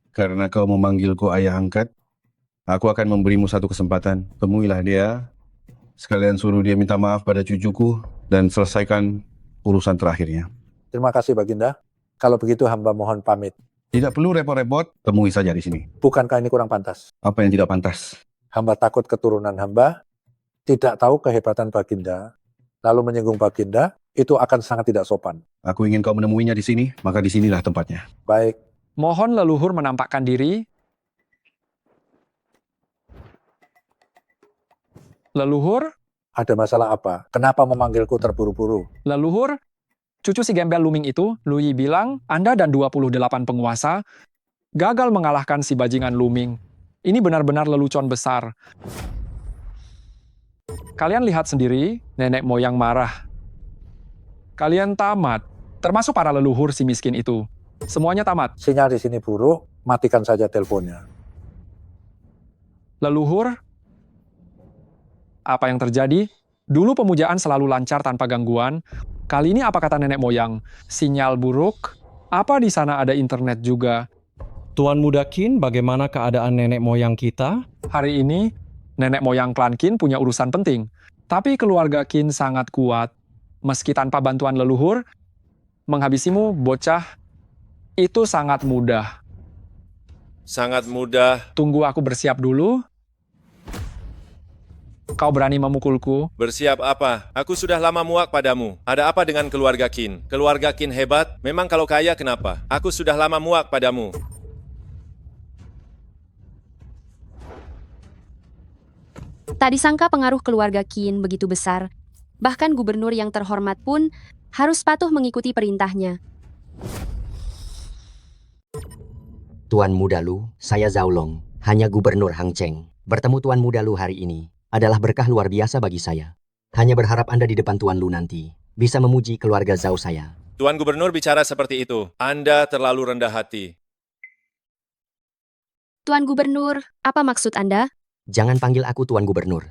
Karena kau memanggilku ayah angkat, aku akan memberimu satu kesempatan. Temuilah dia, sekalian suruh dia minta maaf pada cucuku, dan selesaikan urusan terakhirnya. Terima kasih Baginda. Kalau begitu hamba mohon pamit. Tidak perlu repot-repot, temui saja di sini. Bukankah ini kurang pantas? Apa yang tidak pantas? Hamba takut keturunan hamba tidak tahu kehebatan Baginda, lalu menyinggung Baginda, itu akan sangat tidak sopan. Aku ingin kau menemuinya di sini, maka di sinilah tempatnya. Baik. Mohon leluhur menampakkan diri. Leluhur? Ada masalah apa? Kenapa memanggilku terburu-buru? Leluhur? Cucu si gembel Luming itu, Lu Yi bilang, Anda dan 28 penguasa gagal mengalahkan si bajingan Luming. Ini benar-benar lelucon besar. Kalian lihat sendiri, nenek moyang marah. Kalian tamat, termasuk para leluhur si miskin itu. Semuanya tamat. Sinyal di sini buruk, matikan saja teleponnya. Leluhur? Apa yang terjadi? Dulu pemujaan selalu lancar tanpa gangguan. Kali ini apa kata nenek moyang? Sinyal buruk? Apa di sana ada internet juga? Tuan Muda Qin, bagaimana keadaan nenek moyang kita? Hari ini, nenek moyang klan Qin punya urusan penting. Tapi keluarga Qin sangat kuat. Meski tanpa bantuan leluhur, menghabisimu, bocah. Itu sangat mudah. Sangat mudah. Tunggu aku bersiap dulu. Kau berani memukulku? Bersiap apa? Aku sudah lama muak padamu. Ada apa dengan keluarga Qin? Keluarga Qin hebat? Memang kalau kaya kenapa? Aku sudah lama muak padamu. Tak disangka pengaruh keluarga Qin begitu besar. Bahkan gubernur yang terhormat pun harus patuh mengikuti perintahnya. Tuan Muda Lu, saya Zhao Long, hanya Gubernur Hang Cheng. Bertemu Tuan Muda Lu hari ini adalah berkah luar biasa bagi saya. Hanya berharap Anda di depan Tuan Lu nanti bisa memuji keluarga Zhao saya. Tuan Gubernur bicara seperti itu. Anda terlalu rendah hati. Tuan Gubernur, apa maksud Anda? Jangan panggil aku Tuan Gubernur.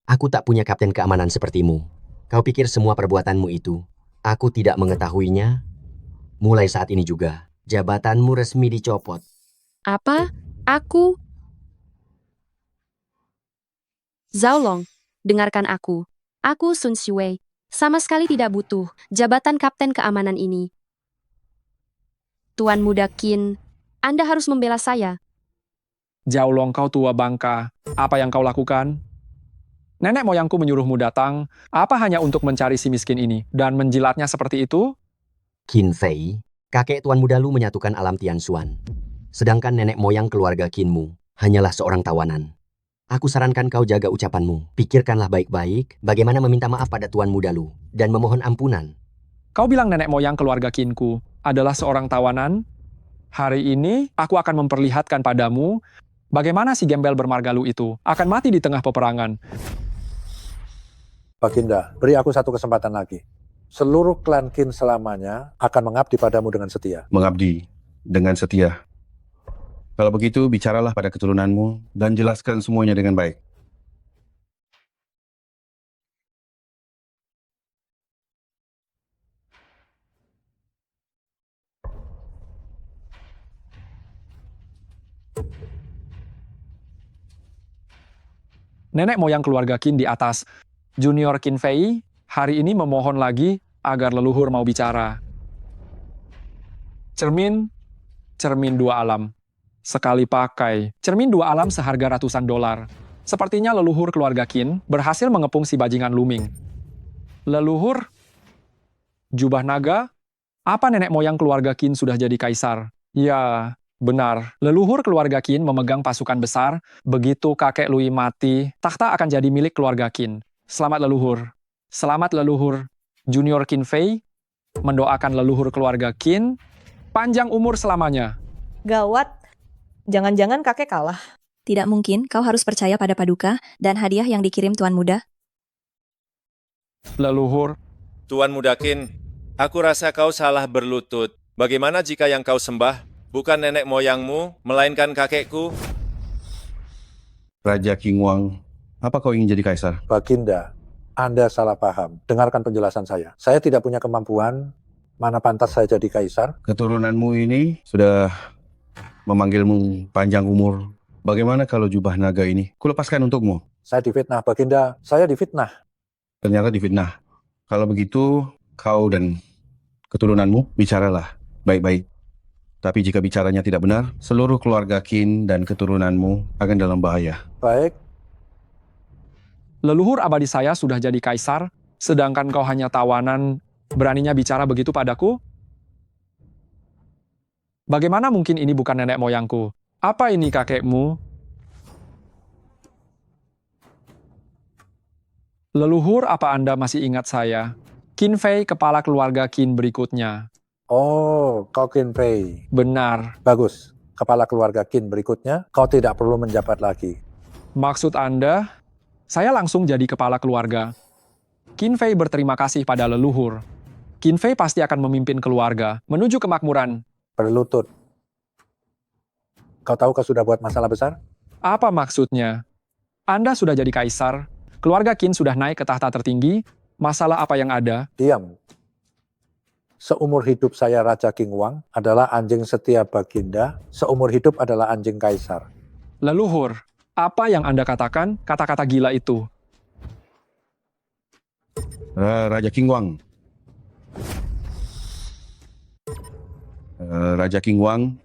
Aku tak punya kapten keamanan sepertimu. Kau pikir semua perbuatanmu itu aku tidak mengetahuinya? Mulai saat ini juga, jabatanmu resmi dicopot. Apa? Aku? Zhao Long, dengarkan aku. Aku Sun Xuwei. Sama sekali tidak butuh jabatan kapten keamanan ini. Tuan Muda Qin, Anda harus membela saya. Zhao Long, kau tua bangka. Apa yang kau lakukan? Nenek moyangku menyuruhmu datang, apa hanya untuk mencari si miskin ini dan menjilatnya seperti itu? Qin Fei, kakek Tuan Muda Lu menyatukan alam Tianshuan. Sedangkan nenek moyang keluarga Qinmu hanyalah seorang tawanan. Aku sarankan kau jaga ucapanmu. Pikirkanlah baik-baik bagaimana meminta maaf pada Tuan Muda Lu dan memohon ampunan. Kau bilang nenek moyang keluarga Qinku adalah seorang tawanan? Hari ini aku akan memperlihatkan padamu bagaimana si gembel bermarga Lu itu akan mati di tengah peperangan. Baginda, beri aku satu kesempatan lagi. Seluruh klan Qin selamanya akan mengabdi padamu dengan setia. Mengabdi dengan setia. Kalau begitu, bicaralah pada keturunanmu dan jelaskan semuanya dengan baik. Nenek moyang keluarga Qin di atas, Junior Qin Fei, hari ini memohon lagi agar leluhur mau bicara. Cermin dua alam. Sekali pakai, cermin dua alam seharga ratusan dolar. Sepertinya leluhur keluarga Qin berhasil mengepung si bajingan Luming. Leluhur? Jubah naga? Apa nenek moyang keluarga Qin sudah jadi kaisar? Ya, benar. Leluhur keluarga Qin memegang pasukan besar. Begitu kakek Lui mati, takhta akan jadi milik keluarga Qin. Selamat leluhur. Selamat leluhur. Junior Qin Fei mendoakan leluhur keluarga Qin panjang umur selamanya. Gawat. Jangan-jangan kakek kalah. Tidak mungkin, kau harus percaya pada Paduka dan hadiah yang dikirim Tuan Muda. Leluhur. Tuan Muda Qin, aku rasa kau salah berlutut. Bagaimana jika yang kau sembah bukan nenek moyangmu, melainkan kakekku? Raja Qingwang, apa kau ingin jadi kaisar? Baginda, Anda salah paham. Dengarkan penjelasan saya. Saya tidak punya kemampuan, mana pantas saya jadi kaisar. Keturunanmu ini sudah memanggilmu panjang umur. Bagaimana kalau jubah naga ini kulepaskan untukmu? Saya difitnah, Baginda. Saya difitnah. Ternyata difitnah. Kalau begitu, kau dan keturunanmu bicaralah baik-baik. Tapi jika bicaranya tidak benar, seluruh keluarga Qin dan keturunanmu akan dalam bahaya. Baik. Leluhur abadi saya sudah jadi kaisar, sedangkan kau hanya tawanan, beraninya bicara begitu padaku? Bagaimana mungkin ini bukan nenek moyangku? Apa ini kakekmu? Leluhur, apa Anda masih ingat saya? Qin Fei, kepala keluarga Qin berikutnya. Oh, kau Qin Fei. Benar. Bagus. Kepala keluarga Qin berikutnya, kau tidak perlu menjabat lagi. Maksud Anda, saya langsung jadi kepala keluarga. Qin Fei berterima kasih pada leluhur. Qin Fei pasti akan memimpin keluarga menuju kemakmuran. Berlutut. Kau tahu kau sudah buat masalah besar? Apa maksudnya? Anda sudah jadi kaisar, keluarga Qin sudah naik ke tahta tertinggi, masalah apa yang ada? Diam. Seumur hidup saya Raja Qingwang adalah anjing setia Baginda, seumur hidup adalah anjing kaisar. Leluhur, apa yang Anda katakan, kata-kata gila itu? Raja Qingwang. Raja King Wang,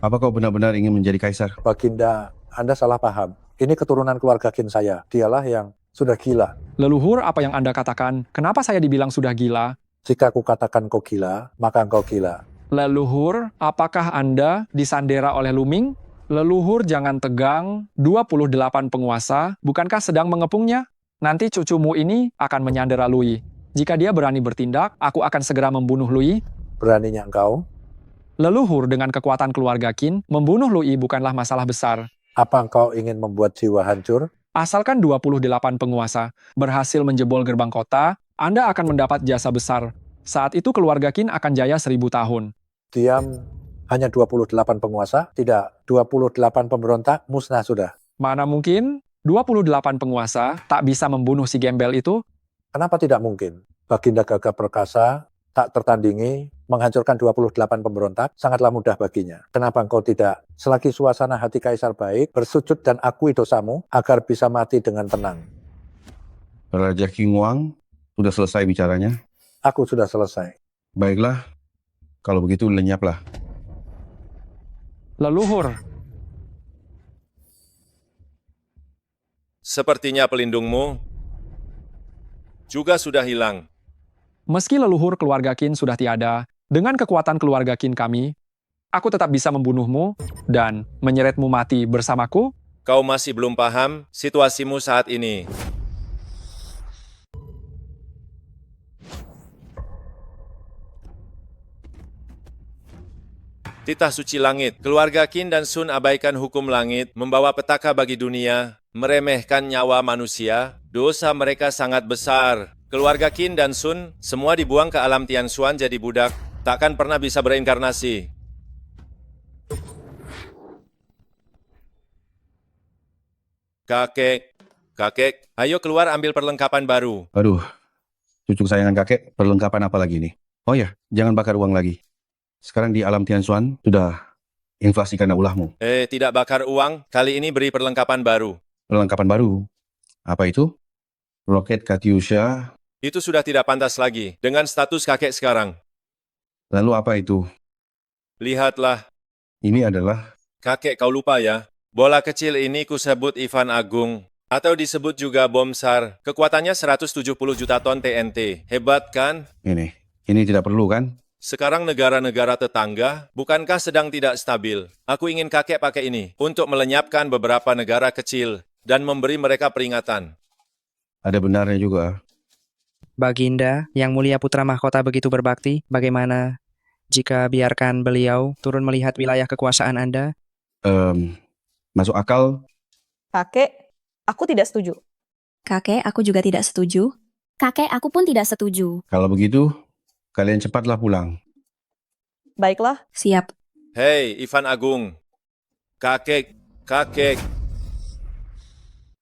apa kau benar-benar ingin menjadi kaisar? Baginda, Anda salah paham. Ini keturunan keluarga Qin saya. Dialah yang sudah gila. Leluhur, apa yang Anda katakan? Kenapa saya dibilang sudah gila? Jika aku katakan kau gila, maka engkau gila. Leluhur, apakah Anda disandera oleh Luming? Leluhur, jangan tegang. 28 penguasa, bukankah sedang mengepungnya? Nanti cucumu ini akan menyandera Lui. Jika dia berani bertindak, aku akan segera membunuh Lui. Beraninya engkau? Leluhur, dengan kekuatan keluarga Qin, membunuh Lui bukanlah masalah besar. Apa engkau ingin membuat jiwa hancur? Asalkan 28 penguasa berhasil menjebol gerbang kota, Anda akan mendapat jasa besar. Saat itu keluarga Qin akan jaya 1000 tahun. Diam, hanya 28 penguasa? Tidak, 28 pemberontak musnah sudah. Mana mungkin 28 penguasa tak bisa membunuh si gembel itu? Kenapa tidak mungkin? Baginda Gagah Perkasa tak tertandingi, menghancurkan 28 pemberontak, sangatlah mudah baginya. Kenapa engkau tidak? Selagi suasana hati kaisar baik, bersujud dan akui dosamu, agar bisa mati dengan tenang. Raja King Wang, sudah selesai bicaranya? Aku sudah selesai. Baiklah, kalau begitu lenyaplah. Leluhur, Sepertinya pelindungmu juga sudah hilang. meski leluhur keluarga Qin sudah tiada, dengan kekuatan keluarga Qin kami, aku tetap bisa membunuhmu dan menyeretmu mati bersamaku. Kau masih belum paham situasimu saat ini. Titah suci langit, keluarga Qin dan Sun abaikan hukum langit, membawa petaka bagi dunia, meremehkan nyawa manusia, dosa mereka sangat besar. Keluarga Qin dan Sun semua dibuang ke alam Tianshuan jadi budak, takkan pernah bisa bereinkarnasi. Kakek, ayo keluar ambil perlengkapan baru. Aduh, cucu kesayangan kakek, perlengkapan apa lagi nih? Oh ya, jangan bakar uang lagi. Sekarang di alam Tianshuan sudah inflasi karena ulahmu. Tidak bakar uang, kali ini beri perlengkapan baru. Perlengkapan baru? Apa itu? Roket Katyusha. Itu sudah tidak pantas lagi, dengan status kakek sekarang. Lalu apa itu? Lihatlah. Ini adalah... Kakek, kau lupa ya? Bola kecil ini kusebut Ivan Agung, atau disebut juga bom SAR. Kekuatannya 170 juta ton TNT. Hebat kan? Ini tidak perlu kan? Sekarang negara-negara tetangga, bukankah sedang tidak stabil? Aku ingin kakek pakai ini untuk melenyapkan beberapa negara kecil dan memberi mereka peringatan. Ada benarnya juga. Baginda, Yang Mulia Putra Mahkota begitu berbakti, bagaimana jika biarkan beliau turun melihat wilayah kekuasaan Anda? Masuk akal? Kakek, aku tidak setuju. Kakek, aku juga tidak setuju. Kakek, aku pun tidak setuju. Kalau begitu, kalian cepatlah pulang. Baiklah. Siap. Hei, Ivan Agung. Kakek,